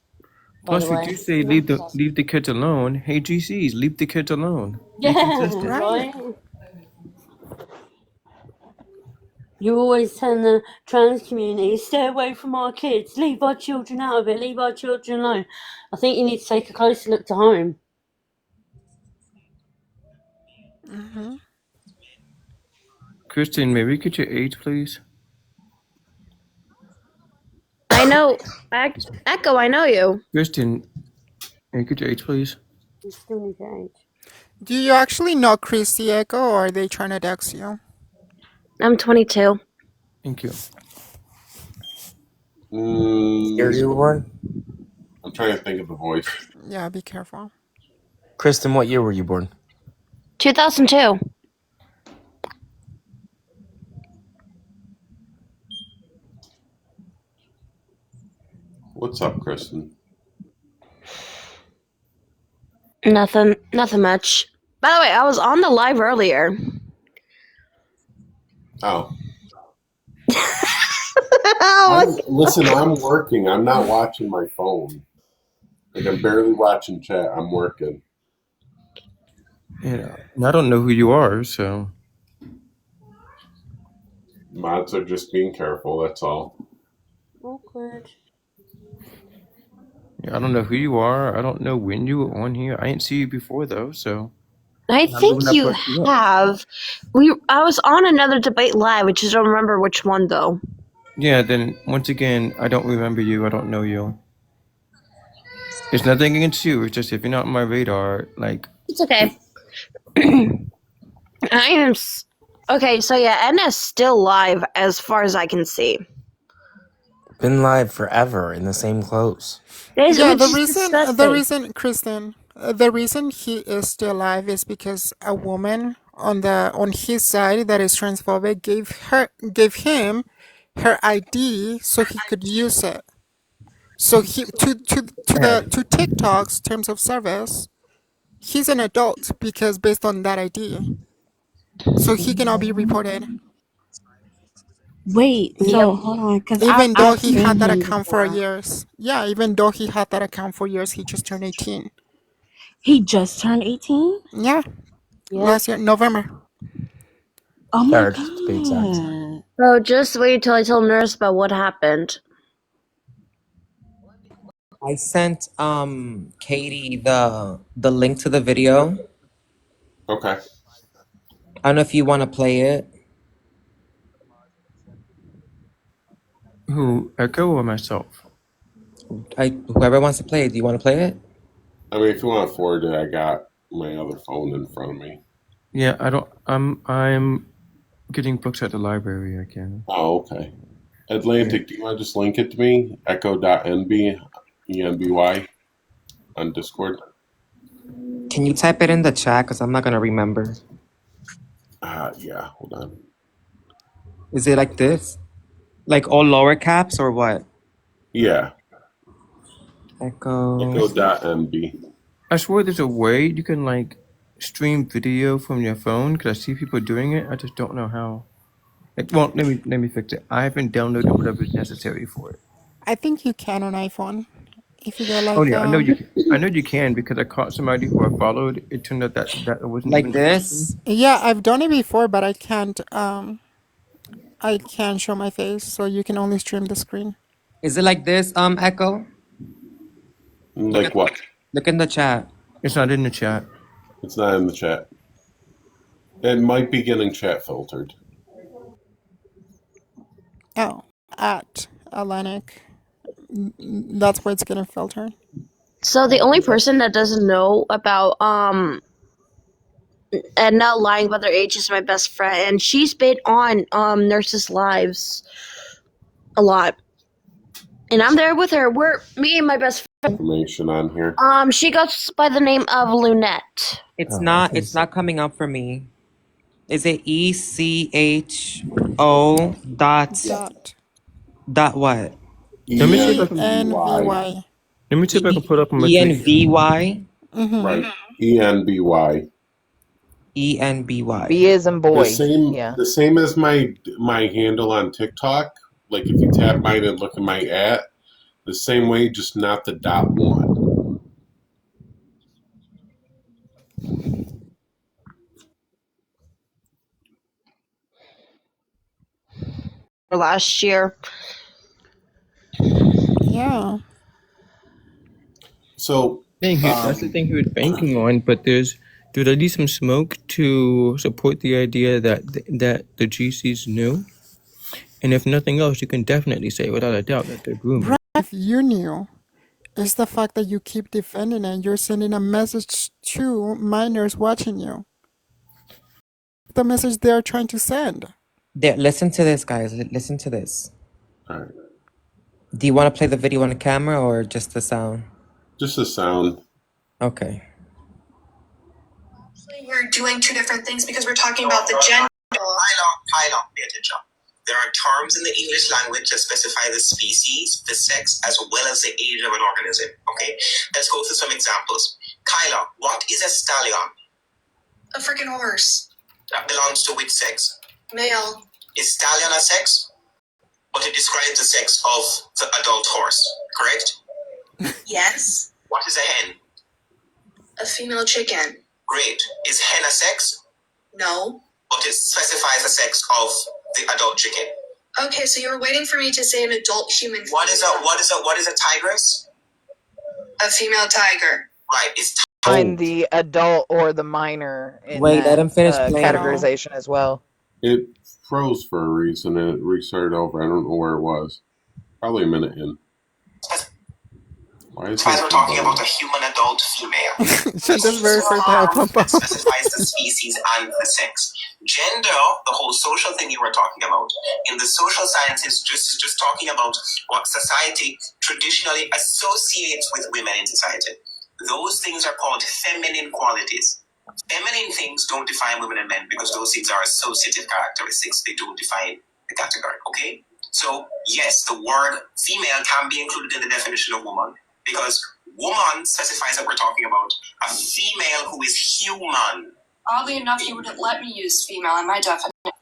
by the Plus, we way. do say leave the kids alone. Hey, GCs, leave the kids alone. Be Yeah, consistent. Right. right. You always tell the trans community, "Stay away from our kids. Leave our children out of it. Leave our children alone." I think you need to take a closer look to home. Hmm. Kristen, may we get your age, please? I know, Echo. I know you. Kristen, may we get your age, please? You still need to age. Do you actually know Christy Echo, or are they trying to dox you? I'm 22. Thank you. Here Mm, you were? I'm trying to think of the voice. Yeah, be careful. Kristen, what year were you born? 2002. What's up, Kristen? Nothing much. By the way, I was on the live earlier. Oh, Oh, listen. I'm working. I'm not watching my phone. Like I'm barely watching chat. I'm working. Yeah, I don't know who you are, so Mods are just being careful. That's all. Awkward. yeah, I don't know who you are. I don't know when you were on here. I didn't see you before though, so I I'm the one think that you brought you up. have. I was on another debate live, which I don't remember which one though. Yeah, then once again, I don't remember you. I don't know you. It's nothing against you. It's just if you're not on my radar, like It's okay. I am. Okay, so yeah, Edna's still live as far as I can see. Been live forever in the same clothes. Yeah, Which is disgusting. Kristen, the reason he is still alive is because a woman on his side that is transphobic gave him her ID so he could use it. So he to TikTok's terms of service, he's an adult because based on that ID, so he cannot be reported. Wait, Yep. so hold on, because Even though I've he seen had that him account for before. years. Yeah, even though he had that account for years, he just turned 18. He just turned 18? Yeah, Yep. last year, November. Oh my Third, to be exact. god. So just wait till I tell Nurse about what happened. I sent Katie the link to the video. Okay. I don't know if you want to play it. who Echo or myself. Whoever wants to play it, do you want to play it? I mean, if you want to forward it, I got my other phone in front of me. Yeah, I don't. I'm getting books at the library. I can. Oh, okay. Yeah. Atlantic, do you want to just link it to me? Echo.nb, ENBY on Discord. Can you type it in the chat? Because I'm not gonna remember. Yeah, hold on. Is it like this? Like all lower caps or what? Yeah, Echo. Echo.nb. I swear there's a way you can like stream video from your phone because I see people doing it. I just don't know how. Like, well, let me fix it. I haven't downloaded whatever is necessary for it. I think you can on iPhone if you go Oh like yeah, I know you. Can. I know you can because I caught somebody who I followed. It turned out that it wasn't Like even a person. this? yeah, I've done it before, but I can't show my face, so you can only stream the screen. Is it like this, Echo? Look Like at what? look in the chat. It's not in the chat. It's not in the chat. It might be getting chat filtered. Oh, at Atlantic. That's why it's getting filtered. So the only person that doesn't know about Edna lying about their age is my best friend, and she's been on nurses' lives a lot, and I'm there with her. We're me and my best friend. Information on here. She goes by the name of Lunette. It's Oh, not. okay. It's not coming up for me. Is it ECHO Dot dot what? Let me see if I E can. N V ENVY. Y. Let me see if I can put up on my thing. ENVY. Right. ENBY. ENBY. B is in The boy. same Yeah. the same as my handle on TikTok. Like if you tap mine and look at my the same way, just not the .1. Last year. Yeah. So That's the thing he was banking on. But there's at least some smoke to support the idea that the GCs knew. And if nothing else, you can definitely say without a doubt that they're grooming. Right. If you knew, it's the fact that you keep defending it. You're sending a message to minors watching you. The message they're trying to send. There, listen to this, guys. Listen to this. all right. Do you want to play the video on the camera or just the sound? Just the sound. Okay. We're doing two different things because we're talking about the gender. Pylon, pay attention. There are terms in the English language that specify the species, the sex, as well as the age of an organism. Okay, let's go through some examples. Kyla, what is a stallion? A freaking horse. That belongs to which sex? Male. Is stallion a sex? But it describes the sex of the adult horse, correct? Yes. What is a hen? A female chicken. Great. Is hen a sex? No. But it specifies the sex of the adult chicken. Okay, so you were waiting for me to say an adult human. What is a tigress? A female tiger. Right. Is Find the adult or the minor in Wait, let that him finish playing. categorization as well. It froze for a reason and it restarted over. I don't know where it was. Probably a minute in. Why is As we're talking about a human adult female. Shanta's very quick to help pump up. Specifies the species and the sex. Gender, the whole social thing you were talking about, in the social sciences, just talking about what society traditionally associates with women in society. Those things are called feminine qualities. Feminine things don't define women and men because those things are associative characteristics. They don't define the category, okay? So, yes, the word female can be included in the definition of woman because woman specifies that we're talking about a female who is human. Oddly enough, you wouldn't let me use female in my definition. Well,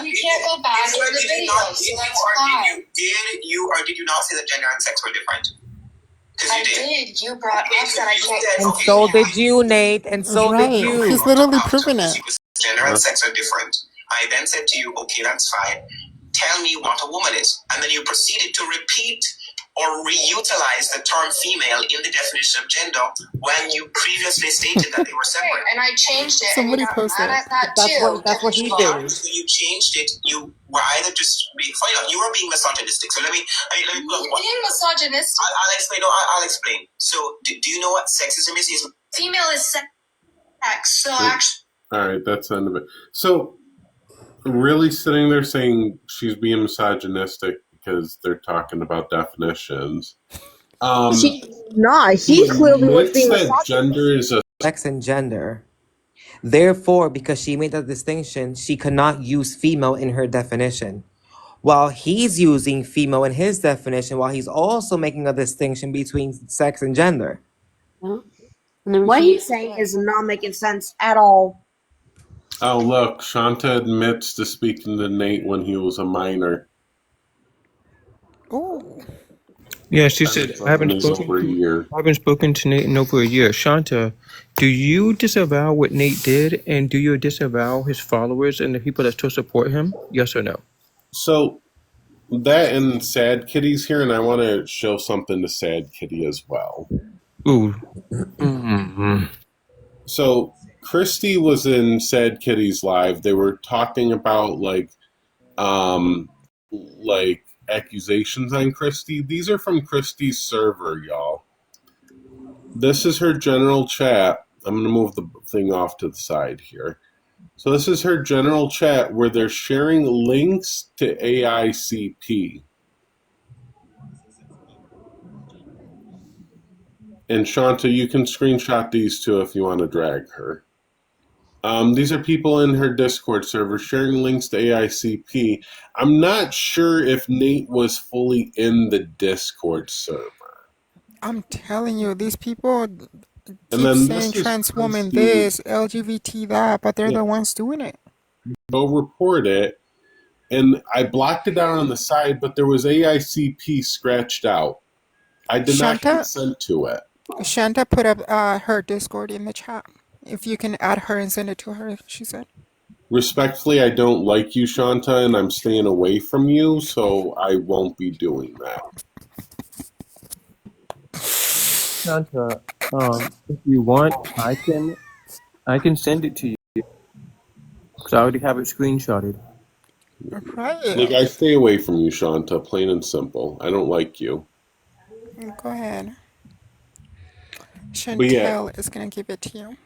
we can't go back to the video, so that's fine. Did you not say that gender and sex were different? I did. You brought up that I can't. And so did you, Nate. And so did Right. you. He's literally proving it. Gender and sex are different. I then said to you, okay, that's fine. Tell me what a woman is. And then you proceeded to repeat or reutilize the term female in the definition of gender when you previously stated that they were separate. And I changed it. Somebody posted it. That's what he did. So you changed it. You were either just being, you were being misogynistic. So let me look. Being misogynistic? I'll explain. No, I'll explain. So do you know what sexism is? Female is sex. So actually. All right, that's the end of it. So, really sitting there saying she's being misogynistic because they're talking about definitions. She's not. He clearly was being that gender is a Sex and gender. Therefore, because she made that distinction, she cannot use female in her definition. While he's using female in his definition, while he's also making a distinction between sex and gender. What he's saying is not making sense at all. Oh, look, Shanta admits to speaking to Nate when he was a minor. Oh. Yeah, she said, I haven't spoken to Nate in over a year. Shanta, do you disavow what Nate did, and do you disavow his followers and the people that still support him? Yes or no? So, that and Sad Kitty's here, and I want to show something to Sad Kitty as well. Ooh. Mm-hmm. So, Christy was in Sad Kitty's live. They were talking about, like accusations on Christy. These are from Christy's server, y'all. This is her general chat. I'm going to move the thing off to the side here. So this is her general chat where they're sharing links to AICP. And Shanta, you can screenshot these too if you want to drag her. These are people in her Discord server sharing links to AICP. I'm not sure if Nate was fully in the Discord server. I'm telling you, these people And keep then saying this is trans woman Christy. this, LGBT that, but they're Yeah, the ones doing it. go report it. And I blocked it out on the side, but there was AICP scratched out. I did not Shanta, consent to it. Shanta put up her Discord in the chat. If you can add her and send it to her, she said. Respectfully, I don't like you, Shanta, and I'm staying away from you, so I won't be doing that. Shanta, if you want, I can send it to you because I already have it screenshotted. Like, Right. I stay away from you, Shanta, plain and simple. I don't like you. Go ahead. But yeah, Chantel is gonna give it to you.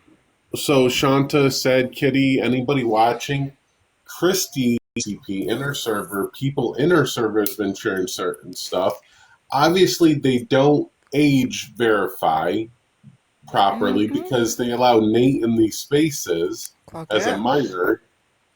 so Shanta said, Kitty, anybody watching? Christy CP in her server, people in her server has been sharing certain stuff. Obviously, they don't age verify properly because they allow Nate in these spaces Clock as a it. minor.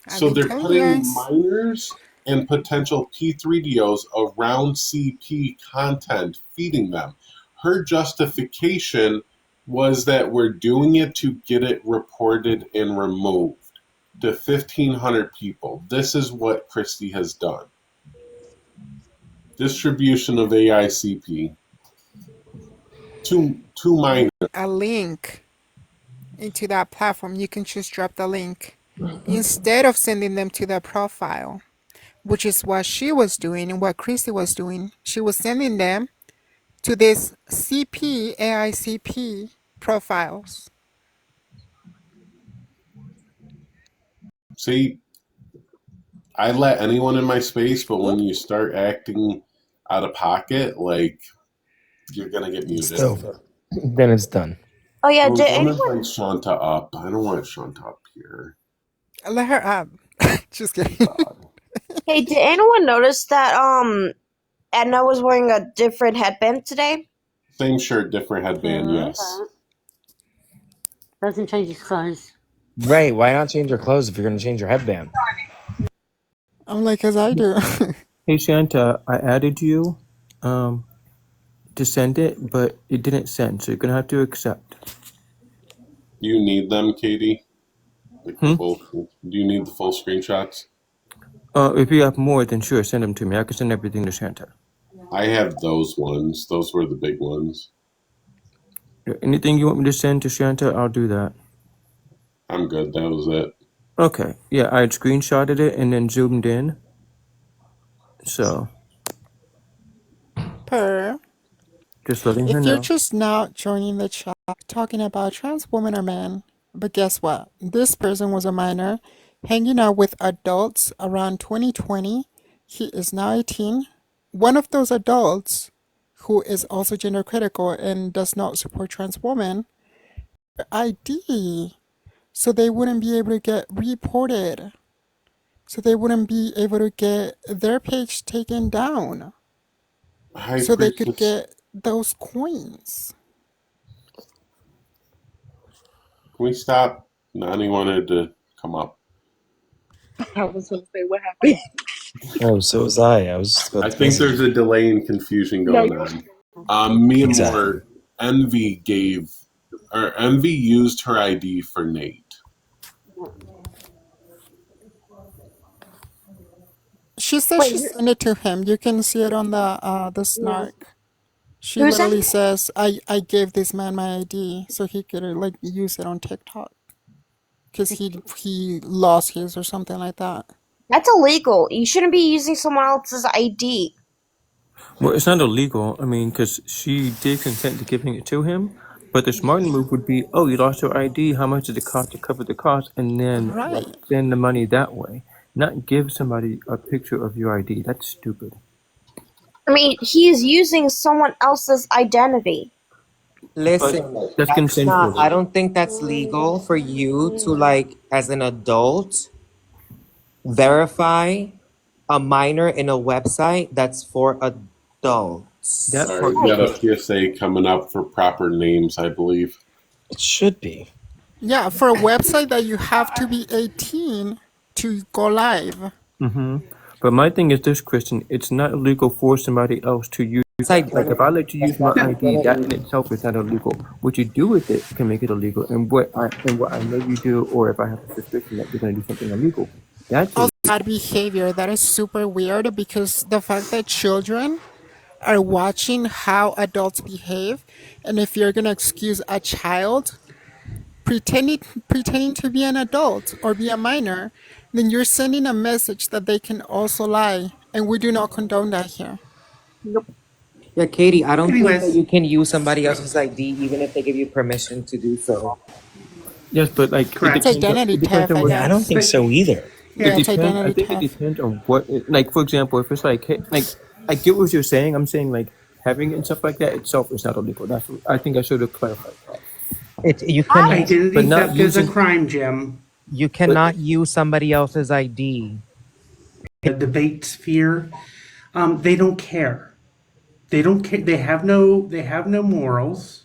I've So been they're telling you putting guys. minors and potential P3DOs around CP content, feeding them. Her justification was that we're doing it to get it reported and removed to 1,500 people. This is what Christie has done. Distribution of AICP to minors. A link into that platform. You can just drop the link instead of sending them to their profile, which is what she was doing and what Christy was doing. She was sending them to this CP AICP profiles. See, I let anyone in my space, but when you start acting out of pocket, like, you're gonna get It's muted. over. Then it's done. Oh yeah, Oh, did don't anyone invite Shanta up. I don't want Shanta up here. Let her up. Just kidding. hey, did anyone notice that Edna was wearing a different headband today? Same shirt, different headband, yes. Doesn't change his clothes. Right, why not change your clothes if you're going to change your headband? I'm like, as I do. Hey Shanta, I added you to send it, but it didn't send, so you're gonna have to accept. Do you need them, Katie? Like the Hmm? full? Do you need the full screenshots? If you have more, then sure, send them to me. I can send everything to Shanta. I have those ones. Those were the big ones. Anything you want me to send to Shanta, I'll do that. I'm good. That was it. Okay. Yeah, I had screenshotted it and then zoomed in. So, Per. just letting her If you're know. just now joining the chat, talking about trans woman or man, but guess what? This person was a minor, hanging out with adults around 2020. He is now 18. One of those adults, who is also gender critical and does not support trans women, ID, so they wouldn't be able to get reported. So they wouldn't be able to get their page taken down. Hi, So they could Priestess. get those coins. Can we stop? Nani wanted to come up. I was going to say what happened. Oh, so was I. I was just I about to think message there's you. a delay and confusion No, going you're. on. Me and Exactly. more Envy used her ID for Nate. She says Wait, she sent it to him. You can see it on the snark. She who's that? literally says, "I gave this man my ID so he could like use it on TikTok because he lost his or something like that." That's illegal. You shouldn't be using someone else's ID. Well, it's not illegal. I mean, because she did consent to giving it to him. But the smart move would be, oh, you lost your ID. How much did it cost to cover the cost? And then like Right. send the money that way. Not give somebody a picture of your ID. That's stupid. I mean, he's using someone else's identity. Listen, But that's that's not, consensual I though. don't think that's legal for you to, like, as an adult, verify a minor in a website that's for adults. That Sorry, part we is got a correct. PSA coming up for proper names, I believe. It should be. Yeah, for a website that you have to be 18 to go live. Mm-hmm. But my thing is this, Kristen. It's not illegal for somebody else to use. It's Like if I let you use my ID, that in identity. itself is not illegal. What you do with it can make it illegal. And what I know you do, or if I have a suspicion that you're going to do something illegal, that's Also, illegal. that behavior, that is super weird because the fact that children are watching how adults behave, and if you're going to excuse a child pretending to be an adult or be a minor, then you're sending a message that they can also lie, and we do not condone that here. Yeah, Katie, I don't think that Anyways, you can use somebody else's ID even if they give you permission to do so. Yes, but like it It's correct. depends. identity It depends theft, on I what. Yeah, I don't guess. think But so either. It Yeah, here, it's depends. I identity think it theft. depends on what. Like for example, if it's like, hey, like I get what you're saying. I'm saying like having it and stuff like that itself is not illegal. That's. I think I should have clarified that. You I cannot, But identity not theft is a using. crime, Jim. you But cannot use somebody else's ID. The debate sphere, they don't care. They don't care. They have no. They have no morals.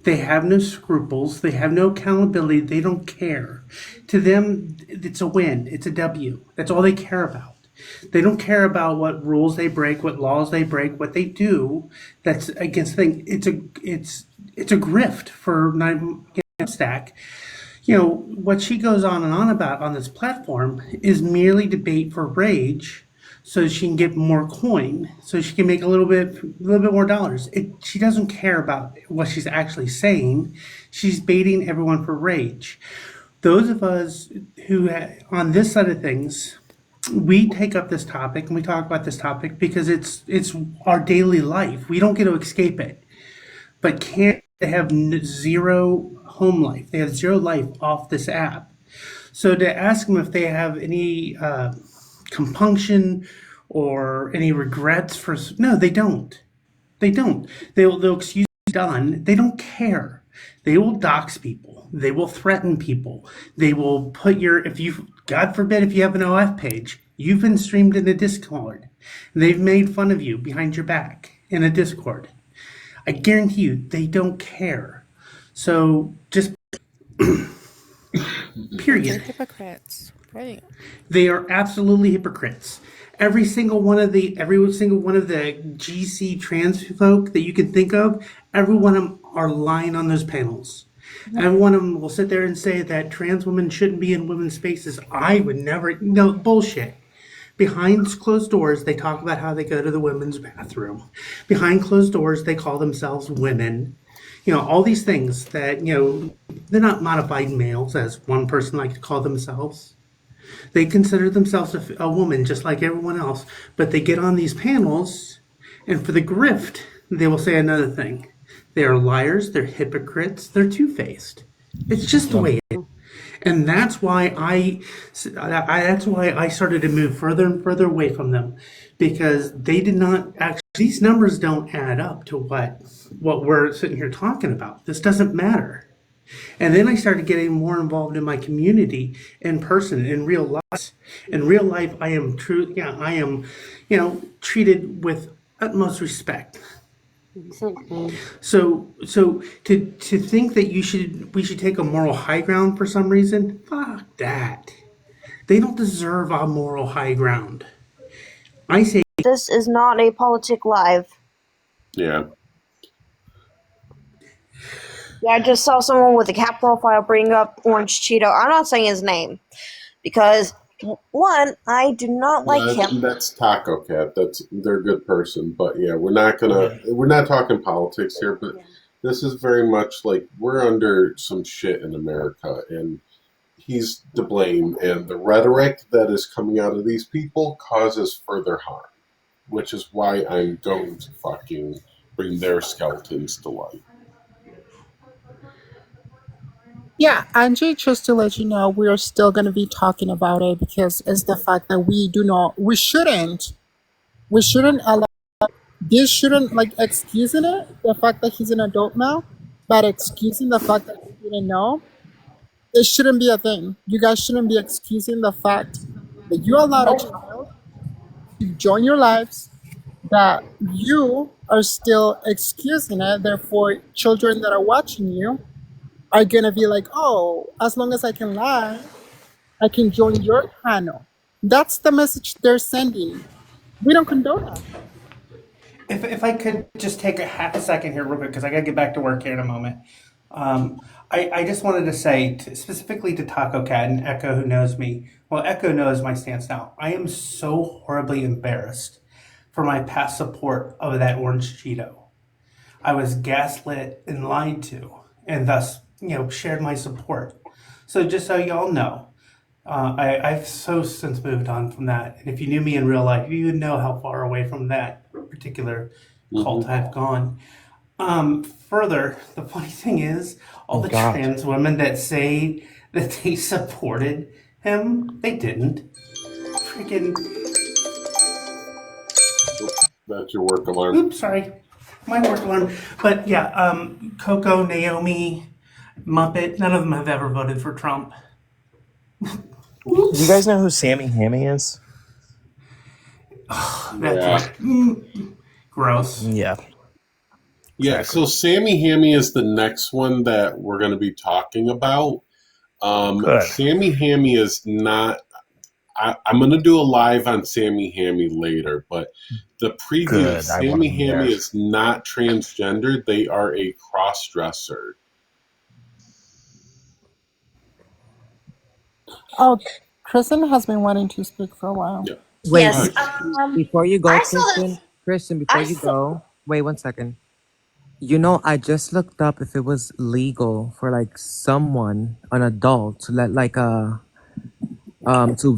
They have no scruples. They have no accountability. They don't care. To them, it's a win. It's a W. That's all they care about. They don't care about what rules they break, what laws they break, what they do. That's against the thing. It's a grift for Stack. What she goes on and on about on this platform is merely debate for rage, so she can get more coin, so she can make a little bit more dollars. She doesn't care about what she's actually saying. She's baiting everyone for rage. Those of us who on this side of things, we take up this topic and we talk about this topic because it's our daily life. We don't get to escape it. But can't they have zero home life? They have zero life off this app. So to ask them if they have any compunction or any regrets for no, they don't. They don't. They'll excuse done. They don't care. They will dox people. They will threaten people. They will put if you, God forbid, if you have an OF page, you've been streamed in a Discord. They've made fun of you behind your back in a Discord. I guarantee you, they don't care. So just They're period. hypocrites. Right. They are absolutely hypocrites. Every single one of the GC trans folk that you can think of, every one of them are lying on those panels. Every one of them will sit there and say that trans women shouldn't be in women's spaces. I would never. No, bullshit. Behind closed doors, they talk about how they go to the women's bathroom. Behind closed doors, they call themselves women. All these things that, they're not modified males, as one person likes to call themselves. They consider themselves a woman just like everyone else, but they get on these panels, and for the grift, they will say another thing. They are liars, they're hypocrites, they're two-faced. It's just the way it is. And that's why I started to move further and further away from them, because they did not actually, these numbers don't add up to what we're sitting here talking about. This doesn't matter. And then I started getting more involved in my community in person, in real life. In real life, I am true. Yeah, I am, treated with utmost respect. Exactly. So to think that we should take a moral high ground for some reason, fuck that. They don't deserve a moral high ground. I say This is not a politic live. Yeah. Yeah, I just saw someone with a cat profile bring up Orange Cheeto. I'm not saying his name because one, I do not like him. That's Taco Cat. They're a good person, but yeah, we're not talking politics here, but this is very much like we're under some shit in America, and he's to blame, and the rhetoric that is coming out of these people causes further harm, which is why I'm going to fucking bring their skeletons to light. Yeah, Angie, just to let you know, we're still going to be talking about it because it's the fact that we shouldn't allow this shouldn't, like, excusing it, the fact that he's an adult now, but excusing the fact that he didn't know, it shouldn't be a thing. You guys shouldn't be excusing the fact that you allowed a child to join your lives, that you are still excusing it. Therefore, children that are watching you are going to be like, oh, as long as I can lie, I can join your panel. That's the message they're sending. We don't condone that. If I could just take a half a second here real quick, because I got to get back to work here in a moment. I just wanted to say, specifically to Taco Cat and Echo, who knows me. Well, Echo knows my stance now. I am so horribly embarrassed for my past support of that orange Cheeto. I was gaslit and lied to, and thus, shared my support. So just so y'all know, I've so since moved on from that. And if you knew me in real life, you would know how far away from that particular cult I've gone. Further, the funny thing is, all the trans women that say that they supported him, they didn't. Freaking. That's your work alarm. Oops, sorry. My work alarm. But yeah, Coco, Naomi, Muppet, none of them have ever voted for Trump. Do you guys know who Sammy Hammy is? That's gross. Yeah. Yeah, Exactly. so Sammy Hammy is the next one that we're going to be talking about. Good. Sammy Hammy is not... I'm going to do a live on Sammy Hammy later, but the preview Good. is Sammy Hammy is not transgender. They are a cross-dresser. Oh, Kristen has been wanting to speak for a while. Yeah. Wait, Yes. before you go, I saw this. Kristen, before you go, wait 1 second. I just looked up if it was legal for like someone, an adult, to let like a to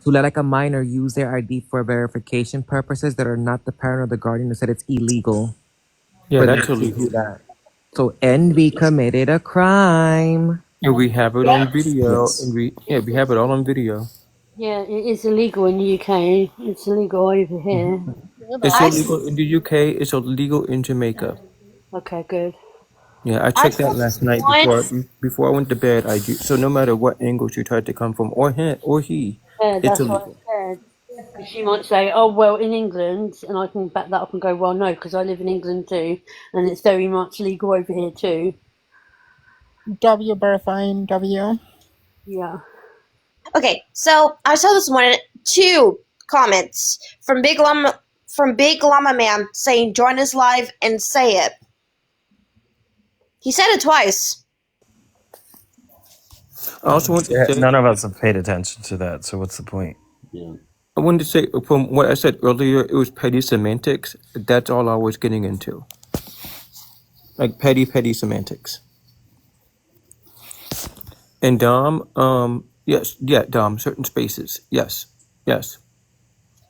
let like a minor use their ID for verification purposes that are not the parent or the guardian. They said it's illegal Yeah, for them that's to illegal. do that. So Envy committed a crime. And we have it on video. Yes. And we have it all on video. Yeah, it is illegal in the UK. It's illegal over here. It's illegal in the UK. It's illegal in Jamaica. Okay, good. Yeah, I checked that last night before I went to bed. So no matter what angle she tried to come from, or he, Yeah, it's that's what illegal. I said. Because she might say, "Oh well, in England," and I can back that up and go, "Well, no, because I live in England too, and it's very much legal over here too." W verifying W. Yeah. Okay, so I saw this morning 2 comments from Big Llama Man saying join us live and say it. He said it twice. I also want to say, none of us have paid attention to that, so what's the point? Yeah. I wanted to say, from what I said earlier, it was petty semantics. That's all I was getting into. Like petty semantics. And Dom, yes, yeah, Dom, certain spaces, yes.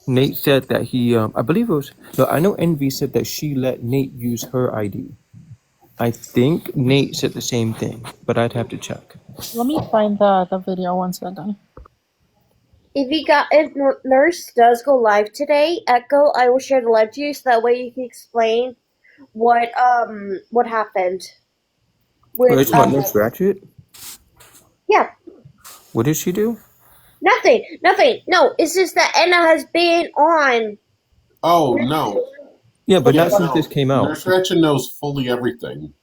Nate said that he, I believe it was, no, I know Envy said that she let Nate use her ID. I think Nate said the same thing, but I'd have to check. Let me find the video 1 second. If Nurse does go live today, Echo, I will share the live to you so that way you can explain what happened. It's about Nurse Ratchet? Yeah. What did she do? Nothing. No, it's just that Anna has been on. Oh, no. Yeah, but not since this came out. Nurse Ratchet knows fully everything.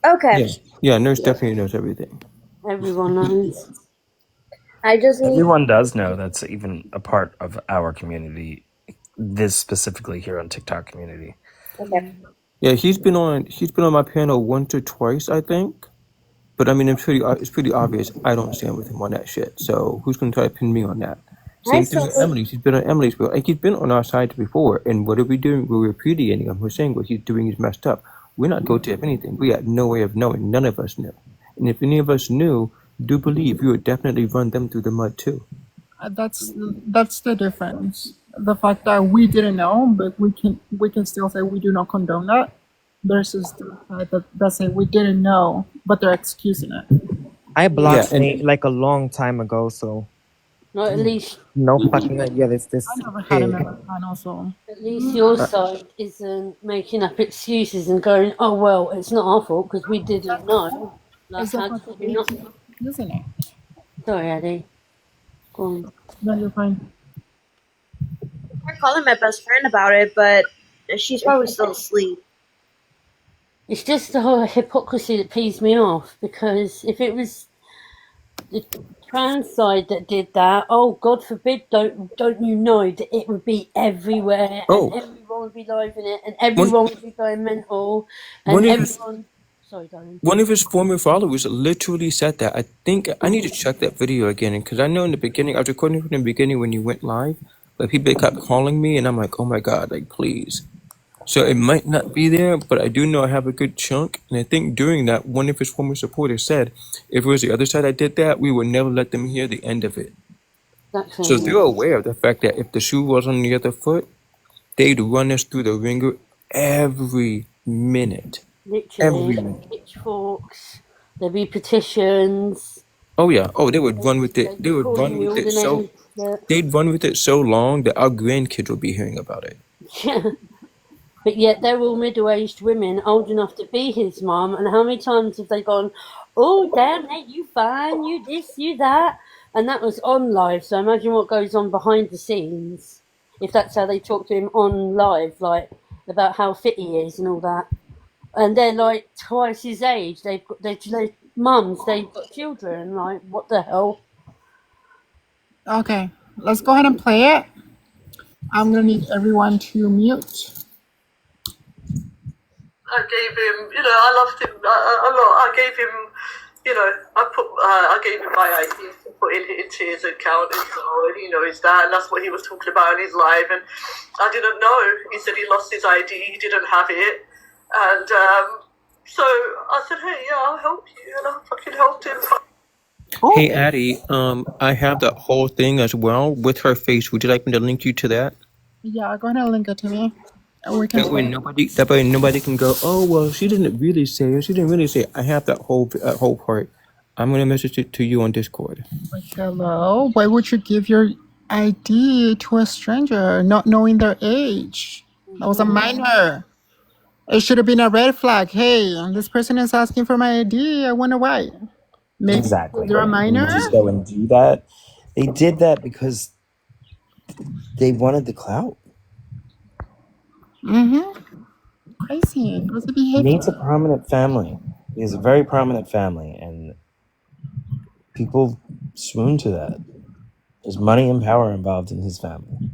Okay. Yeah, Nurse definitely knows everything. Everyone knows. I just need... Everyone does know that's even a part of our community. This specifically here on TikTok community. Okay. Yeah, he's been on my panel once or twice, I think. But I mean, it's pretty obvious I don't stand with him on that shit. So who's gonna try to pin me on that? Same thing with Emily. She's been on Emily's bill. Like, he's been on our side before. And what are we doing? We're repudiating him. We're saying what he's doing is messed up. We're not guilty of anything. We had no way of knowing. None of us knew. And if any of us knew, do believe you would definitely run them through the mud too. That's the difference. The fact that we didn't know, but we can still say we do not condone that, versus the fact that say we didn't know, but they're excusing it. I blocked Nate like a long time ago, so Like at least No fucking idea. I This never had a kid. memory panel, so. your side isn't making up excuses and going, oh well, it's not our fault because we didn't know. Like It's the how fact could that you they not? keep using it. Sorry, Eddie. Go on. No, you're fine. I'm calling my best friend about it, but she's probably still asleep. It's just the whole hypocrisy that pees me off because if it was the trans side that did that, oh God forbid, don't you know that it would be everywhere and Oh, everyone would be live in it and one everyone would be going mental and one of his everyone. Sorry, darling. one of his former followers literally said that. I think I need to check that video again because I know in the beginning I was recording from the beginning when you went live, but people kept calling me and I'm like, oh my god, like please. So it might not be there, but I do know I have a good chunk. And I think during that, one of his former supporters said, if it was the other side that did that, we would never let them hear the end of it. So Exactly. they're aware of the fact that if the shoe was on the other foot, they'd run us through the ringer every minute. Literally, Every there'd minute. be pitchforks, there'd be petitions, Oh yeah. Oh, they would run with it. they'd They be would calling run me with all it the so names that. they'd run with it so long that our grandkids would be hearing about it. Yeah. But yet they're all middle-aged women, old enough to be his mum. And how many times have they gone, "Oh, damn, mate, you fine, you this, you that," and that was on live. So imagine what goes on behind the scenes if that's how they talk to him on live, like about how fit he is and all that. And they're like twice his age. They've got they mums. They've got children. Like what the hell? Okay, let's go ahead and play it. I'm gonna need everyone to mute. I gave him, I loved him a lot. I gave him, I gave him my ID to put into his account as well, and he knows that, and that's what he was talking about in his live, and I didn't know. He said he lost his ID, he didn't have it, and so I said, hey, yeah, I'll help you, and I fucking helped him. Hey Addie, I have that whole thing as well with her face. Would you like me to link you to that? Yeah, go ahead and link it to me. And we can That way play. nobody can go, oh well, she didn't really say it. She didn't really say it. I have that whole part. I'm gonna message it to you on Discord. Like, hello? Why would you give your ID to a stranger, not knowing their age? That was a minor. It should have been a red flag. Hey, this person is asking for my ID. I wonder why. Maybe Exactly. they're a And you minor? just go and do that. They did that because they wanted the clout. Mm-hmm. Crazy. Crazy behavior. Nate's a prominent family. He has a very prominent family, and people swoon to that. There's money and power involved in his family.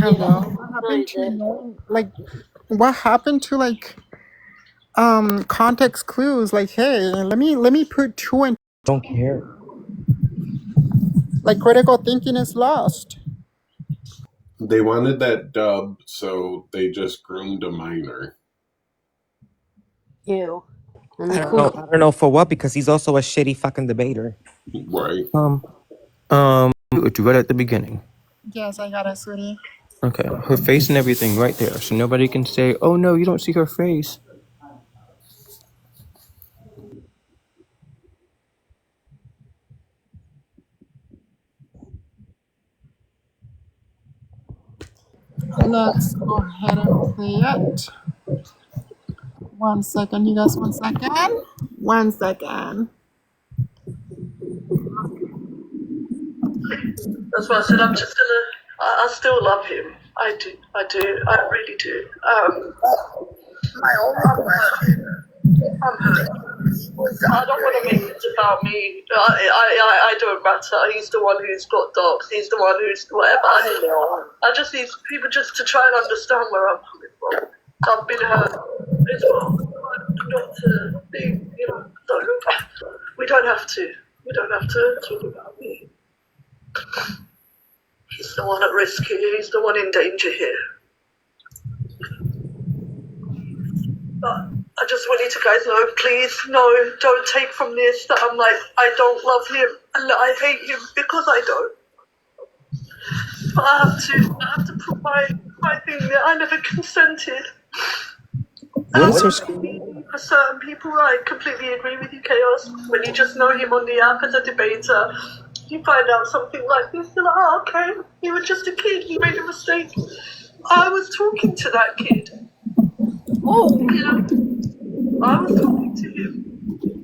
Hello. What happened to what happened to context clues? Like, hey, let me put two and Don't care. like critical thinking is lost. They wanted that dub, so they just groomed a minor. Ew. And I they don't know. called. I don't know for what because he's also a shitty fucking debater. Right. It's right at the beginning. Yes, I got it, sweetie. Okay, her face and everything right there, so nobody can say, oh no, you don't see her face. Let's go ahead and play it. 1 second, you guys. 1 second. 1 second. That's why I said I'm just gonna. I still love him. I do. I really do. My only question. I'm hurt. I don't want to make it about me. I don't matter. He's the one who's got dogs. He's the one who's whatever. I know. I just need people just to try and understand where I'm coming from. I've been hurt as well. Not to be, so we don't have to. We don't have to talk about me. He's the one at risk here. He's the one in danger here. But I just want you to guys know, please, no, don't take from this that I'm like, I don't love him and that I hate him, because I don't. But I have to put my thing there. I never consented. What is her? For certain people, I completely agree with you, Chaos. When you just know him on the app as a debater, you find out something like this, you're like, oh, okay, he was just a kid, he made a mistake. I was talking to that kid. Oh, you know, I was talking to him,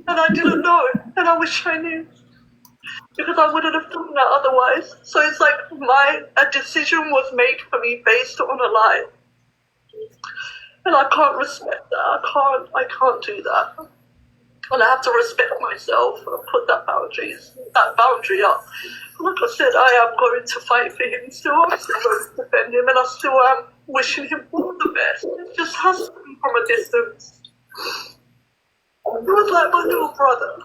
and I didn't know, and I wish I knew. Because I wouldn't have done that otherwise. So it's like a decision was made for me based on a lie. And I can't respect that. I can't do that. And I have to respect myself and put that boundary up. Like I said, I am going to fight for him still. I'm still going to defend him, and I still am wishing him all the best. It just has to be from a distance. He was like my little brother.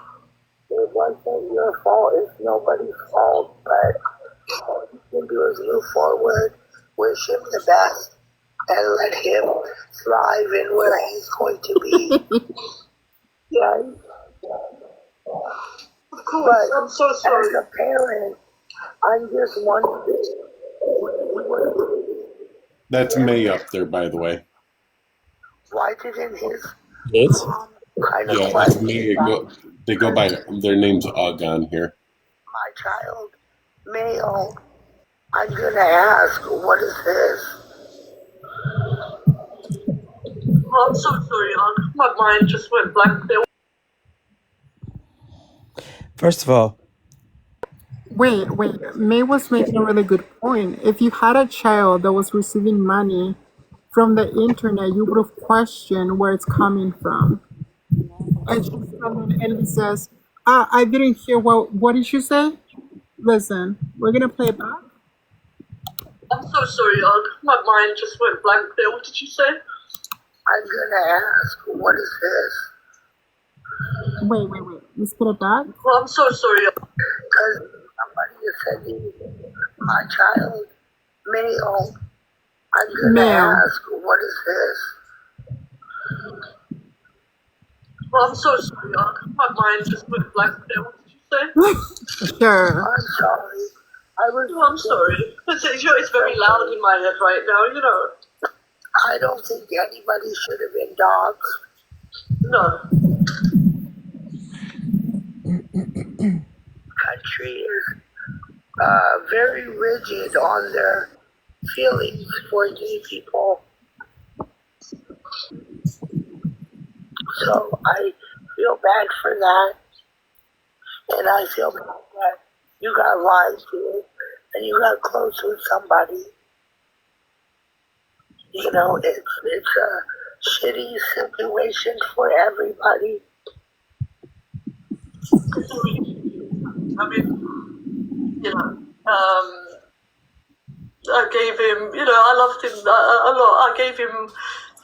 It wasn't your fault. It's nobody's fault, but all you can do is move forward, wish him the best, and let him thrive in where he's going to be. Yeah. Of course, but I'm so sorry. As a parent, I'm just wondering. That's May up there, by the way. Why didn't his Yes. kind of Yeah, it's May. They go by their name's Ugg on here. My child, male, I'm gonna ask, what is this? Oh, I'm so sorry, Ugg. My mind just went blank there. First of all, Wait. May was making a really good point. If you had a child that was receiving money from the internet, you would have questioned where it's coming from. And he says, I didn't hear what did you say? Listen, we're gonna play it back. I'm so sorry, Ugg. My mind just went blank there. What did you say? I'm gonna ask, what is this? Wait. Let's put it back. Well, I'm so sorry. Because somebody is sending my child mail. I'm gonna ask, what is this? Well, I'm so sorry, Ugg. My mind just went blank there. What did you say? Sure. I'm sorry. I'm sorry. It's very loud in my head right now, you know. I don't think anybody should have been dogs. No. Country is very rigid on their feelings for gay people. So I feel bad for that. And I feel bad that you got lied to and you got close with somebody. You know, it's a shitty situation for everybody. I mean, you know, I gave him, you know, I loved him a lot. I gave him,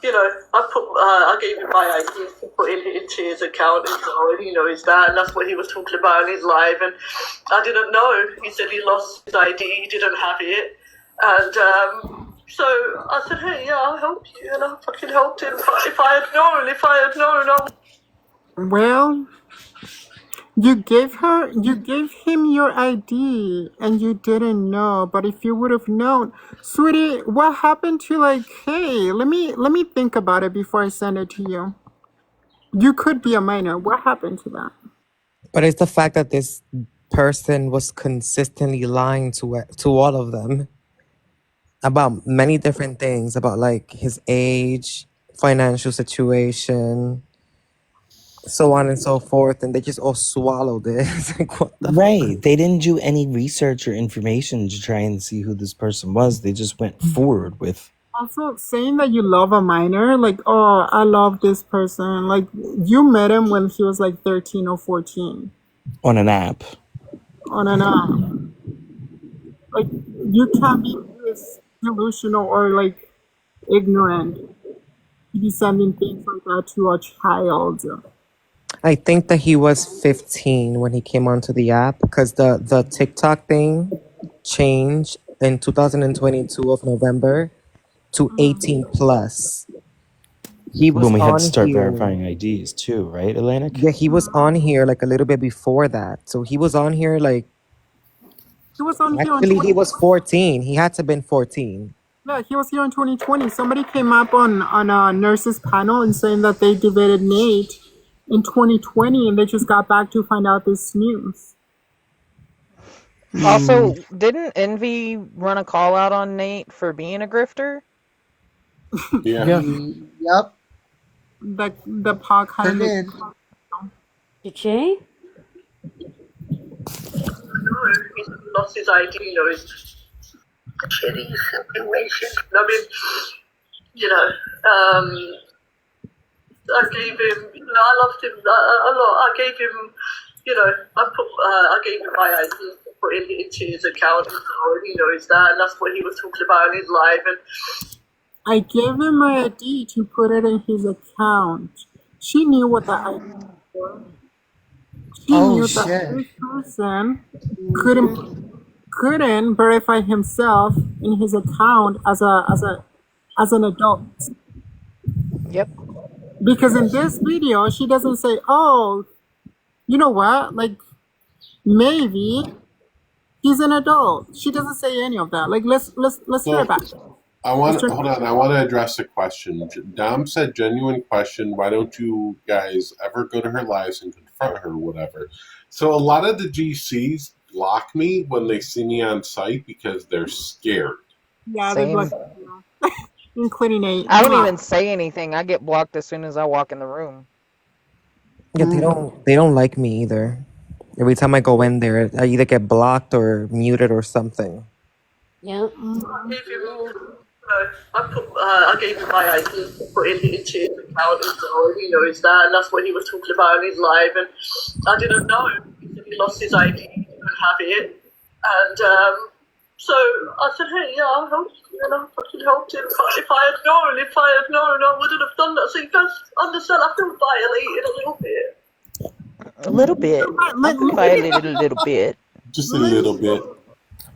you know, I gave him my ideas to put into his account and so, and he knows that, and that's what he was talking about in his live, and I didn't know. He said he lost his ID, he didn't have it, and so I said, hey, yeah, I'll help you, and I fucking helped him. If I had known, Well, you gave him your ID and you didn't know, but if you would have known, sweetie, what happened to like, hey, let me think about it before I send it to you. You could be a minor. What happened to that? But it's the fact that this person was consistently lying to all of them about many different things, about like his age, financial situation, so on and so forth, and they just all swallowed it. It's like, what the right. They didn't do any research or information to try and see who this person was. They just went forward with. Also, saying that you love a minor, like, oh, I love this person. Like, you met him when he was like 13 or 14. On an app. On an app. Like, you can't be this delusional or like ignorant to be sending things like that to a child. I think that he was 15 when he came onto the app, because the TikTok thing changed in 2022 of November to 18 plus. He was when we had on to start here. verifying IDs too, right, Atlantic? Yeah, he was on here like a little bit before that. So he was on here like. He was on here. Actually, he was 14. He had to have been 14. Yeah, he was here in 2020. Somebody came up on a nurses panel and saying that they debated Nate in 2020, and they just got back to find out this news. Also, didn't Envy run a call out on Nate for being a grifter? Yeah. Yep. The POC Sure did. Did she? He lost his ID, you know, his shitty situation. I mean, you know, I gave him, you know, I loved him a lot. I gave him, you know, I gave him my ID, put it into his account, and he knows that, and that's what he was talking about in his live. And I gave him my ID to put it in his account. She knew what the ID was. She knew that this person couldn't verify himself in his account as an adult. Yep. Because in this video, she doesn't say, "Oh, you know what? Like, maybe he's an adult." She doesn't say any of that. Like, let's hear it back. Hold on. I want to address a question. Dom said, "Genuine question. Why don't you guys ever go to her lives and confront her, or whatever?" So a lot of the GCs block me when they see me on site because they're scared. Yeah, Same. they block, including Nate. I don't even say anything. I get blocked as soon as I walk in the room. Yeah, they don't like me either. Every time I go in there, I either get blocked or muted or something. Yeah. I gave him, I gave him my ID, put it into his account, and he knows that, and that's what he was talking about in his live. And I didn't know. He said he lost his ID, he didn't have it, and so I said, "Hey, yeah, I'll help you. You know, I can help him. If I had known, I wouldn't have done that." So you guys understand? I feel violated a little bit. A little bit. I've been violated a little bit. Just a little bit.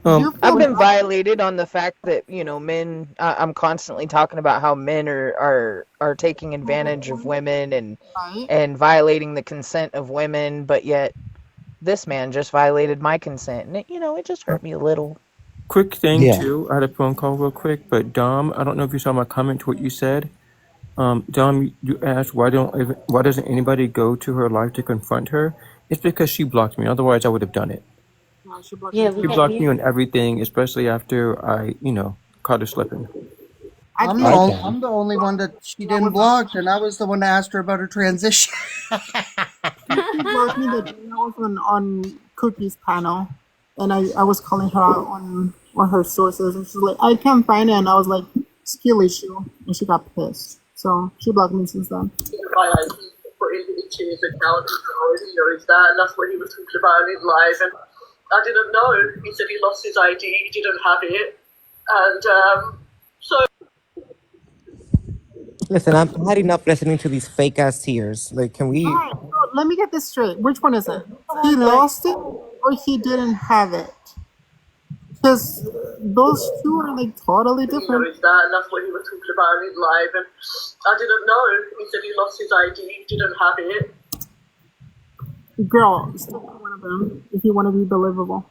I've been violated on the fact that, you know, men. I'm constantly talking about how men are taking advantage of women and violating the consent of women, but yet this man just violated my consent, and it just hurt me a little. Quick thing too. I had a phone call real quick, but Dom, I don't know if you saw my comment to what you said. Dom, you asked why doesn't anybody go to her live to confront her? It's because she blocked me. Otherwise, I would have done it. She blocked Yeah, me. She blocked me on everything, especially after I, caught her slipping. I'm the only one that she didn't block, and I was the one that asked her about her transition. She blocked me the day I was on Cookie's panel, and I was calling her out on her sources, and she's like, "I can't find it," and I was like, "Skill issue," and she got pissed. So she blocked me since then. My ID, put it into his account, and he knows that, and that's what he was talking about in his live. And I didn't know. He said he lost his ID, he didn't have it, and so. Listen, I've had enough listening to these fake ass tears. Like, can we? All right, so let me get this straight. Which one is it? He lost it, or he didn't have it? Because those two are like totally different. He knows that, and that's what he was talking about in his live. And I didn't know. He said he lost his ID, he didn't have it. Girl, still one of them. If you want to be believable.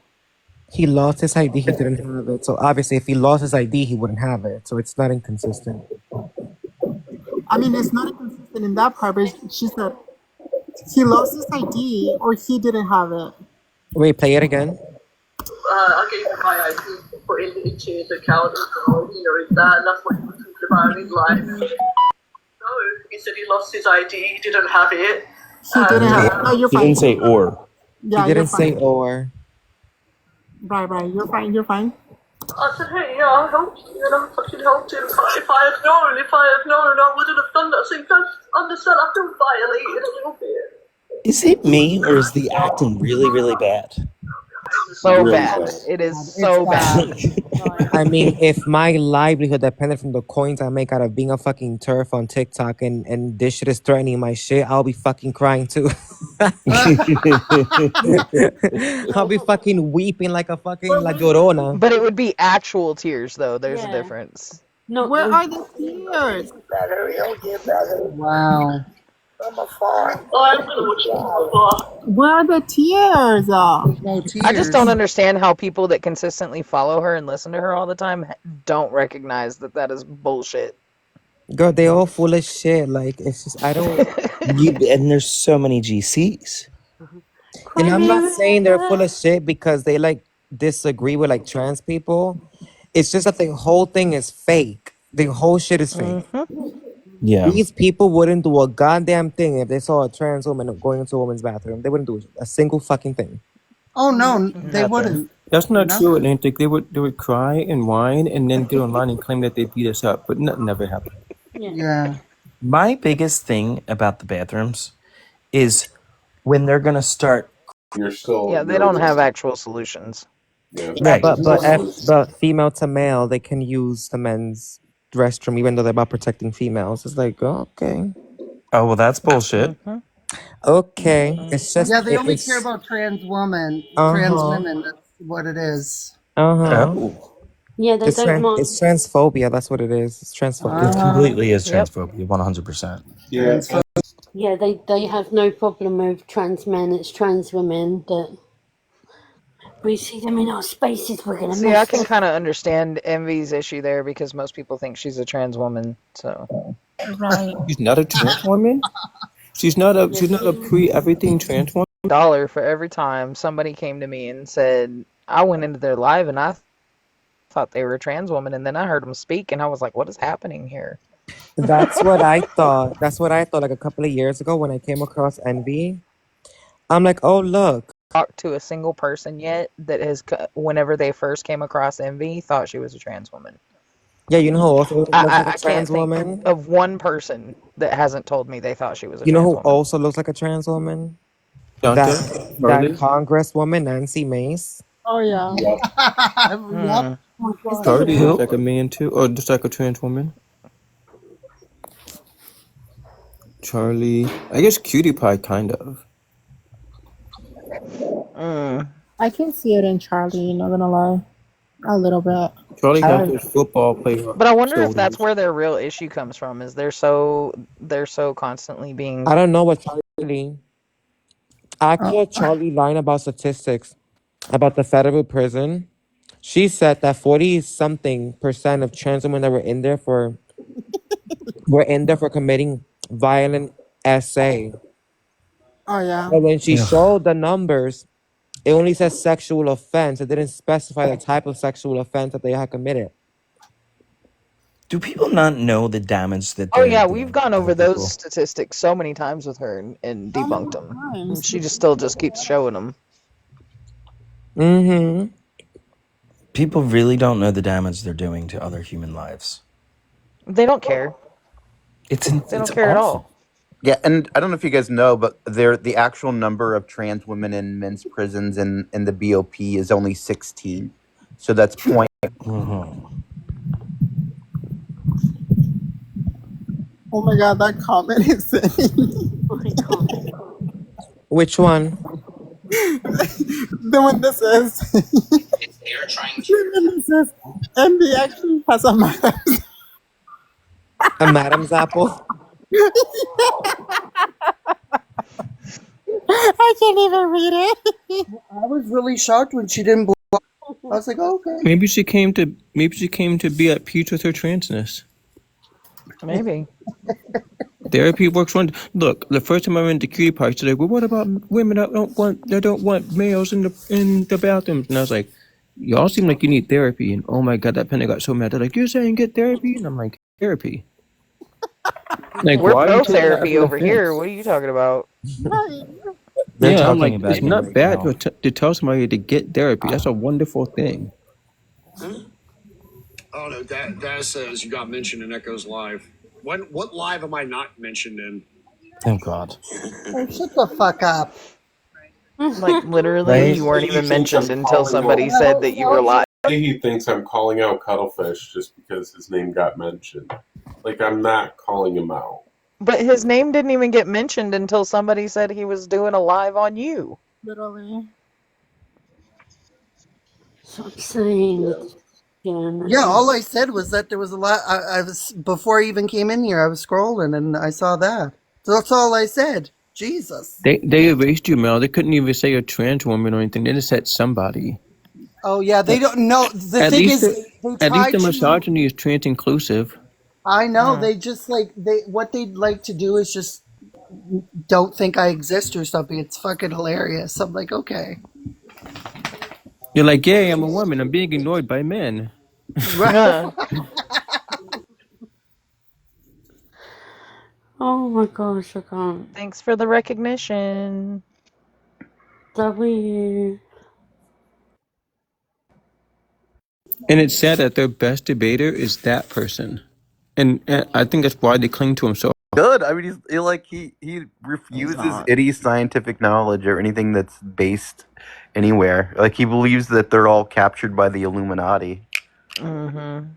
He lost his ID, he didn't have it. So obviously, if he lost his ID, he wouldn't have it. So it's not inconsistent. I mean, it's not inconsistent in that part, but she said he lost his ID or he didn't have it. Wait, play it again. I gave him my ID, put it into his account, and he knows that, and that's what he was talking about in his live. No, he said he lost his ID, he didn't have it. He didn't have it. No, you're fine. He didn't say or. Yeah, he didn't say or. Right. You're fine. I said, "Hey, yeah, I'll help you. You know, I can help him. If I had known, I wouldn't have done that." So you guys understand? I feel violated a little bit. Is it me, or is the acting really, really bad? So really bad. It is so bad. I mean, if my livelihood depended from the coins I make out of being a fucking turf on TikTok and this shit is threatening my shit, I'll be fucking crying too. I'll be fucking weeping like a fucking La Llorona. But it would be actual tears, though. There's a difference. No, where are the tears? Wow. Oh, I'm gonna watch it from afar. Where are the tears? No I just don't tears. understand how people that consistently follow her and listen to her all the time don't recognize that that is bullshit. Girl, they all full of shit. Like it's just I don't. And there's so many GCs. And Cry I'm me a not saying they're full river. of shit because they like disagree with like trans people. It's just that the whole thing is fake. The whole shit is fake. Yeah. These people wouldn't do a goddamn thing if they saw a trans woman going into a woman's bathroom. They wouldn't do a single fucking thing. Oh no, they Nothing. wouldn't. That's not true, Nothing. Atlantic. They would cry and whine and then get online and claim that they beat us up, but nothing ever happened. Yeah. Yeah. My biggest thing about the bathrooms is when they're gonna start. You're still Yeah, they you're don't have actual solutions. yeah. Yeah, Right. There's no solution. but female to male, they can use the men's restroom even though they're about protecting females. It's like okay, Oh well, that's bullshit. okay. It's just Yeah, they only care it's about trans uh-huh, women. That's what it is. uh-huh. Oh, Yeah, they don't It's mind. transphobia. That's what it is. It's transphobia. it Uh-huh. completely is Yep. transphobia, 100%. Yeah, Transphobe. Yeah, they have no problem with trans men. It's trans women that we see them in our spaces. We're gonna See, I mess can them. kind of understand Envy's issue there because most people think she's a trans woman. So Right. She's not a trans woman. She's not a pre everything trans woman. dollar for every time somebody came to me and said I went into their live and I thought they were a trans woman, and then I heard them speak and I was like, what is happening here? That's what I thought. That's what I thought like a couple of years ago when I came across Envy. I'm like, oh look. Talked to a single person yet that has, whenever they first came across Envy, thought she was a trans woman. Yeah, you know who also looks like a I can't trans think woman? of one person that hasn't told me they thought she was a You know trans who woman. also looks like a trans woman? Shanta, That Charlie, Congresswoman Nancy Mace. Oh yeah. yep. Yep. Hmm. Oh my Is god. that Charlie looks Who? like a man too, or just like a trans woman. Charlie, I guess Cutie Pie kind of. Mm. I can see it in Charlie, not gonna lie. A little bit. Charlie I has don't those football player But I wonder if that's shoulders. where their real issue comes from. Is they're so constantly being. I don't know what Charlie. I Oh, caught Charlie lying about statistics about the federal prison. She said that 40 something percent of trans women that were in there for committing violent essay. oh yeah. But when she Ugh. showed the numbers, it only says sexual offense. It didn't specify the type of sexual offense that they had committed. Do people not know the damage that Oh they're yeah, we've doing to gone other over those people? statistics so many times with her and How debunked many them. And times? she just still just keeps showing them. Mm-hmm. People really don't know the damage they're doing to other human lives. They don't care. It's They it's don't care at awful. all. Yeah, and I don't know if you guys know, but the actual number of trans women in men's prisons in the BOP is only 16. So that's point. Mhm. Oh my god, that comment is I can't. Which one? the one that says the one that says MB actually has a mouth. A Madam's apple? I can't even read it. I was really shocked when she didn't block. I was like, okay. Maybe she came to be at peace with her transness. Maybe. Therapy works one. Look, the first time I went to Cutie Pie, she's like, "Well, what about women that don't want males in the bathrooms?" And I was like, "Y'all seem like you need therapy." And oh my god, that penny got so mad. They're like, "You're saying get therapy?" And I'm like, "Therapy? Like, We're why are you pro taking that as therapy an over here. offense?" What are you talking about? They're Yeah, I'm talking like, about it's you not right bad now. to tell somebody to get therapy. That's a wonderful thing. Oh no, that says you got mentioned in Echo's live. What live am I not mentioned in? Oh God. Oh, shut the fuck up. Like literally, Right? you weren't He even thinks I'm mentioned until calling out. somebody said that you were live. He thinks I'm calling out Cuttlefish just because his name got mentioned. Like I'm not calling him out. But his name didn't even get mentioned until somebody said he was doing a live on you. Literally. So I'm saying that again. Yeah, all I said was that there was a lot. I was before I even came in here. I was scrolling and I saw that. That's all I said. Jesus. They erased you, Mel. They couldn't even say a trans woman or anything. They just said somebody. Oh yeah, they don't know. The At thing least is, the they at least try the to. misogyny is trans inclusive. I know they just what they'd like to do is just don't think I exist or something. It's fucking hilarious. I'm like, okay, You're like, yay, I'm a woman. I'm being ignored by men. right. Oh my gosh, I can't. Thanks for the recognition. W. And it's sad that their best debater is that person. And I think that's why they cling to him so. Good. I mean, he He's refuses not. any scientific knowledge or anything that's based anywhere. Like he believes that they're all captured by the Illuminati. Mm-hmm.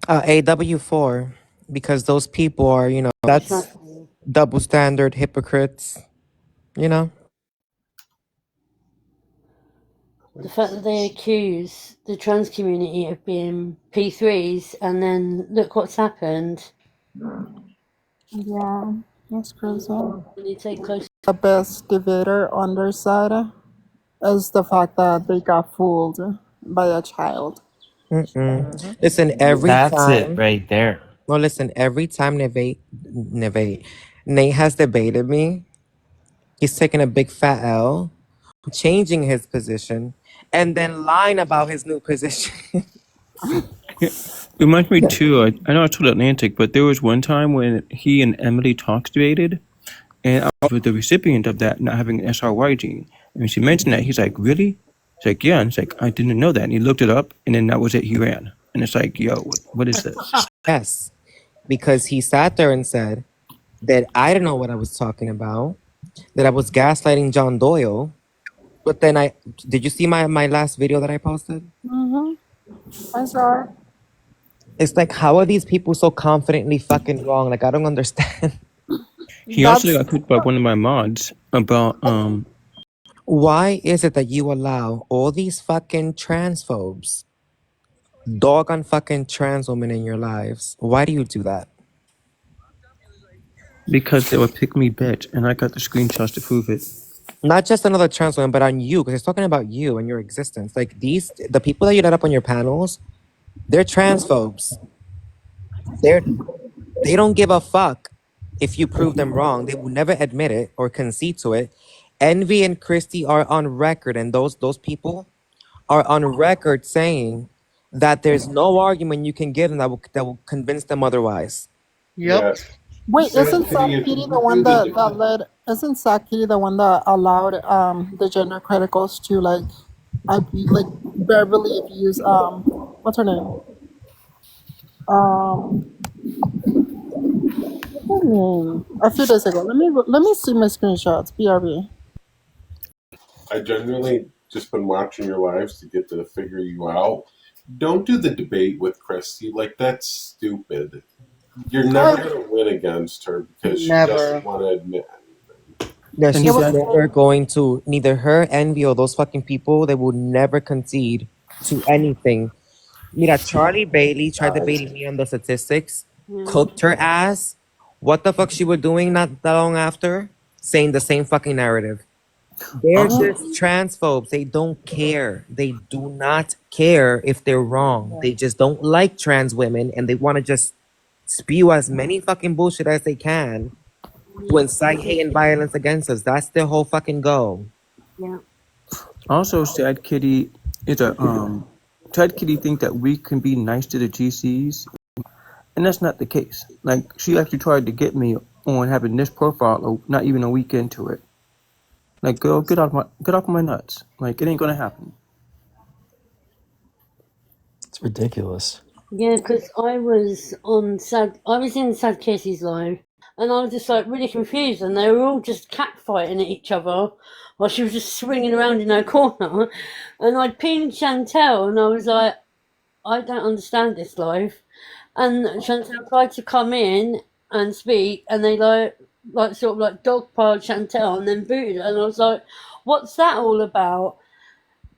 AW4, because those people are, that's Exactly. double standard hypocrites, you know? The fact that they accuse the trans community of being P3s and then look what's happened. Yeah, that's crazy. When you take close. The best debater on their side is the fact that they got fooled by a child. Mm-mm. Listen, every That's it time, right there. well, listen, every time Nate has debated me, he's taking a big fat L, changing his position, and then lying about his new position. Yeah. It reminds me too. I know I told Atlantic, but there was one time when he and Emily Talks debated, and I was the recipient of that not having an SRY gene. And when she mentioned that, he's like, "Really?" It's like, "Yeah." And it's like, "I didn't know that." And he looked it up, and then that was it. He ran, and it's like, "Yo, what is this?" Yes, because he sat there and said that I didn't know what I was talking about, that I was gaslighting John Doyle. But then did you see my last video that I posted? Mm-hmm. I saw it. It's like, how are these people so confidently fucking wrong? Like, I don't understand. He also That's got picked by one of my mods about Why is it that you allow all these fucking transphobes, dog on fucking trans women in your lives? Why do you do that? because they would pick me bitch, and I got the screenshots to prove it. Not just another trans woman, but on you, because it's talking about you and your existence. Like the people that you let up on your panels, they're transphobes. They don't give a fuck if you prove them wrong. They will never admit it or concede to it. Envy and Christy are on record, and those people are on record saying that there's no argument you can give them that will convince them otherwise. Yep. Yes. Wait, Sad isn't Kitty, if Sakiri the you one do the that led? Isn't Sakiri the one that allowed the gender criticals to like verbally abuse what's her name? What's her name? A few days ago. Let me see my screenshots. BRB. I genuinely just been watching your lives to get to figure you out. Don't do the debate with Christy. Like, that's stupid. You're never going to win against her because she doesn't Never. want to admit anything. Yeah, And It she's was never going to, neither her, Envy, or those fucking people, they will never concede to anything. Mira, Charlie Bailey tried debating me on the statistics, Yeah. cooked her ass. What the fuck she was doing not that long after? Saying the same fucking narrative. They're also, just transphobes. They don't care. They do not care if they're wrong. They just don't like trans women and they want to just spew as many fucking bullshit as they can to Yeah. incite hate and violence against us. That's their whole fucking goal. Yeah. Sad Kitty is a Sad Kitty think that we can be nice to the GCs, and that's not the case. Like she actually tried to get me on having this profile, not even a week into it. Like, girl, get off my nuts. Like, it ain't gonna happen. It's ridiculous. Yeah, because I was in Sad Casey's live, and I was just like really confused, and they were all just catfighting at each other while she was just swinging around in her corner, and I'd pinged Chantel, and I was like, I don't understand this live, and Chantel tried to come in and speak, and they sort of like dogpiled Chantel and then booted her, and I was like, what's that all about?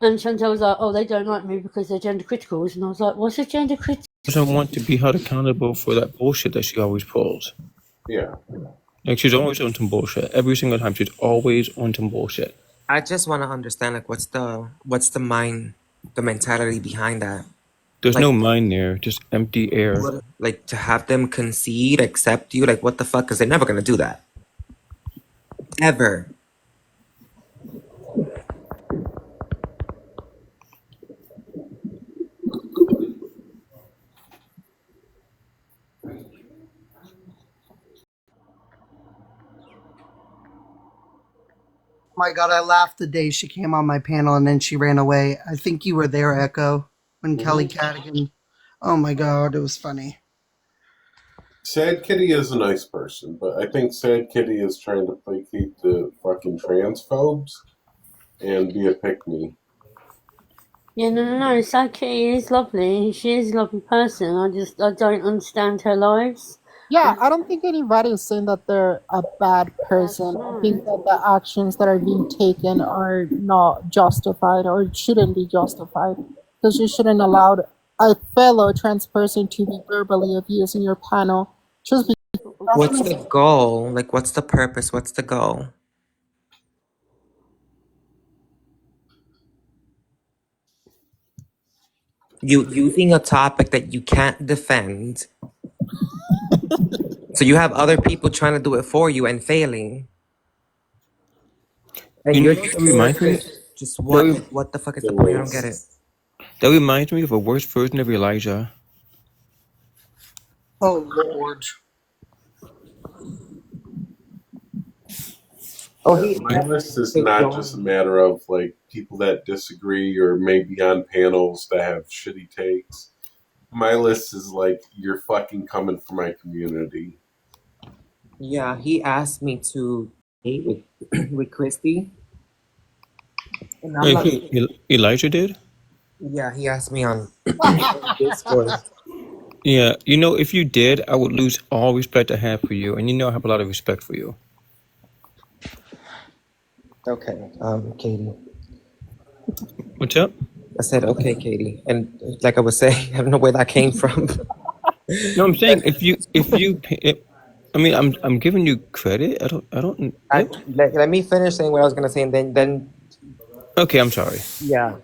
And Chantel was like, oh, they don't like me because they're gender criticals. And I was like, what's a gender critical? Doesn't want to be held accountable for that bullshit that she always pulls. Yeah. Like she's always on some bullshit. Every single time she's always on some bullshit. I just want to understand, like, the mentality behind that. There's Like, no mind there, just empty air. like to have them concede, accept you, like, what the fuck? Because they're never gonna do that, ever. My God, I laughed the day she came on my panel and then she ran away. I think you were there, Echo, when Kelly Cadigan. Oh my God, it was funny. Sad Kitty is a nice person, but I think Sad Kitty is trying to placate the fucking transphobes and be a pick-me. Yeah, no. Sad Kitty is lovely. She is a lovely person. I don't understand her lives. Yeah, I don't think anybody is saying that they're a bad person. I think that the actions that are being taken are not justified or shouldn't be justified because you shouldn't allow a fellow trans person to be verbally abused in your panel just because. What's the goal? Like, what's the purpose? What's the goal? You using a topic that you can't defend. So you have other people trying to do it for you and failing. And You know you're what that reminds me? just what the fuck is the point? I don't get it. That reminds me of a worse version of Elijah. Oh Lord. Yeah, my list is not just a matter of like people that disagree or maybe on panels that have shitty takes. My list is like you're fucking coming for my community. Yeah, he asked me to date with with Christy. And I'm not. Elijah did? Yeah, he asked me on Discord. Yeah, you know, if you did, I would lose all respect I have for you, and you know I have a lot of respect for you. Okay, Katie. What's up? I said, okay, Katie. And like I was saying, I don't know where that came from. No, I'm saying I mean, I'm giving you credit. I don't. Let me finish saying what I was gonna say, and then. Okay, I'm sorry. Yeah,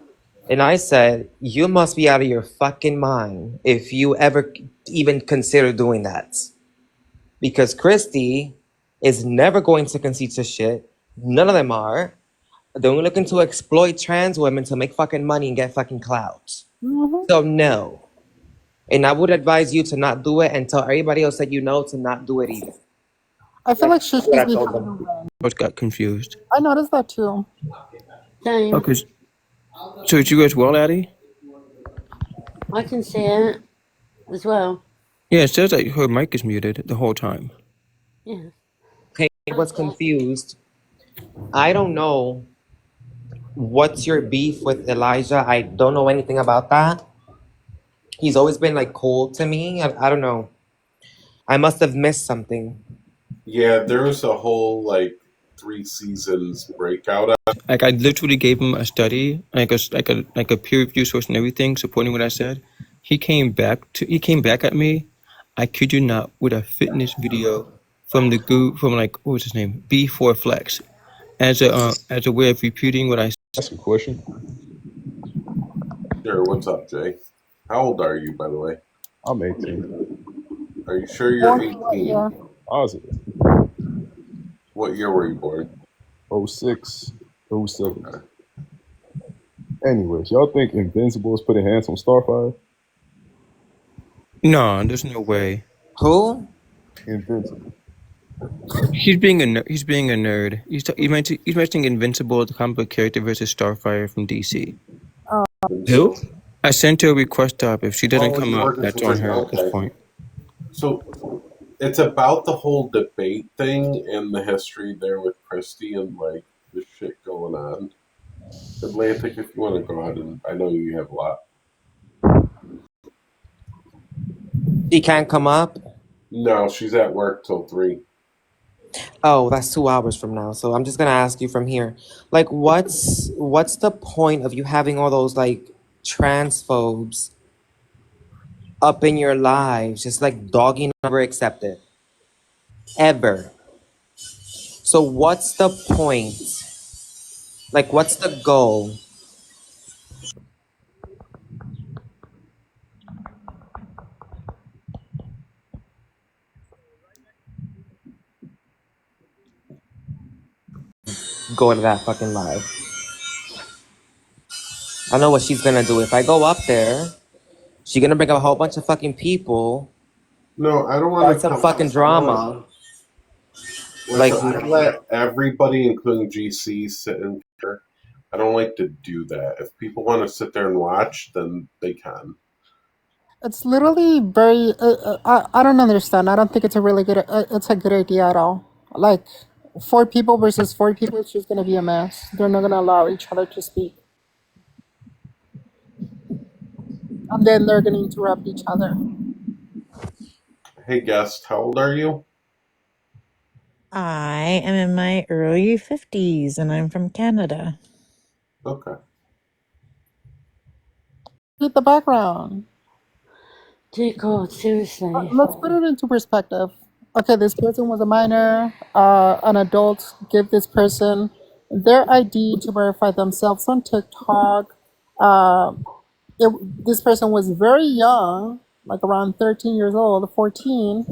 and I said, you must be out of your fucking mind if you ever even consider doing that, because Christy is never going to concede to shit. None of them are. They're only looking to exploit trans women to make fucking money and get fucking clout. So no. And I would advise you to not do it and tell everybody else that you know to not do it either. I feel like she should What I be told having them. I got confused. I noticed that too. Same. Okay. So did you guys well, Addie? I can see it as well. Yeah, it says that her mic is muted the whole time. Yeah. Okay, I was confused. I don't know what's your beef with Elijah. I don't know anything about that. He's always been like cold to me. I don't know. I must have missed something. Yeah, there was a whole like 3 seasons breakout. Like I literally gave him a study, like a peer review source and everything, supporting what I said. He came back at me. I kid you not, with a fitness video from like what was his name, B4 Flex, as a way of reputing what I said. Ask a question. Sure, what's up, Jay? How old are you, by the way? I'm 18. Are you sure you're 18? Positive. What year were you born? 06, 07. Okay. Anyways, y'all think Invincible is putting hands on Starfire? No, there's no way. Who? Invincible. He's being a nerd. He's mentioning Invincible, the comic book character, versus Starfire from DC. Who? I sent her a request up. If she doesn't come up, that's on her at this point. So it's about the whole debate thing and the history there with Christie and like the shit going on. Atlantic, if you want to go ahead, and I know you have a lot. She can't come up? No, she's at work till 3. Oh, that's 2 hours from now. So I'm just gonna ask you from here. Like, what's the point of you having all those like transphobes up in your lives, just like dogging never accept it? ever. So what's the point? Like, what's the goal? Go to that fucking live. I know what she's gonna do. If I go up there, she's gonna bring up a whole bunch of fucking people. No, I don't want Start to some come. fucking drama. Listen, I let everybody, including GC, sit in here. I don't like to do that. If people want to sit there and watch, then they can. It's literally very. I don't understand. I don't think it's a really good. It's a good idea at all. Like, 4 people versus 4 people. It's just gonna be a mess. They're not gonna allow each other to speak, and then they're gonna interrupt each other. Hey, guest, how old are you? I am in my early 50s and I'm from Canada. Okay. Read the background. Dear God, seriously. Let's put it into perspective. Okay, this person was a minor. An adult gave this person their ID to verify themselves on TikTok. Uh, this person was very young, like around 13 years old, 14.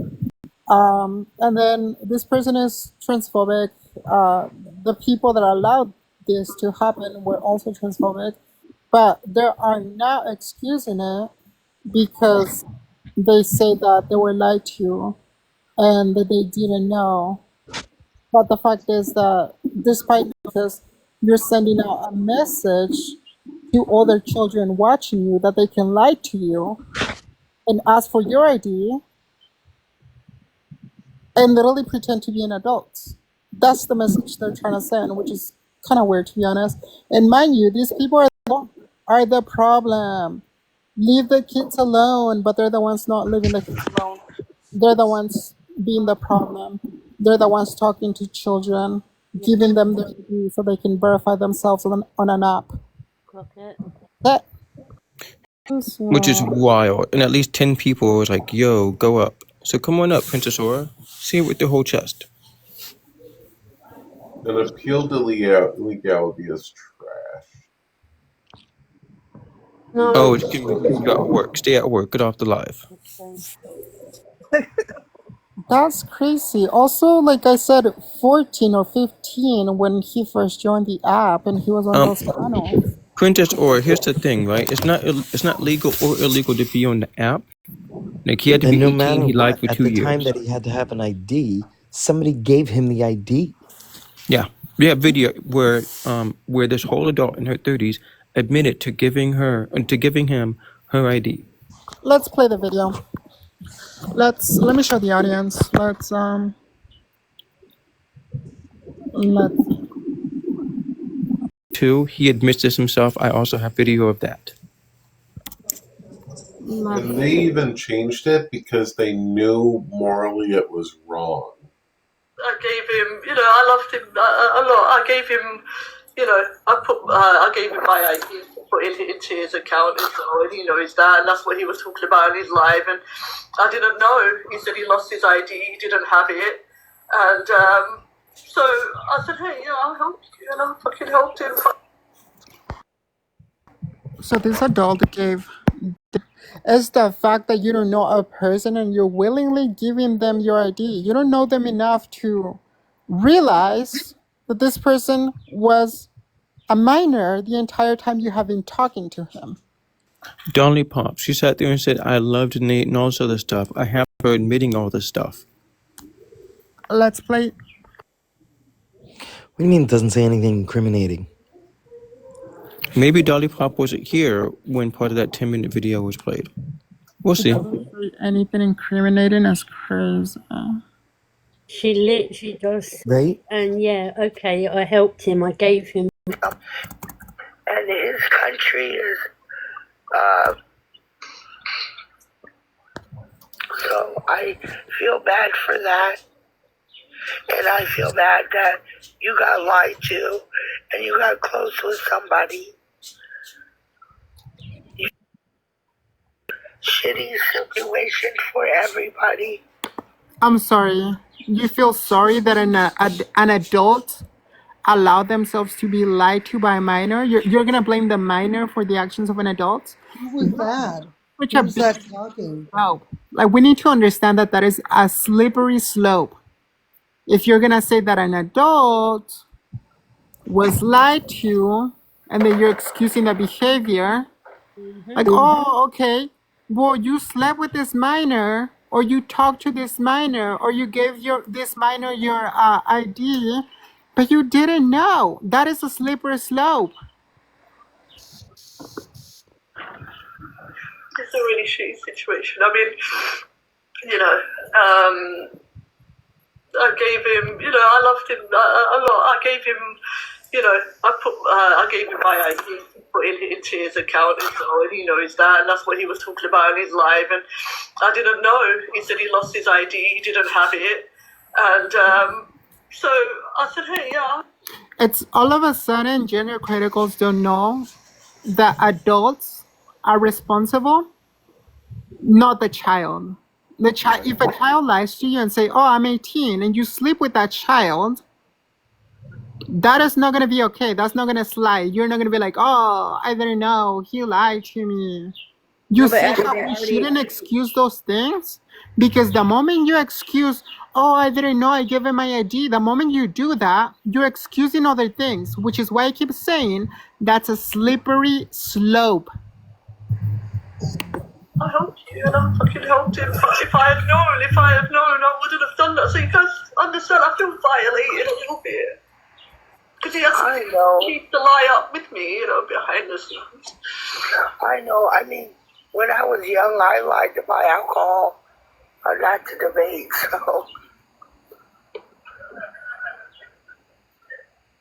And then this person is transphobic. The people that allowed this to happen were also transphobic, but they are not excusing it because they say that they were lied to and that they didn't know. But the fact is that despite this, you're sending out a message to other children watching you that they can lie to you and ask for your ID and literally pretend to be an adult. That's the message they're trying to send, which is kind of weird to be honest. And mind you, these people are the problem. Leave the kids alone, but they're the ones not leaving the kids alone. They're the ones being the problem. They're the ones talking to children, giving them their ID so they can verify themselves on an app. Clock it. That Which is wild. And at least 10 people was like, yo, go up. So come on up, Princess Aura. See it with the whole chest. An appeal to legality is trash. No. Oh, it's because you got work. Stay at work. Get off the live. That's crazy. Also, like I said, 14 or 15 when he first joined the app and he was on those panels. Princess Aura, here's the thing, right? It's not legal or illegal to be on the app. Like, he had to And be no 18. matter He lied what, for at 2 the time years. that he had to have an ID, somebody gave him the ID. Yeah. Video where this whole adult in her 30s admitted to giving him her ID. Let's play the video. Let me show the audience. Let's Two, he admits this himself. I also have video of that. And they even changed it because they knew morally it was wrong. I gave him, I loved him a lot. I gave him, I gave him my ID to put into his account as well, and he knows that, and that's what he was talking about in his live, and I didn't know. He said he lost his ID, he didn't have it, and so I said, hey, I'll help you, and I fucking helped him. So this adult gave is the fact that you don't know a person and you're willingly giving them your ID. You don't know them enough to realize that this person was a minor the entire time you have been talking to him. Dolly Pop, she sat there and said, I loved Nate and all this other stuff. I have her admitting all this stuff. Let's play. What do you mean it doesn't say anything incriminating? Maybe Dolly Pop wasn't here when part of that 10-minute video was played. We'll see. Anything incriminating is crazy. She literally does. Right? And yeah, okay, I helped him. I gave him. And his country is, so I feel bad for that. And I feel bad that you got lied to and you got close with somebody. Shitty situation for everybody. I'm sorry. You feel sorry that an adult allowed themselves to be lied to by a minor? You're gonna blame the minor for the actions of an adult? Who was that? Such a Who's big that talking? slope. Like, we need to understand that that is a slippery slope. If you're gonna say that an adult was lied to and then you're excusing the behavior, like, oh, okay, well, you slept with this minor, or you talked to this minor, or you gave this minor your ID, but you didn't know. That is a slippery slope. It's a really shitty situation. I mean, you know, I gave him, you know, I loved him a lot. I gave him, you know, I gave him my ID, put it into his account and so, and he knows that, and that's what he was talking about in his live, and I didn't know. He said he lost his ID, he didn't have it, and so I said, hey, yeah. It's all of a sudden gender criticals don't know that adults are responsible, not the child. If a child lies to you and say, "Oh, I'm 18," and you sleep with that child, that is not gonna be okay. That's not gonna slide. You're not gonna be like, "Oh, I didn't know. He lied to me." You No, but see Abby, how they we already. shouldn't excuse those things? Because the moment you excuse, "Oh, I didn't know, I gave him my ID," the moment you do that, you're excusing other things, which is why I keep saying that's a slippery slope. I helped you and I fucking helped him. If I had known, I wouldn't have done that. So you guys understand, I feel violated a little bit. Because he has to keep the lie up with me, you know, behind the scenes. I know. I mean, when I was young, I lied to buy alcohol, not to debate, so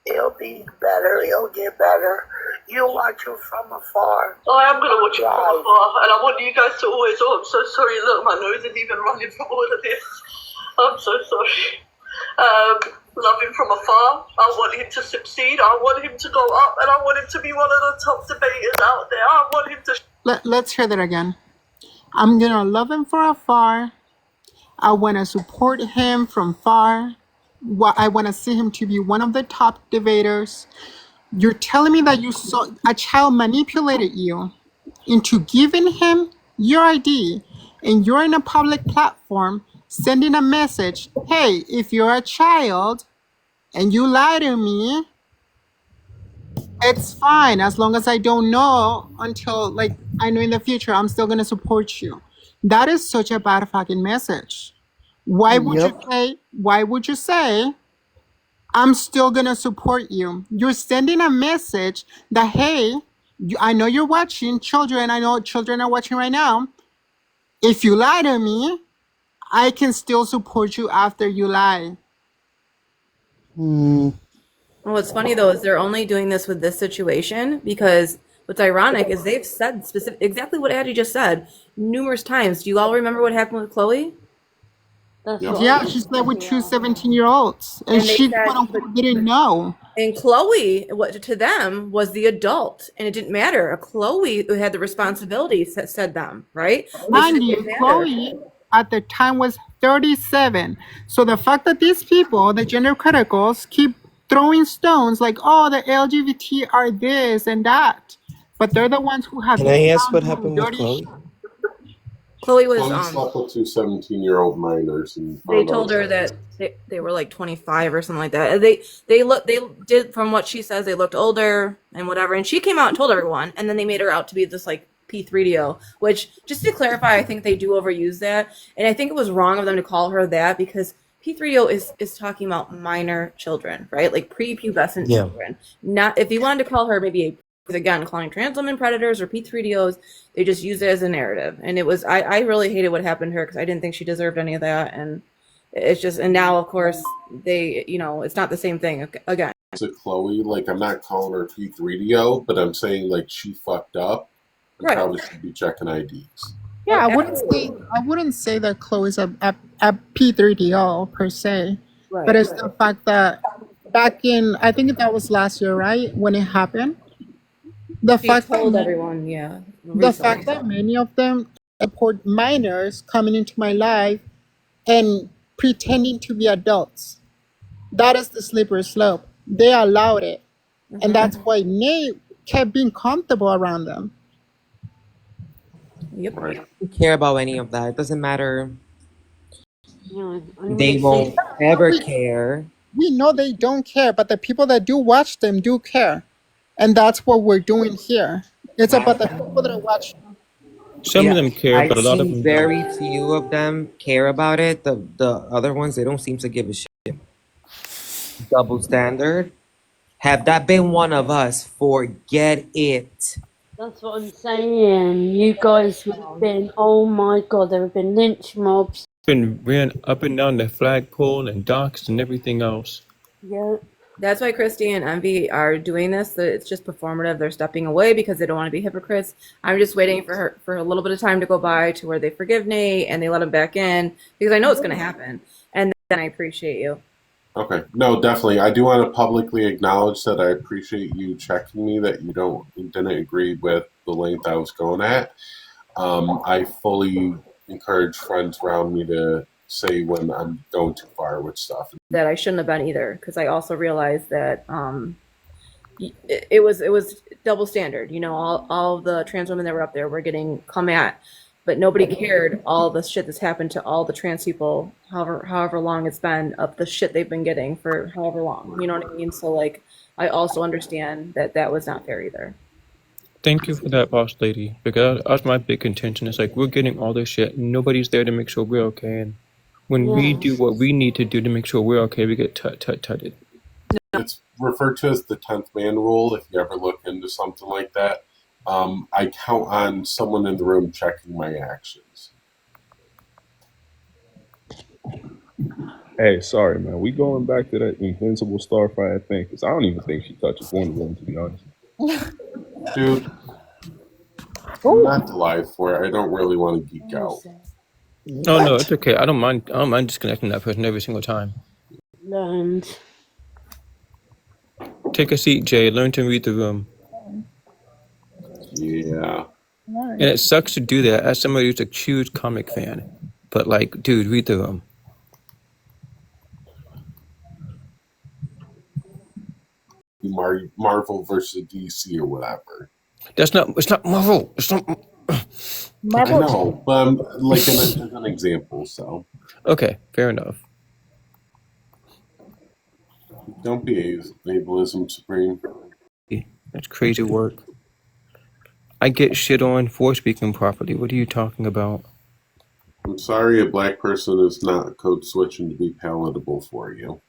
it'll be better. It'll get better. You'll watch him from afar. I am going to watch him from afar, and I want you guys to always, I'm so sorry, look, my nose is even running from all of this. I'm so sorry. Love him from afar. I want him to succeed. I want him to go up, and I want him to be one of the top debaters out there. I want him to... Let's hear that again. I'm gonna love him from afar. I want to support him from far. I want to see him to be one of the top debaters. You're telling me that you saw a child manipulated you into giving him your ID, and you're in a public platform sending a message, hey, if you're a child and you lie to me, it's fine as long as I don't know until, like, I know in the future I'm still gonna support you. That is such a bad fucking message. Why would you say I'm still gonna support you? You're sending a message that, hey, I know you're watching, children. I know children are watching right now. If you lie to me, I can still support you after you lie. What's funny though is they're only doing this with this situation because what's ironic is they've said exactly what Addie just said numerous times. Do you all remember what happened with Chloe? Yeah, she slept with two 17-year-olds, and she quote unquote didn't know. And Chloe, what to them was the adult, and it didn't matter. Chloe, who had the responsibility, said them, right? Mind you, Chloe at the time was 37. So the fact that these people, the gender criticals, keep throwing stones like, oh, the LGBT are this and that, but they're the ones who have. Can I ask what happened with Chloe? Chloe was slept with two 17-year-old minors, and they told her that they were like 25 or something like that. They did, from what she says, they looked older and whatever, and she came out and told everyone, and then they made her out to be this like P3DO, which, just to clarify, I think they do overuse that, and I think it was wrong of them to call her that because P3DO is talking about minor children, right? Like prepubescent children. Not, if you wanted to call her maybe a, again, calling trans women predators or P3DOs, they just use it as a narrative. And it was, I really hated what happened to her because I didn't think she deserved any of that. And it's just, and now, of course, they, you know, it's not the same thing again. To Chloe, like, I'm not calling her P3DO, but I'm saying, like, she fucked up and probably should be checking IDs. Yeah, I wouldn't say that Chloe's a P3DO per se, but it's the fact that back in, I think that was last year, right, when it happened. The fact told that everyone, the fact that many of them support minors coming into my life, and pretending to be adults. That is the slippery slope. They allowed it. And that's why Nate kept being comfortable around them. Yep. Right. I don't care about any of that. It doesn't matter. only when They it's safe. won't ever care. We know they don't care, but the people that do watch them do care. And that's what we're doing here. It's about the people that are watching. Some of them care, but I've a lot of seen them don't. very few of them care about it. The other ones, they don't seem to give a shit. Double standard. Have that been one of us, forget it. That's what I'm saying. You guys would have been, oh my god, there have been lynch mobs. Been ran up and down the flagpole and docks and everything else. Yeah. That's why Christy and Envy are doing this. That it's just performative. They're stepping away because they don't want to be hypocrites. I'm just waiting for a little bit of time to go by to where they forgive Nate and they let him back in because I know it's going to happen. And then I appreciate you. Okay. No, definitely. I do want to publicly acknowledge that I appreciate you checking me that you didn't agree with the length I was going at. I fully encourage friends around me to say when I'm going too far with stuff. That I shouldn't have been either because I also realized that it was double standard. You know, all the trans women that were up there were getting come at, but nobody cared all the shit that's happened to all the trans people, however long it's been, of the shit they've been getting for however long. You know what I mean? So like, I also understand that was not fair either. Thank you for that, boss lady. Because that's my big contention. It's like we're getting all this shit, and nobody's there to make sure we're okay. And when we do what we need to do to make sure we're okay, we get tutted. It's referred to as the 10th man rule. If you ever look into something like that, I count on someone in the room checking my actions. Hey, sorry, man. We going back to that Invincible Starfire thing because I don't even think she touches Wonder Woman, to be honest. Dude, I'm not alive for it. I don't really want to geek out. Oh no, it's okay. I don't mind disconnecting that person every single time. Learned. Take a seat, Jay. Learn to read the room. Yeah. And it sucks to do that as somebody who's a huge comic fan. But like, dude, read the room. Marvel versus DC or whatever. It's not Marvel. It's not Marvel. I know, but I'm like an example, so. Okay, fair enough. Don't be ableism supreme. That's crazy work. I get shit on for speaking properly. What are you talking about? I'm sorry a black person is not code switching to be palatable for you.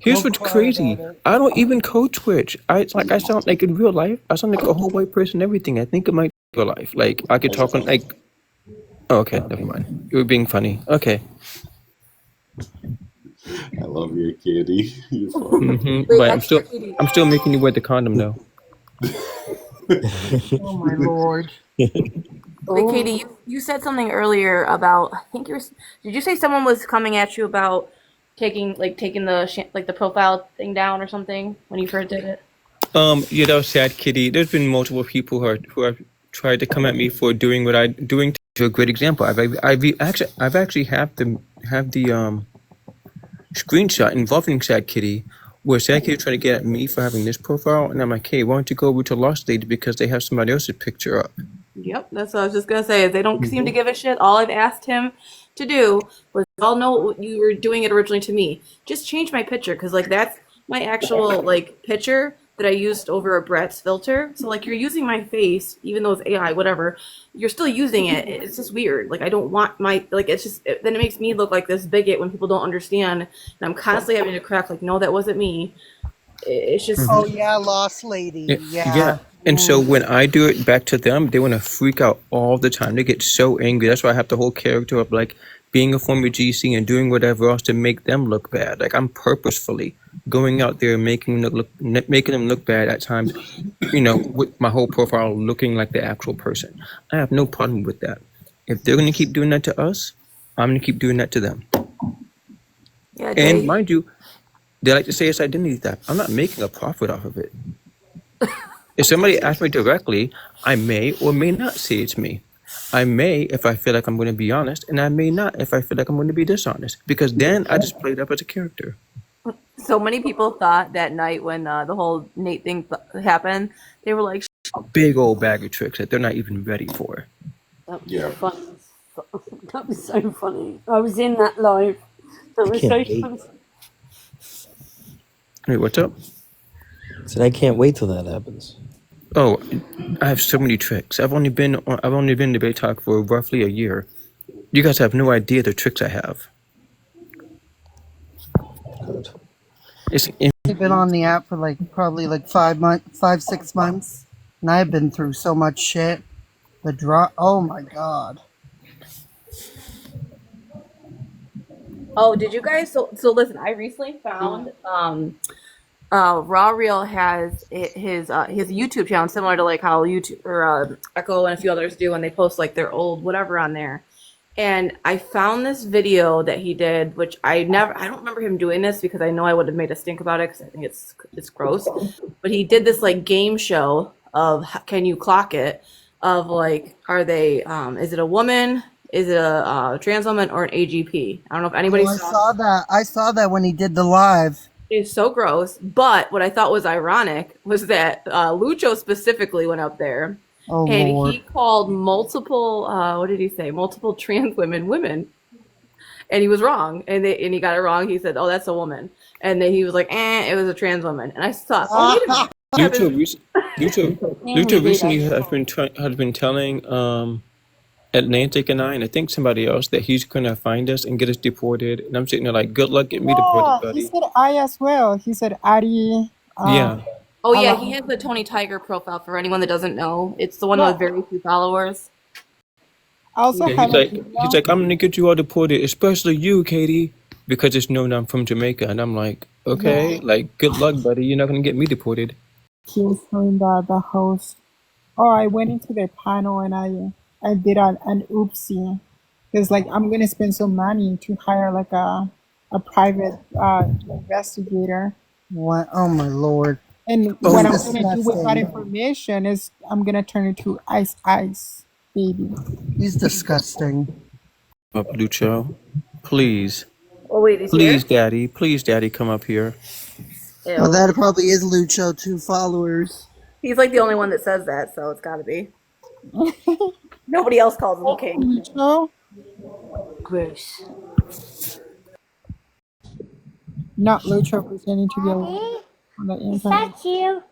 Here's what's crazy. I don't even code switch. I sound like in real life. I sound like a whole white person. Everything. I think it might be real life. Like I could talk on like. Oh, okay, never mind. You were being funny. Okay. I love you, Kitty. You're mm-hmm. But I'm still making you wear the condom though. Oh my lord. Wait, Katie, you said something earlier about, I think did you say someone was coming at you about taking the profile thing down or something when you first did it? Yeah, that was sad, Kitty. There's been multiple people who have tried to come at me for doing what I'm doing. To a great example, I've actually have the screenshot involving Sad Kitty, where Sad Kitty trying to get at me for having this profile, and I'm like, hey, why don't you go over to Lost Lady because they have somebody else's picture up? Yep, that's what I was just gonna say. Is they don't seem to give a shit. All I've asked him to do was, I'll know you were doing it originally to me. Just change my picture because like that's my actual like picture that I used over a Brett's filter. So like you're using my face, even though it's AI, whatever. You're still using it. It's just weird. Like I don't want my like it's just then it makes me look like this bigot when people don't understand, and I'm constantly having to crack like, no, that wasn't me. It's just oh yeah, Lost Lady. Yeah. And so when I do it back to them, they want to freak out all the time. They get so angry. That's why I have the whole character of like being a former GC and doing whatever else to make them look bad. Like I'm purposefully going out there making them look bad at times, you know, with my whole profile looking like the actual person. I have no problem with that. If they're going to keep doing that to us, I'm going to keep doing that to them. Yeah, and mind you, they like to say it's identity theft. I'm not making a profit off of it. If somebody asks me directly, I may or may not say it's me. I may if I feel like I'm going to be honest, and I may not if I feel like I'm going to be dishonest. Because then I just played up as a character. So many people thought that night when the whole Nate thing happened, they were like, A big old bag of tricks that they're not even ready for. That was Yeah. funny. That was so funny. I was in that live. That I was can't so wait. funny. Wait, what's up? Said I can't wait till that happens. Oh, I have so many tricks. I've only been to Debate Talk for roughly a year. You guys have no idea the tricks I have. Good. I've been on the app for probably 6 months, and I've been through so much shit. Oh my god. oh, did you guys? So listen, I recently found Raw Real has his YouTube channel similar to like how YouTube or Echo and a few others do when they post like their old whatever on there. And I found this video that he did, which I don't remember him doing this because I know I would have made a stink about it because I think it's gross. But he did this like game show of can you clock it? Of like, are they? Is it a woman? Is it a trans woman or an AGP? I don't know if anybody saw that. I saw that when he did the live. It's so gross. But what I thought was ironic was that Lucho specifically went up there. Oh, and Lord. he called multiple, what did he say? Multiple trans women. And he was wrong. And he got it wrong. He said, oh, that's a woman. And then he was like, it was a trans woman. And I thought, oh, wait a minute. Lucha recently has been telling Atlantic and I think somebody else that he's gonna find us and get us deported. And I'm sitting there like, good luck getting me deported, buddy. He said I as well. He said Ari. Yeah. Oh, yeah, he has the Tony Tiger profile for anyone that doesn't know. It's the one with very few followers. Also, Yeah, he's like, I'm gonna get you all deported, especially you, Katie, because it's known I'm from Jamaica. And I'm like, okay, like, good luck, buddy. You're not gonna get me deported. he was telling the host, oh, I went into their panel and I did an oopsie. Because like I'm gonna spend some money to hire like a private investigator. What? Oh my Lord. And what I'm gonna do with that information is I'm gonna turn it to ice, baby. He's disgusting. Up, Lucho, please. Oh wait, he's please, here? Please, Daddy, come up here. Ew. Well, that probably is Lucho, 2 followers. He's like the only one that says that, so it's got to be. Nobody else calls him King. Lucho? Gross. Not Lucho pretending to be a on the internet. you?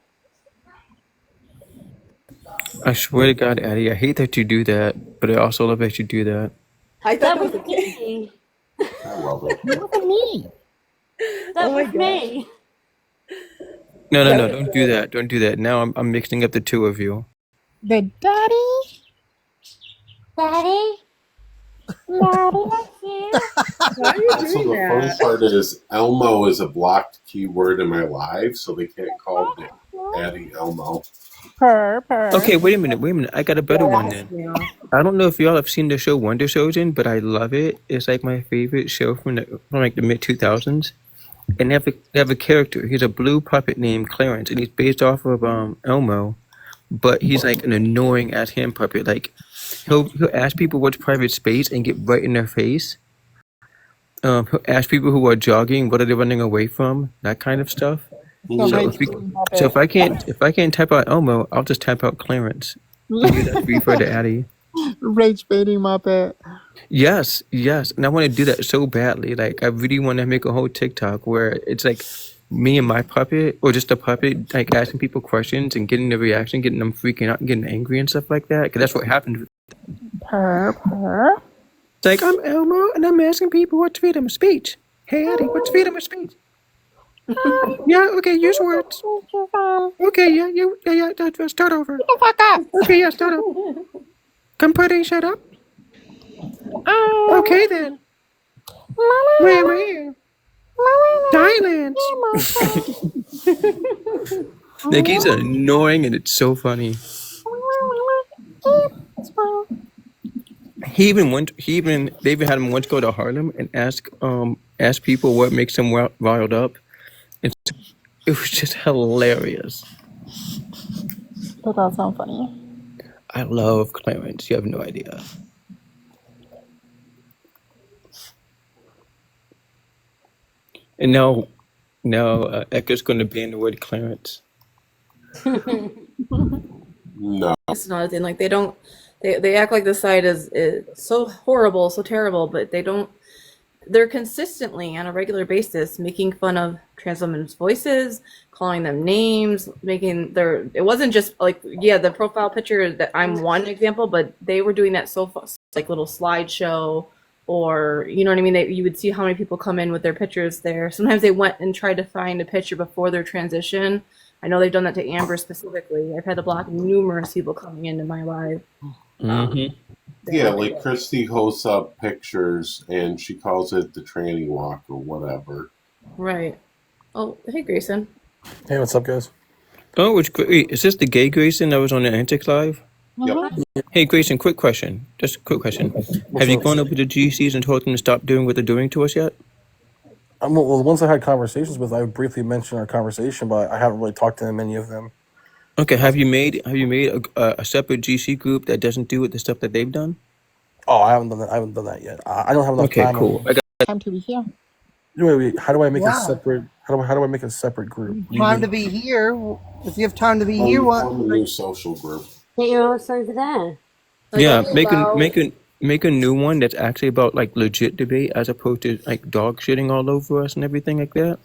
I swear to God, Addie, I hate that you do that, but I also love that you do that. I thought That was me. I love it. Look at me. That was me. No, don't do that. Don't do that. Now I'm mixing up the two of you. The daddy? Daddy? Daddy, that's you? Why are you Also, doing the funny that? part is Elmo is a blocked keyword in my live, so they can't call me Addie Elmo. Purr. Okay, wait a minute. I got a better one then. Yeah. I don't know if y'all have seen the show Wonder Chosen, but I love it. It's like my favorite show from like the mid 2000s. And they have a character. He's a blue puppet named Clarence, and he's based off of Elmo, but he's like an annoying ass hand puppet. Like he'll ask people what's private space and get right in their face. He'll ask people who are jogging what are they running away from, that kind of stuff. So if I can't type out Elmo, I'll just type out Clarence. Maybe that's refer to Addie. Rage baiting Muppet. Yes, and I want to do that so badly. Like I really want to make a whole TikTok where it's like me and my puppet, or just a puppet, like asking people questions and getting the reaction, getting them freaking out and getting angry and stuff like that. Because that's what happened. Purr. It's like, I'm Elmo and I'm asking people what's freedom of speech. Hey Addie, what's freedom of speech? Yeah, okay, use words. Okay, yeah, start over. Get the fuck up. Okay, yeah, start up. Come pudding, shut up. Okay then. Where? Thailand. Like he's annoying and it's so funny. They even had him once go to Harlem and ask people what makes them riled up. It was just hilarious. That does sound funny. I love Clarence. You have no idea. And now Echo's going to ban the word Clarence. No. That's another thing. Like they act like the site is so horrible, so terrible, but they're consistently on a regular basis making fun of trans women's voices, calling them names, it wasn't just like, yeah, the profile picture that I'm one example, but they were doing that like little slideshow, or you know what I mean? You would see how many people come in with their pictures there. Sometimes they went and tried to find a picture before their transition. I know they've done that to Amber specifically. I've had to block numerous people coming into my live. Yeah, like Christy hosts up pictures and she calls it the tranny walk or whatever. Right. Oh, hey, Grayson. Hey, what's up, guys? Oh, it's great. Is this the gay Grayson that was on the Antics Live? Yep. Hey, Grayson, quick question. Just a quick question. Have you gone over to GCs and told them to stop doing what they're doing to us yet? Well, once I had conversations with, I briefly mentioned our conversation, but I haven't really talked to many of them. Okay, have you made a separate GC group that doesn't do the stuff that they've done? Oh, I haven't done that. I haven't done that yet. I don't have enough Okay, time. cool. Time to be here. Wait. How do I make a Yeah. separate? How do I make a separate group? Time to be here. If you have time to be Well, here, you what? form a new social group. Get your ass over there. Yeah, make a new one that's actually about like legit debate as opposed to like dog shitting all over us and everything like that.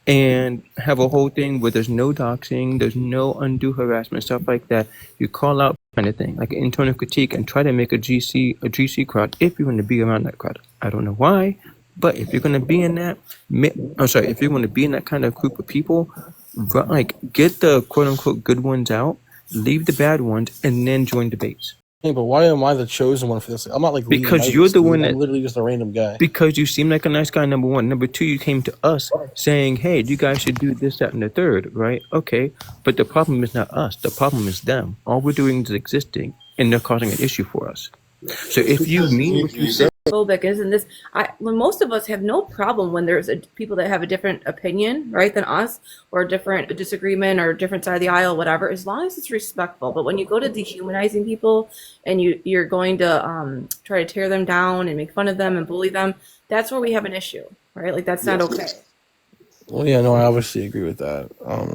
And have a whole thing where there's no doxing, there's no undue harassment, stuff like that. You call out kind of thing, like an internal critique, and try to make a GC crowd if you're going to be around that crowd. I don't know why, but if you're going to be in that, if you're going to be in that kind of group of people, like get the quote unquote good ones out, leave the bad ones, and then join debates. Hey, but why am I the chosen one for this? I'm not like because you're the one that I'm literally just a random guy. Because you seem like a nice guy. Number one. Number two, you came to us saying, "Hey, you guys should do this, that, and the third, right?" Okay, but the problem is not us. The problem is them. All we're doing is existing, and they're causing an issue for us. So if you mean what you say, phobic, isn't this? When most of us have no problem when there's people that have a different opinion, right, than us, or a different disagreement, or a different side of the aisle, whatever, as long as it's respectful. But when you go to dehumanizing people and you're going to try to tear them down and make fun of them and bully them, that's where we have an issue, right? Like that's not okay. Well, yeah, no, I obviously agree with that.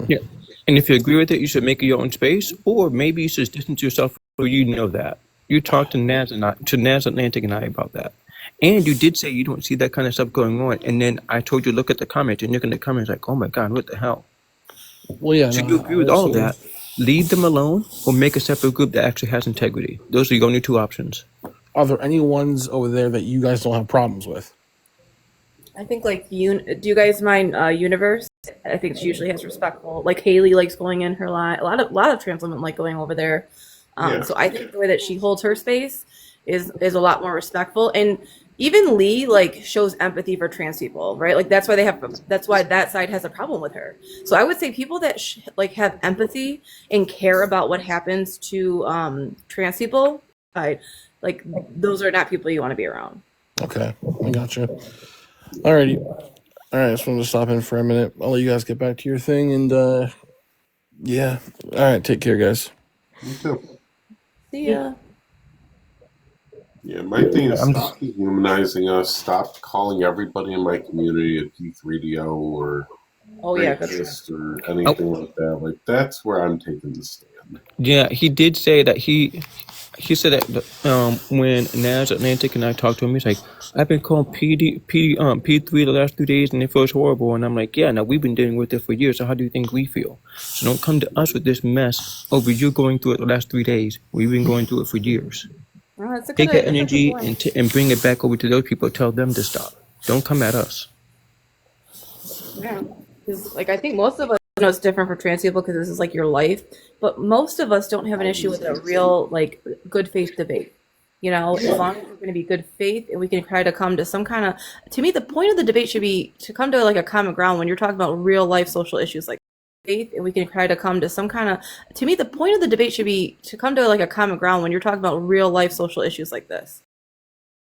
Yeah, and if you agree with it, you should make your own space, or maybe you should distance yourself so you know that. You talked to Naz Atlantic and I about that. And you did say you don't see that kind of stuff going on. And then I told you, look at the comments, and look at the comments like, oh my God, what the hell? Well, yeah. So you agree with all of that. Leave them alone or make a separate group that actually has integrity. Those are your only two options. Are there any ones over there that you guys don't have problems with? I think do you guys mind Universe? I think she usually has respectful. Like Haley likes going in her line. A lot of trans women like going over there. So I think the way that she holds her space is a lot more respectful. And even Lee shows empathy for trans people, right? Like that's why that side has a problem with her. So I would say people that have empathy and care about what happens to trans people, those are not people you want to be around. Okay, I gotcha. Alrighty. All right, I just wanted to stop in for a minute. I'll let you guys get back to your thing, and yeah. All right, take care, guys. You too. See ya. Yeah, my thing is stop dehumanizing us. Stop calling everybody in my community a P3DO or racist or anything like that. Like that's where I'm taking the stand. Yeah, he did say that he said that when Naz Atlantic and I talked to him, he's like, I've been called P3 the last 2 days and it feels horrible. And I'm like, yeah, now we've been dealing with it for years. So how do you think we feel? So don't come to us with this mess over you going through it the last 3 days. We've been going through it for years. Take that energy and bring it back over to those people. Tell them to stop. Don't come at us. Yeah, because I think most of us know it's different for trans people because this is your life, but most of us don't have an issue with a real good faith debate. You know, as long as we're going to be good faith and we can try to come to some kind of. To me, the point of the debate should be to come to a common ground when you're talking about real life social issues like faith, and we can try to come to some kind of. To me, the point of the debate should be to come to a common ground when you're talking about real life social issues like this.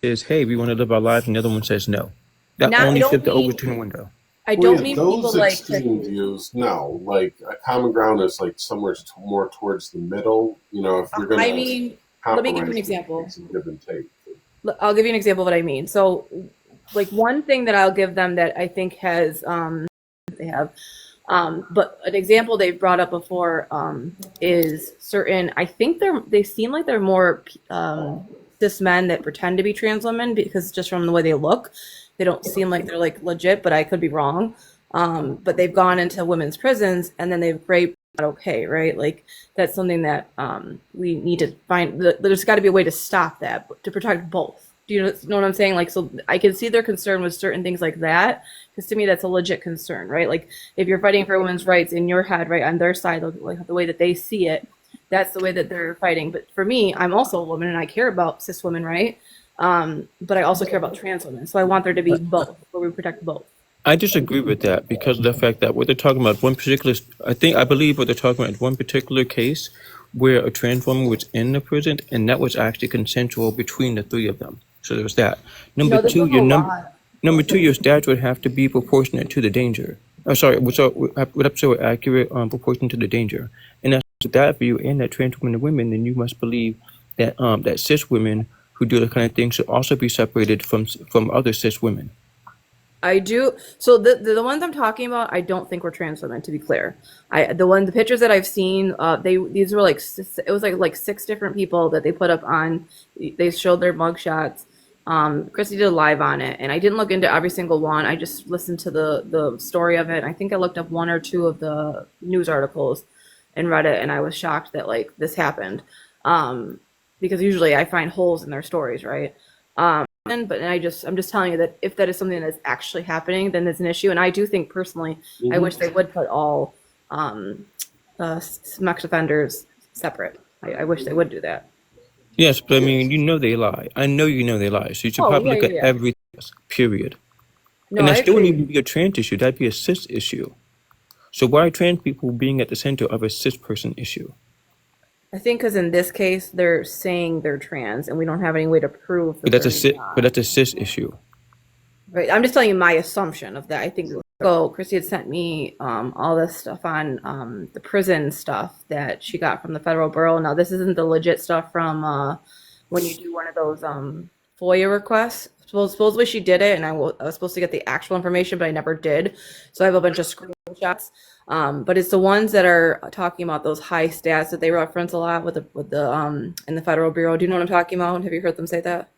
Is hey, we want to live our lives, and the other one says no. That only flipped the Overton window. I Well, don't yeah, mean people those like extreme views, no. Like a common ground is like somewhere more towards the middle. You know, if you're I gonna mean, let me give you an compromise, example. some give and take. I'll give you an example of what I mean. So, like one thing that I'll give them that I think has they have, but an example they've brought up before is certain. I think they seem like they're more cis men that pretend to be trans women because just from the way they look, they don't seem like they're like legit. But I could be wrong. But they've gone into women's prisons and then they've raped. Not okay, right? Like that's something that we need to find. There's got to be a way to stop that to protect both. Do you know what I'm saying? Like, so I can see their concern with certain things like that, because to me that's a legit concern, right? Like if you're fighting for women's rights in your head, right, on their side, like the way that they see it, that's the way that they're fighting. But for me, I'm also a woman and I care about cis women, right? But I also care about trans women, so I want there to be both, where we protect both. I disagree with that because of the fact that what they're talking about one particular, I believe what they're talking about is one particular case where a trans woman was in the prison and that was actually consensual between the three of them. So there was that. Number No, this two, was a lot. number two, your stats would have to be proportionate to the danger. Oh, sorry, would have to show accurate proportion to the danger. And that's that view and that trans women and women, then you must believe that that cis women who do that kind of thing should also be separated from other cis women. I do. So the ones I'm talking about, I don't think were trans women. To be clear, the pictures that I've seen, these were like it was like 6 different people that they put up on. They showed their mugshots. Christy did a live on it, and I didn't look into every single one. I just listened to the story of it. I think I looked up 1 or 2 of the news articles and read it, and I was shocked that like this happened. Because usually I find holes in their stories, right? I'm just telling you that if that is something that's actually happening, then there's an issue. And I do think personally, I wish they would put all sex offenders separate. I wish they would do that. Yes, but I mean, they lie. I know they lie. So you should probably look at everything else, period. No, and that I still agree. wouldn't even be a trans issue. That'd be a cis issue. So why are trans people being at the center of a cis person issue? I think because in this case, they're saying they're trans, and we don't have any way to prove that But that's a cis issue. Right. I'm just telling you my assumption of that. I think Christy had sent me all this stuff on the prison stuff that she got from the federal bureau. Now this isn't the legit stuff from when you do one of those FOIA requests. Supposedly she did it, and I was supposed to get the actual information, but I never did. So I have a bunch of screenshots. But it's the ones that are talking about those high stats that they reference a lot with the in the federal bureau. Do you know what I'm talking about? Have you heard them say that?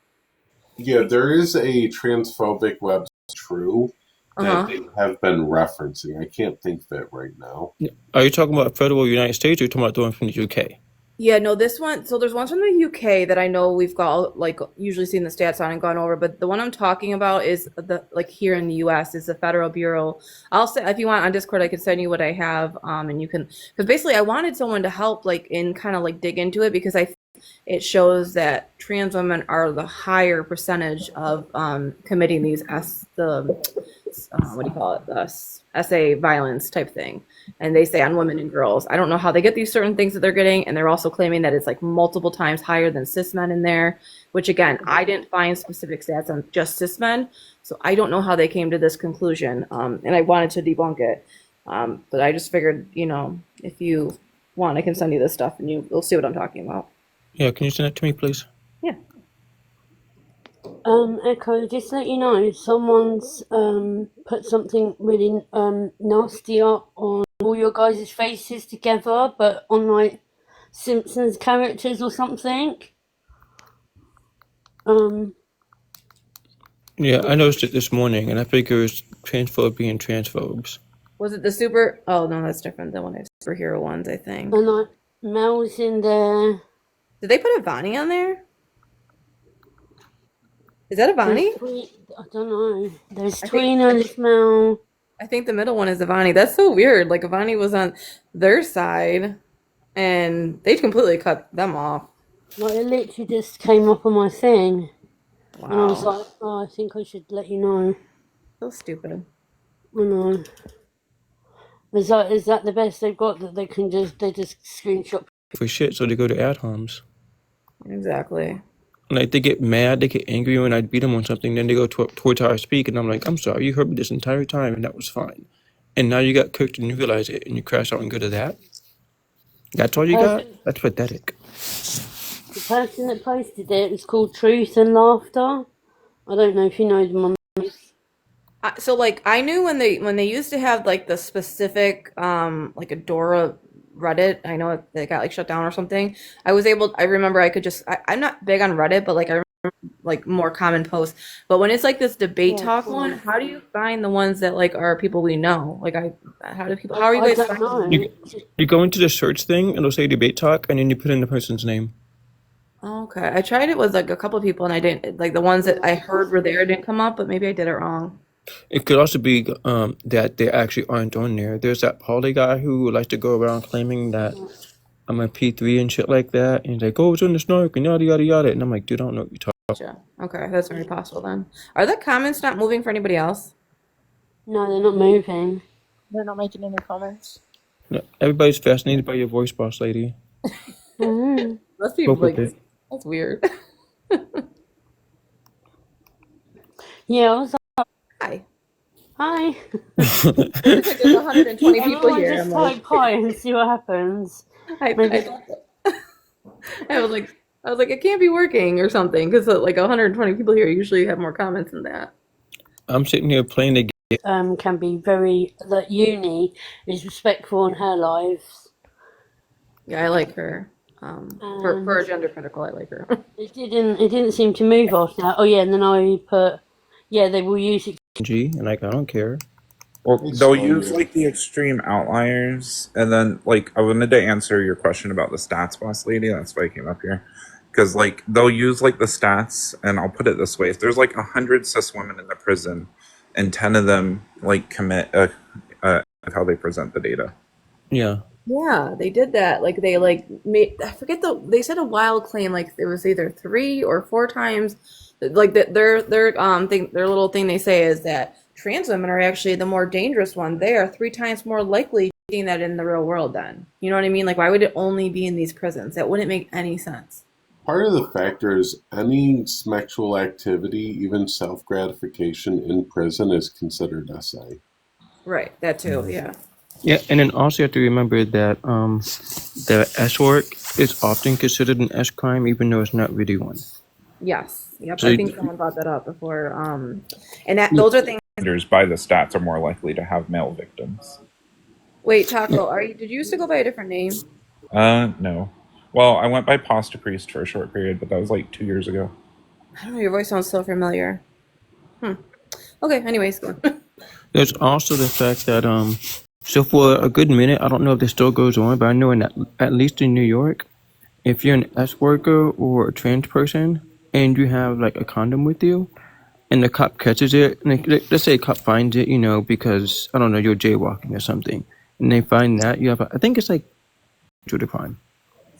Yeah, there is a transphobic website, True, that they have been referencing. I can't think of it right now. Are you talking about federal United States or are you talking about the one from the UK? Yeah, no, this one. So there's ones from the UK that I know we've got like usually seen the stats on and gone over, but the one I'm talking about is the like here in the US is the Federal Bureau. I'll say if you want on Discord, I can send you what I have, and you can because basically I wanted someone to help like in kind of like dig into it because it shows that trans women are the higher percentage of committing these what do you call it, the SA violence type thing. And they say on women and girls. I don't know how they get these certain things that they're getting, and they're also claiming that it's like multiple times higher than cis men in there, which again, I didn't find specific stats on just cis men, so I don't know how they came to this conclusion, and I wanted to debunk it. But I just figured, if you want, I can send you this stuff, and you'll see what I'm talking about. Yeah, can you send it to me, please? Yeah. Echo, just to let you know, someone's put something really nasty up on all your guys' faces together, but on like Simpsons characters or something. Yeah, I noticed it this morning, and I figure it's transphobe being transphobes. Was it the super? Oh no, that's different than one of the superhero ones, I think. And like Mel's in there. Did they put Ivani on there? Is that Ivani? I don't know. There's Tweener, there's Mel. I think the middle one is Ivani. That's so weird. Like Ivani was on their side, and they completely cut them off. Like it literally just came up on my thing. Wow. And I was like, oh, I think I should let you know. So stupid. I know. Is that the best they've got that they just screenshot? For shit, so they go to ad homs. Exactly. Like they get mad, they get angry when I beat them on something. Then they go towards how I speak, and I'm like, I'm sorry, you heard me this entire time, and that was fine. And now you got cooked and you realize it, and you crash out and go to that. That's all you got? That's pathetic. The person that posted it was called Truth and Laughter. I don't know if you know them. So like I knew when they used to have like the specific like Adora Reddit. I know it got like shut down or something. I remember I could just I'm not big on Reddit, but like I remember like more common posts. But when it's like this debate talk one, how do you find the ones that like are people we know? Like how are you I guys don't finding know. You go into the search thing, and it'll say debate talk, and then you put in the person's name. Okay, I tried it with like a couple of people and I didn't like the ones that I heard were there didn't come up, but maybe I did it wrong. It could also be that they actually aren't on there. There's that Pauly guy who likes to go around claiming that I'm a P3 and shit like that. And he's like, oh, it's on the snark and yada, yada, yada. And I'm like, dude, I don't know what you're talking about. Gotcha. Okay, that's very possible then. Are the comments not moving for anybody else? No, they're not moving. They're not making any comments. No, everybody's fascinated by your voice, boss lady. Must be Go with like it. that's weird. Yeah, I was like, Hi. hi. There's 120 people Everyone here. just I'm like, type hi and see what happens. Maybe. I was like, it can't be working or something because like 120 people here usually have more comments than that. I'm sitting here playing the game. Can be very that Uni is respectful on her lives. Yeah, I like her. For a gender critical, I like her. It didn't seem to move off now. Oh yeah, and then I put they will use it. And like I don't care. Well, they'll use like the extreme outliers, and then like I wanted to answer your question about the stats, boss lady. That's why I came up here, because like they'll use like the stats, and I'll put it this way: if there's like 100 cis women in the prison, and 10 of them like commit how they present the data. Yeah. Yeah, they did that. Like they like made I forget they said a wild claim like it was either 3 or 4 times like their their little thing they say is that trans women are actually the more dangerous one. They are 3 times more likely seeing that in the real world then. You know what I mean? Like why would it only be in these prisons? That wouldn't make any sense. Part of the factor is any sexual activity, even self-gratification in prison is considered SA. Right, that too, yeah. Yeah, and then also you have to remember that the S work is often considered an S crime, even though it's not really one. Yes. Yep. So I think someone brought that up before. And that those are things. By the stats are more likely to have male victims. Wait, Taco, did you used to go by a different name? No. Well, I went by Pasta Priest for a short period, but that was like 2 years ago. I don't know, your voice sounds so familiar. Okay, anyways, go on. There's also the fact that so for a good minute, I don't know if this still goes on, but I know at least in New York, if you're an S worker or a trans person and you have like a condom with you, and the cop catches it, and let's say a cop finds it, because I don't know, you're jaywalking or something, and they find that you have, I think it's like to the crime.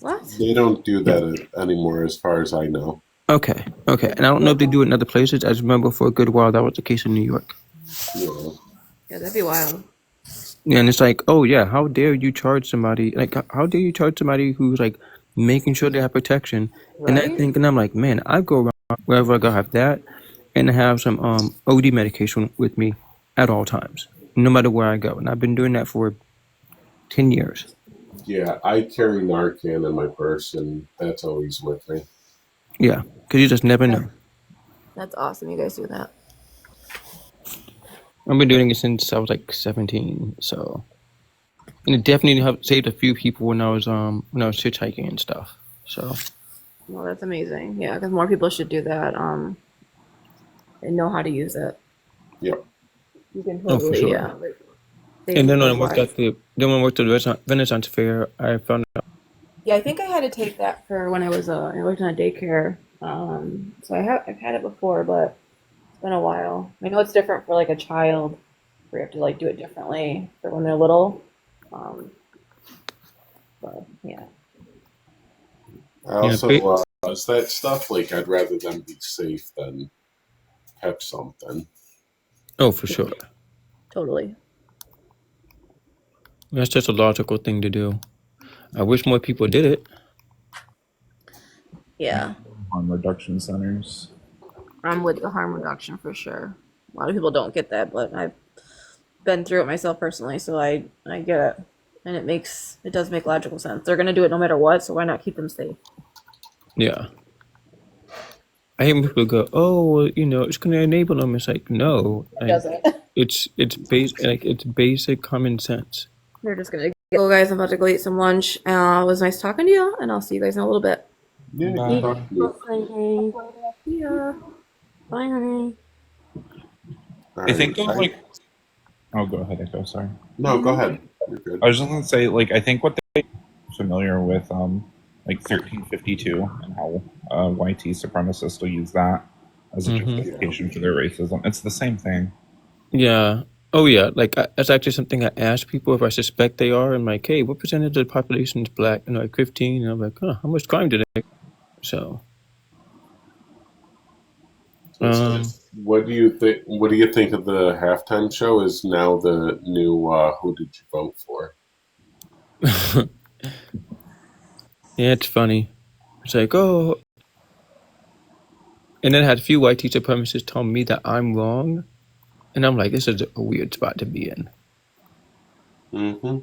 What? They don't do that anymore, as far as I know. Okay, and I don't know if they do it in other places. I just remember for a good while that was the case in New York. Yeah, that'd be wild. Yeah, and it's like, oh yeah, how dare you charge somebody? Like, how dare you charge somebody who's like making sure they have protection? Right? And I'm like, man, I go around wherever I go, have that, and have some OD medication with me at all times, no matter where I go. And I've been doing that for 10 years. Yeah, I carry Narcan in my purse, and that's always with me. Yeah, because you just never know. That's awesome. You guys do that. I've been doing it since I was like 17, so, and it definitely helped saved a few people when I was hitchhiking and stuff. So. Well, that's amazing. Yeah, because more people should do that. And know how to use it. Yep. You can totally, for sure. And then when I worked at the Renaissance Fair, I found out. Yeah, I think I had to take that for when I was I worked in a daycare. So I've had it before, but it's been a while. I know it's different for like a child, where you have to like do it differently for when they're little. But yeah. I also is that stuff like I'd rather them be safe than have something. Oh, for sure. Totally. That's just a logical thing to do. I wish more people did it. Yeah. harm reduction centers. I'm with the harm reduction for sure. A lot of people don't get that, but I've been through it myself personally, so I get it, and it does make logical sense. They're gonna do it no matter what, so why not keep them safe? Yeah. I hear people go, "Oh, well, it's going to enable them." It's like, no, It doesn't. it's basic common sense. They're just gonna go, guys. I'm about to go eat some lunch. It was nice talking to you, and I'll see you guys in a little bit. Yeah, Eat talk to you. lady. See ya. Bye, honey. I think like. Oh, go ahead, Echo. Sorry. No, go ahead. You're good. I was just gonna say, like, I think what they familiar with, like 1352 and how YT supremacists will use that as a justification for their racism. It's the same thing. Yeah. Oh, yeah. Like, that's actually something I ask people if I suspect they are. I'm like, hey, what percentage of the population is black? And they're like 15. And I'm like, how much crime did they? So. What do you think? What do you think of the halftime show? Is now the new "Who did you vote for"? Yeah, it's funny. It's like, oh. And then I had a few white supremacists tell me that I'm wrong. And I'm like, this is a weird spot to be in. Mm-hmm.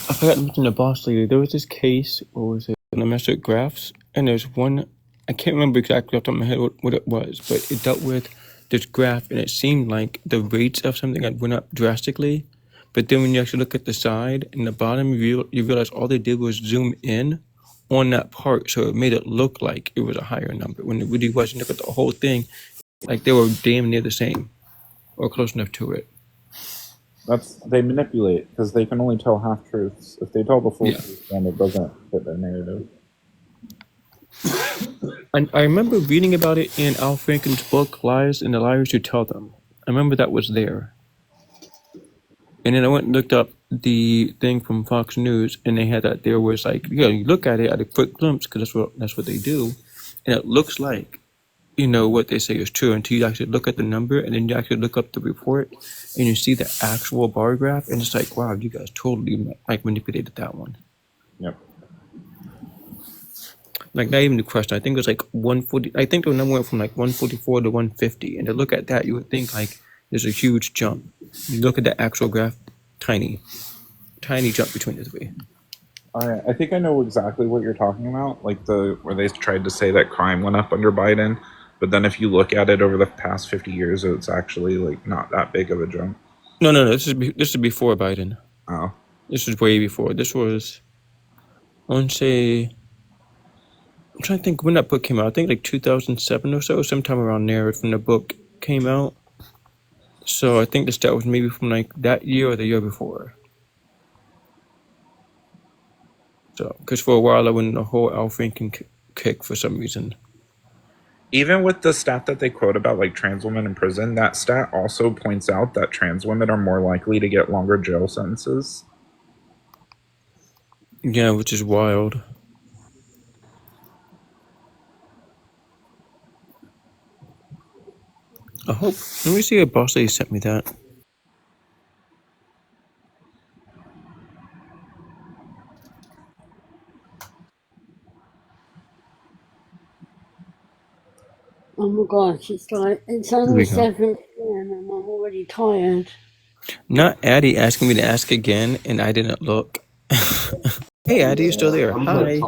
I forgot to mention the boss lady. There was this case, or was it domestic graphs? And there's one, I can't remember exactly off the top of my head what it was, but it dealt with this graph, and it seemed like the rates of something had went up drastically. But then when you actually look at the side and the bottom, you realize all they did was zoom in on that part, so it made it look like it was a higher number when it really wasn't. Look at the whole thing, like they were damn near the same, or close enough to it. They manipulate because they can only tell half truths. If they tell the full truth, then it doesn't fit their narrative. And I remember reading about it in Al Franken's book, Lies and the Liars Who Tell Them. I remember that was there. And then I went and looked up the thing from Fox News, and they had that there was like, you look at it at a quick glimpse, because that's what they do, and it looks like, what they say is true until you actually look at the number, and then you actually look up the report, and you see the actual bar graph, and it's like, wow, you guys totally manipulated that one. Yep. Like, not even the question. I think it was like 140. I think the number went from like 144 to 150. And to look at that, you would think like there's a huge jump. You look at the actual graph, tiny jump between the three. I think I know exactly what you're talking about. Like where they tried to say that crime went up under Biden, but then if you look at it over the past 50 years, it's actually like not that big of a jump. No. This is before Biden. Oh. This was way before. This was, I want to say, I'm trying to think when that book came out. I think like 2007 or so, sometime around there when the book came out. So I think the stat was maybe from like that year or the year before. So, because for a while I went in a whole Al Franken kick for some reason. Even with the stat that they quote about like trans women in prison, that stat also points out that trans women are more likely to get longer jail sentences. Yeah, which is wild. I hope. Let me see if Boss Lady sent me that. Oh my gosh, it's only 7 p.m. and I'm already tired. Not Addie asking me to ask again, and I didn't look. Hey, Addie, you're still there. Hi. Bye,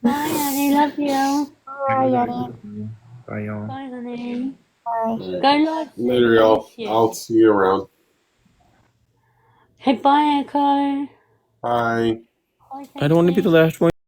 Addie. Love you. Bye, Addie. Bye, y'all. Bye, honey. Bye. Go live. Later, y'all. I'll see you around. Hey, bye, Echo. Bye. I don't want to be the last one.